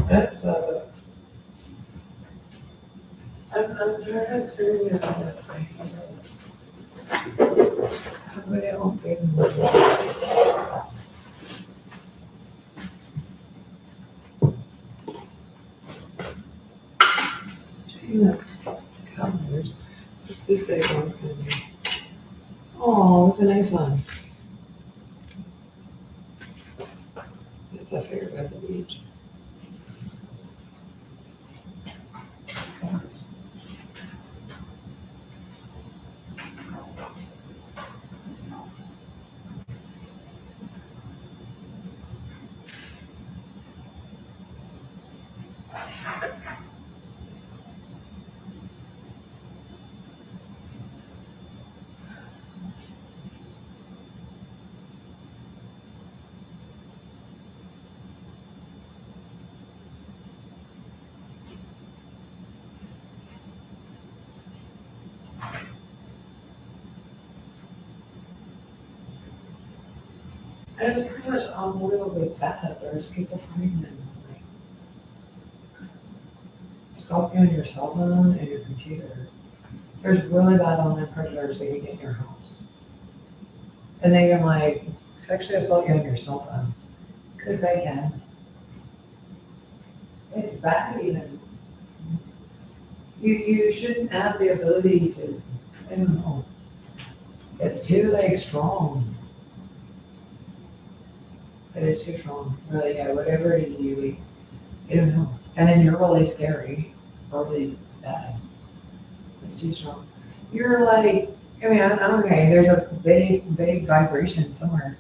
That's, I'm tired of screaming about that thing. But it won't be in the colors. What's this thing going for me? Oh, it's a nice one. It's a fair by the beach. And it's pretty much unbelievably bad. There's schizophrenia. Like, stalking on your cell phone and your computer. There's really bad online predators that you get in your house. And they can like sexually assault you on your cell phone. Because they can. It's bad even. You shouldn't have the ability to, I don't know. It's too like strong. It is too strong. Really, yeah, whatever it is you I don't know. And then you're really scary. Really bad. It's too strong. You're like, I mean, I'm okay. There's a big vibration somewhere.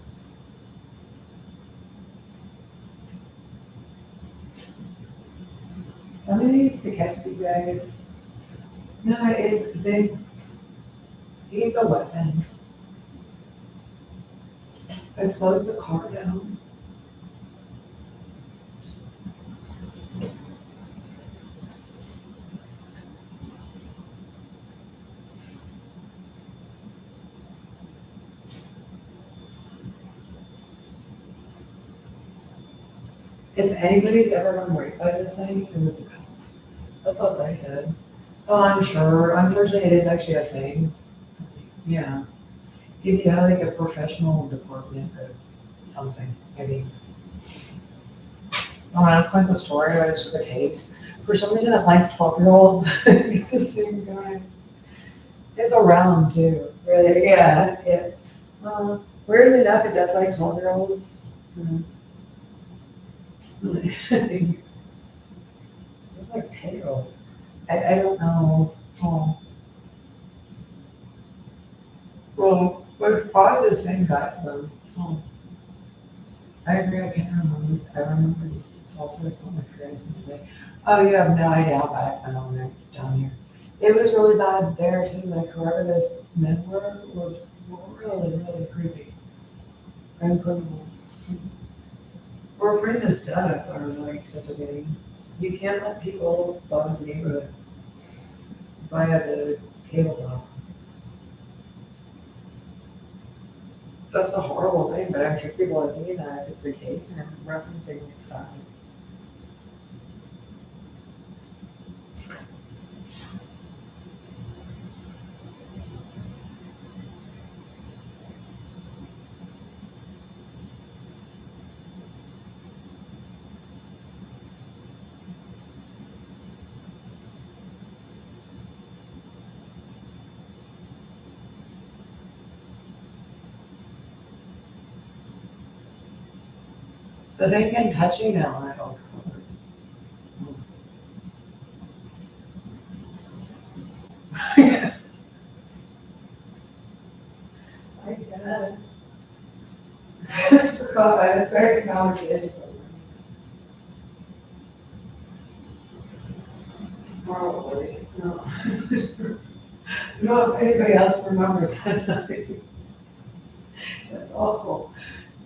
Somebody needs to catch these guys. No, it's a weapon. It slows the car down. If anybody's ever been raped by this thing, it was the cops. That's what they said. Oh, I'm sure. Unfortunately, it is actually a thing. Yeah. If you have like a professional department or something, maybe. Oh, that's quite the story, but it's just a case. For some reason, it likes 12-year-olds. It's the same guy. It's around too, really. Yeah. Weirdly enough, it does like 12-year-olds. It's like 10-year-old. I don't know. Oh. Well, we're probably the same guys though. Oh. I agree, I can't remember. I remember it's also it's not my favorite thing to say. Oh, you have no idea how bad it's been on there down here. It was really bad there too. Like whoever those men were really creepy. And criminal. We're pretty much done if we're like such a thing. You can't let people bother the neighborhood via the cable box. That's a horrible thing, but I'm sure people are thinking that if it's the case, and I'm referencing like five. The thing can touch you now and it all covers. I guess. Just for coffee, it's very conversation. Probably, no. No, if anybody else remembers that night. That's awful.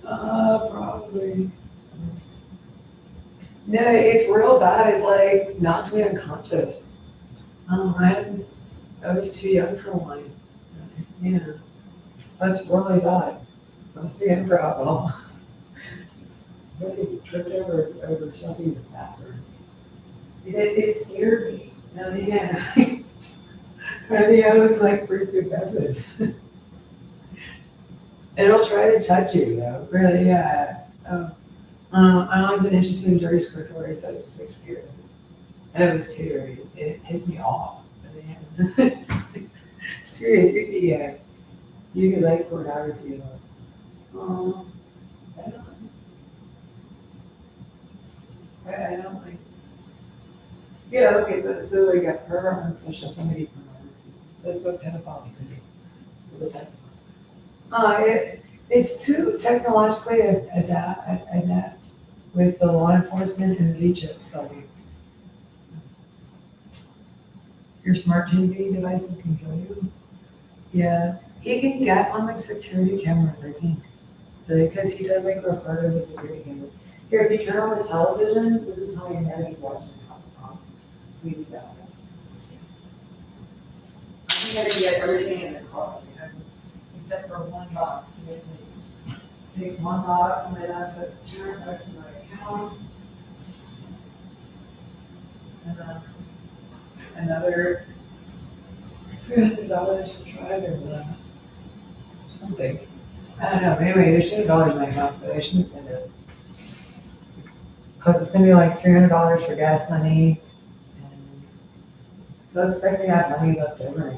Probably. No, it's real bad. It's like knocked me unconscious. I was too young for wine. Yeah, that's really bad. I was too young for alcohol. Really tripped over something in the bathroom. It scared me. No, yeah. I think I look like pretty good message. It'll try to touch you though, really, yeah. I wasn't interested in dirty squirt stories, I was just like scared of it. And it was too dirty, it pissed me off. But yeah. Seriously, yeah. You could like pornography, like, oh, I don't like. Yeah, okay, so like a pervert wants to show somebody pornography. That's what pedophiles do. With a pedophile. It's to technologically adapt with the law enforcement and the chip study. Your smart TV devices can kill you. Yeah, he can get on like security cameras, I think, because he does like refer to the security cameras. Here, if you turn on the television, this is how you know he's watching Fox. We do that. You gotta get everything in the car, you know, except for one box. You have to take one box and then I put $200 in my account. And then another $300 to try to something. I don't know. But anyway, there's $200 in my account, but I shouldn't spend it. Because it's gonna be like $300 for gas money. And don't expect me to have money left over.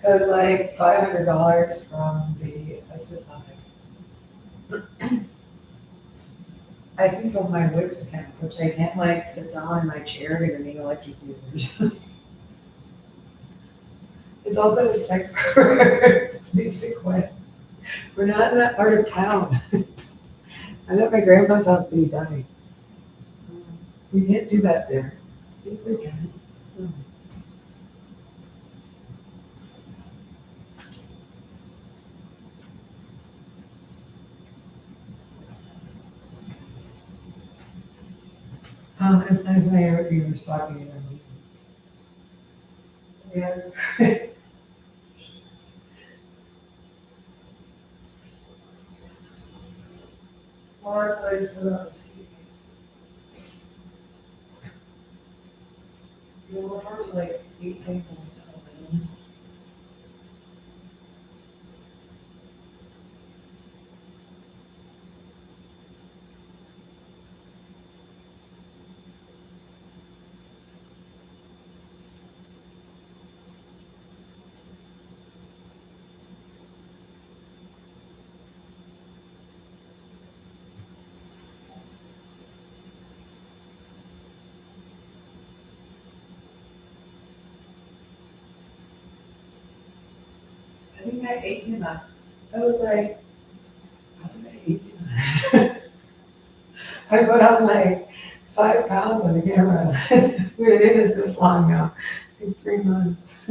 Because like $500 from the SSI. I think of my Wix account, which I can't like sit down in my chair because I'm being electrocuted. It's also a sex pervert. Needs to quit. We're not in that part of town. I'm at my grandpa's house, but he died. We can't do that there. Yes, we can. It's nice when I heard you were talking about me. Yeah, that's great. Well, that's what I said on TV. You were for like 8 people. I think I ate too much. I was like, how did I eat too much? I put on like 5 pounds on the camera. We've been in this long now, like 3 months.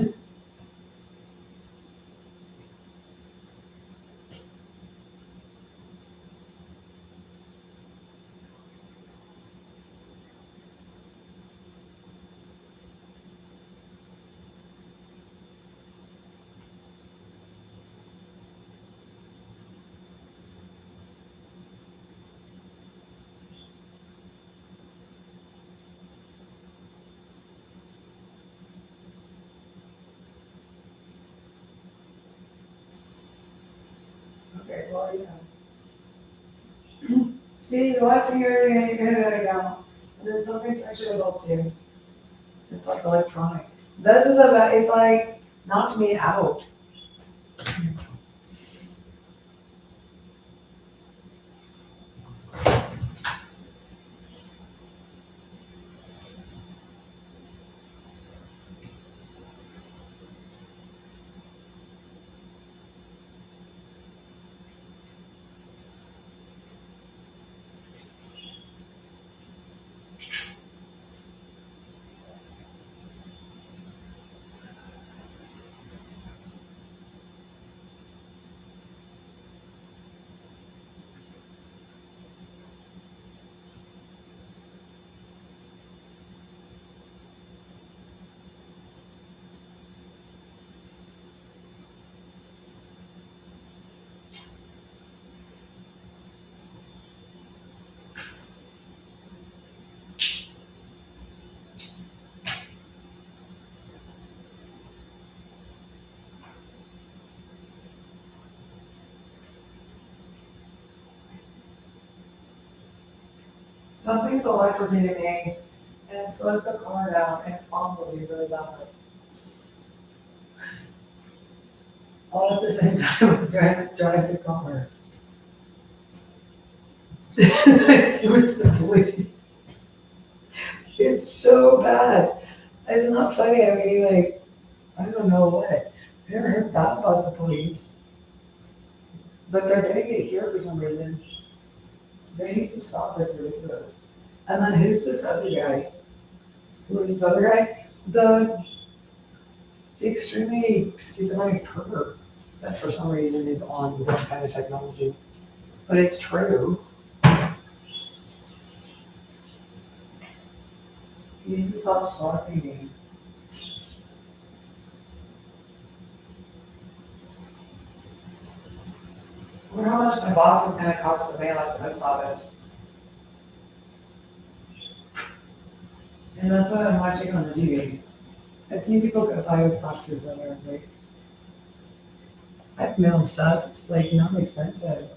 Okay, well, yeah. See, you're watching everything on your internet account, and then something sexual results you. It's like electronic. This is about, it's like knocked me out. Something's electrocuting me and it slows the car down and fumbles you really loudly. All at the same time, I'm trying to drive the car. So it's the police. It's so bad. It's not funny. I mean, like, I don't know what. I never heard that about the police. But they're doing it here for some reason. They need to stop it. It's ridiculous. And then who's this other guy? Who's this other guy? The extremely schizophrenic pervert that for some reason is on this kind of technology. But it's true. You need to stop stalking me. I wonder how much my box is gonna cost to mail at the post office. And that's what I'm watching on the TV. I've seen people go buy boxes that are like, I've mailed stuff, it's like not expensive.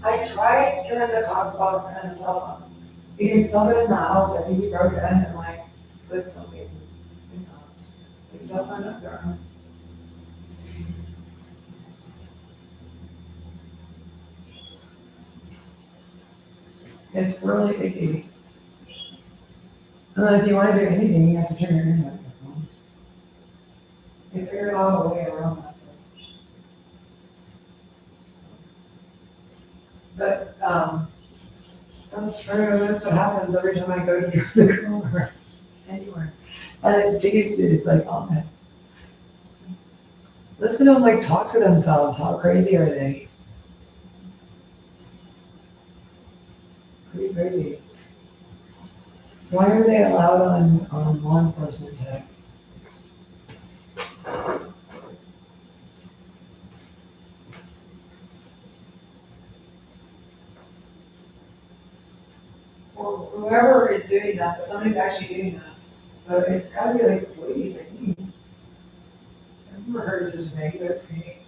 I tried killing the Cox box and a cell phone. You can still get in the house, I think he broke it in and like put something in the house. Like cell phone up there. It's really icky. And then if you wanna do anything, you have to turn your internet on. They figured out a way around that. But, that's true, that's what happens every time I go to drive the car anywhere. And it's these dudes like, oh man. Listen to them like talk to themselves, how crazy are they? Pretty crazy. Why are they allowed on law enforcement tech? Well, whoever is doing that, but somebody's actually doing that. So it's gotta be like the police, I think. I've never heard of such a thing, but okay.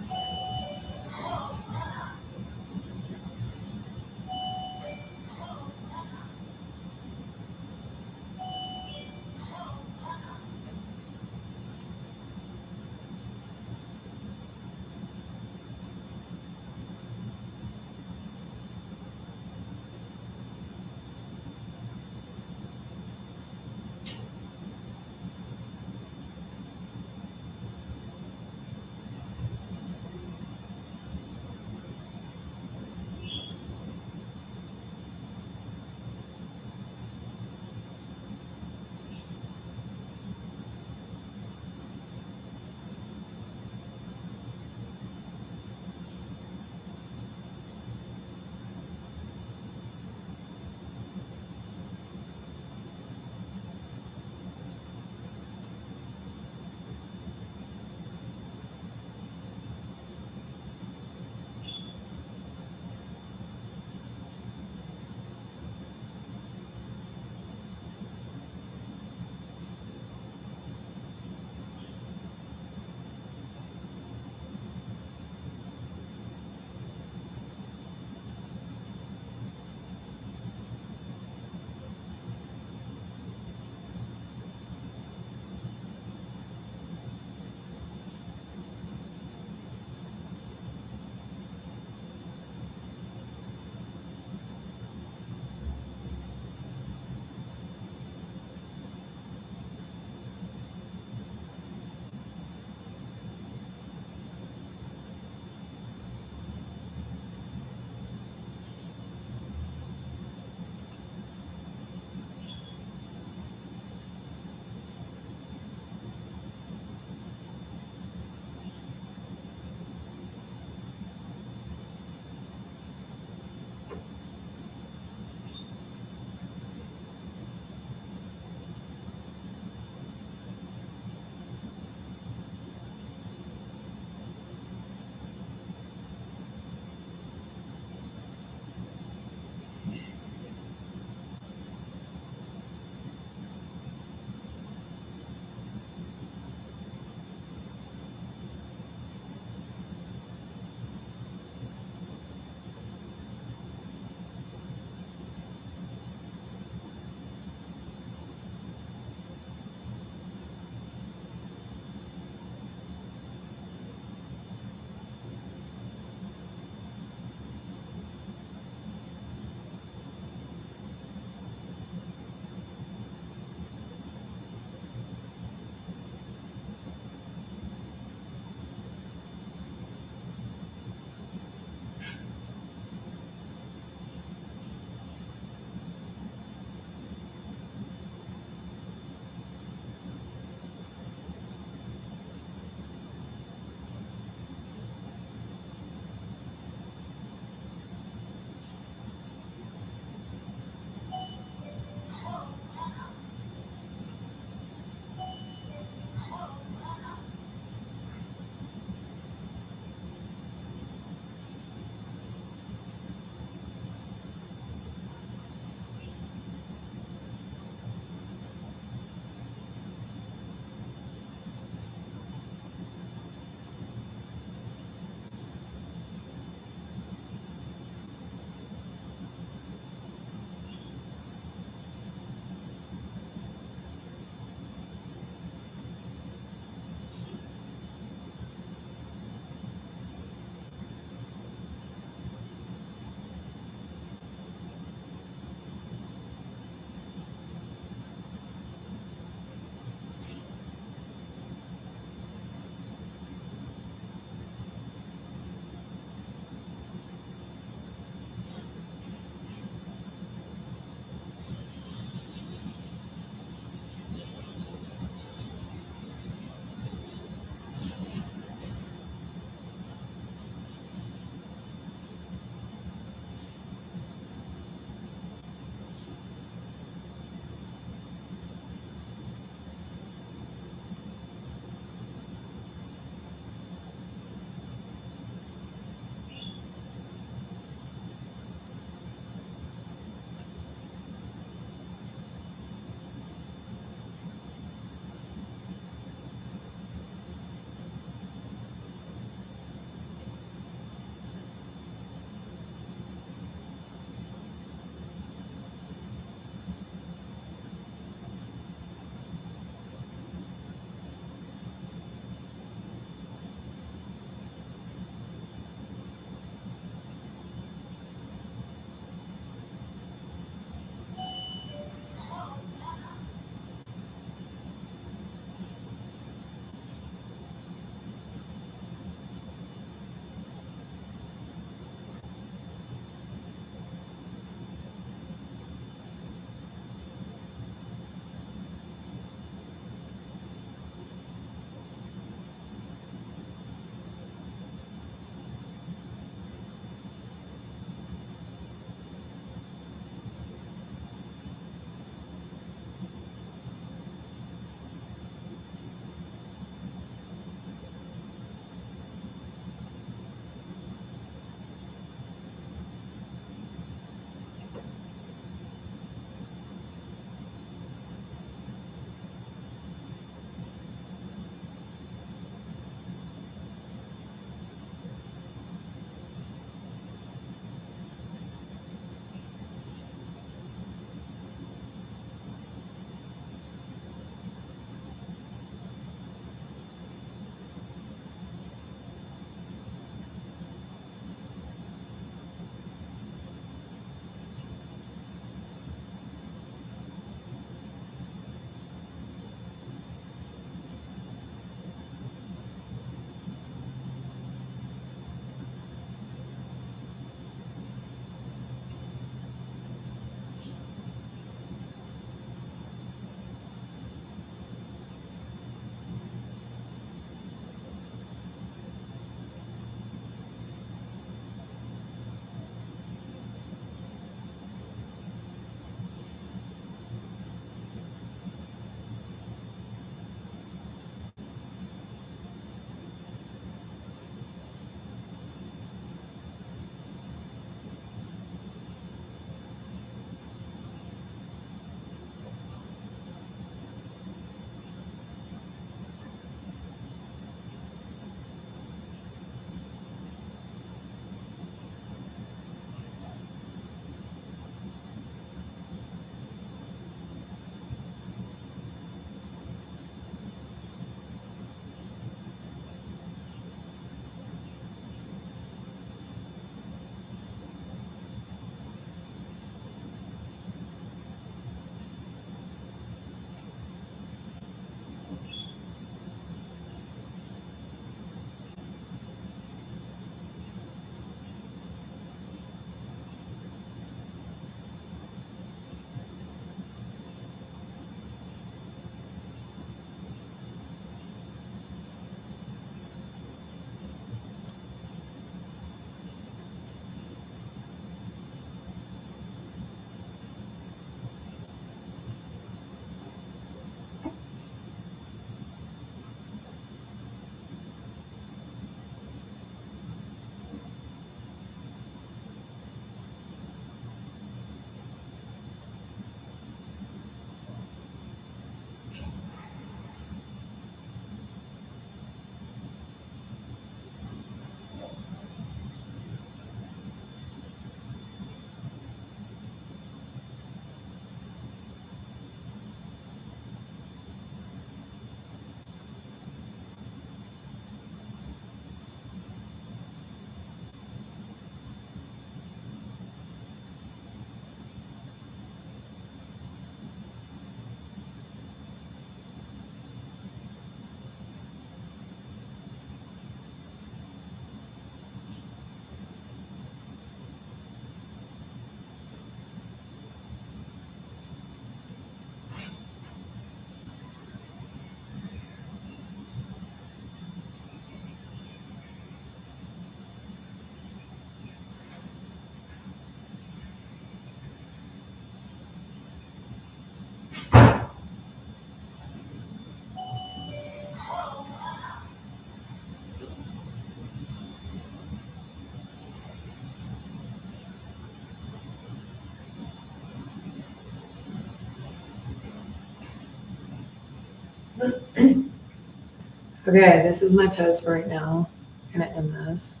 Okay, this is my post right now. I'm gonna end this.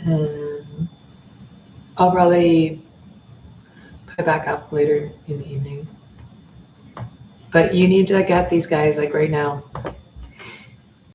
And I'll probably put it back up later in the evening. But you need to get these guys like right now.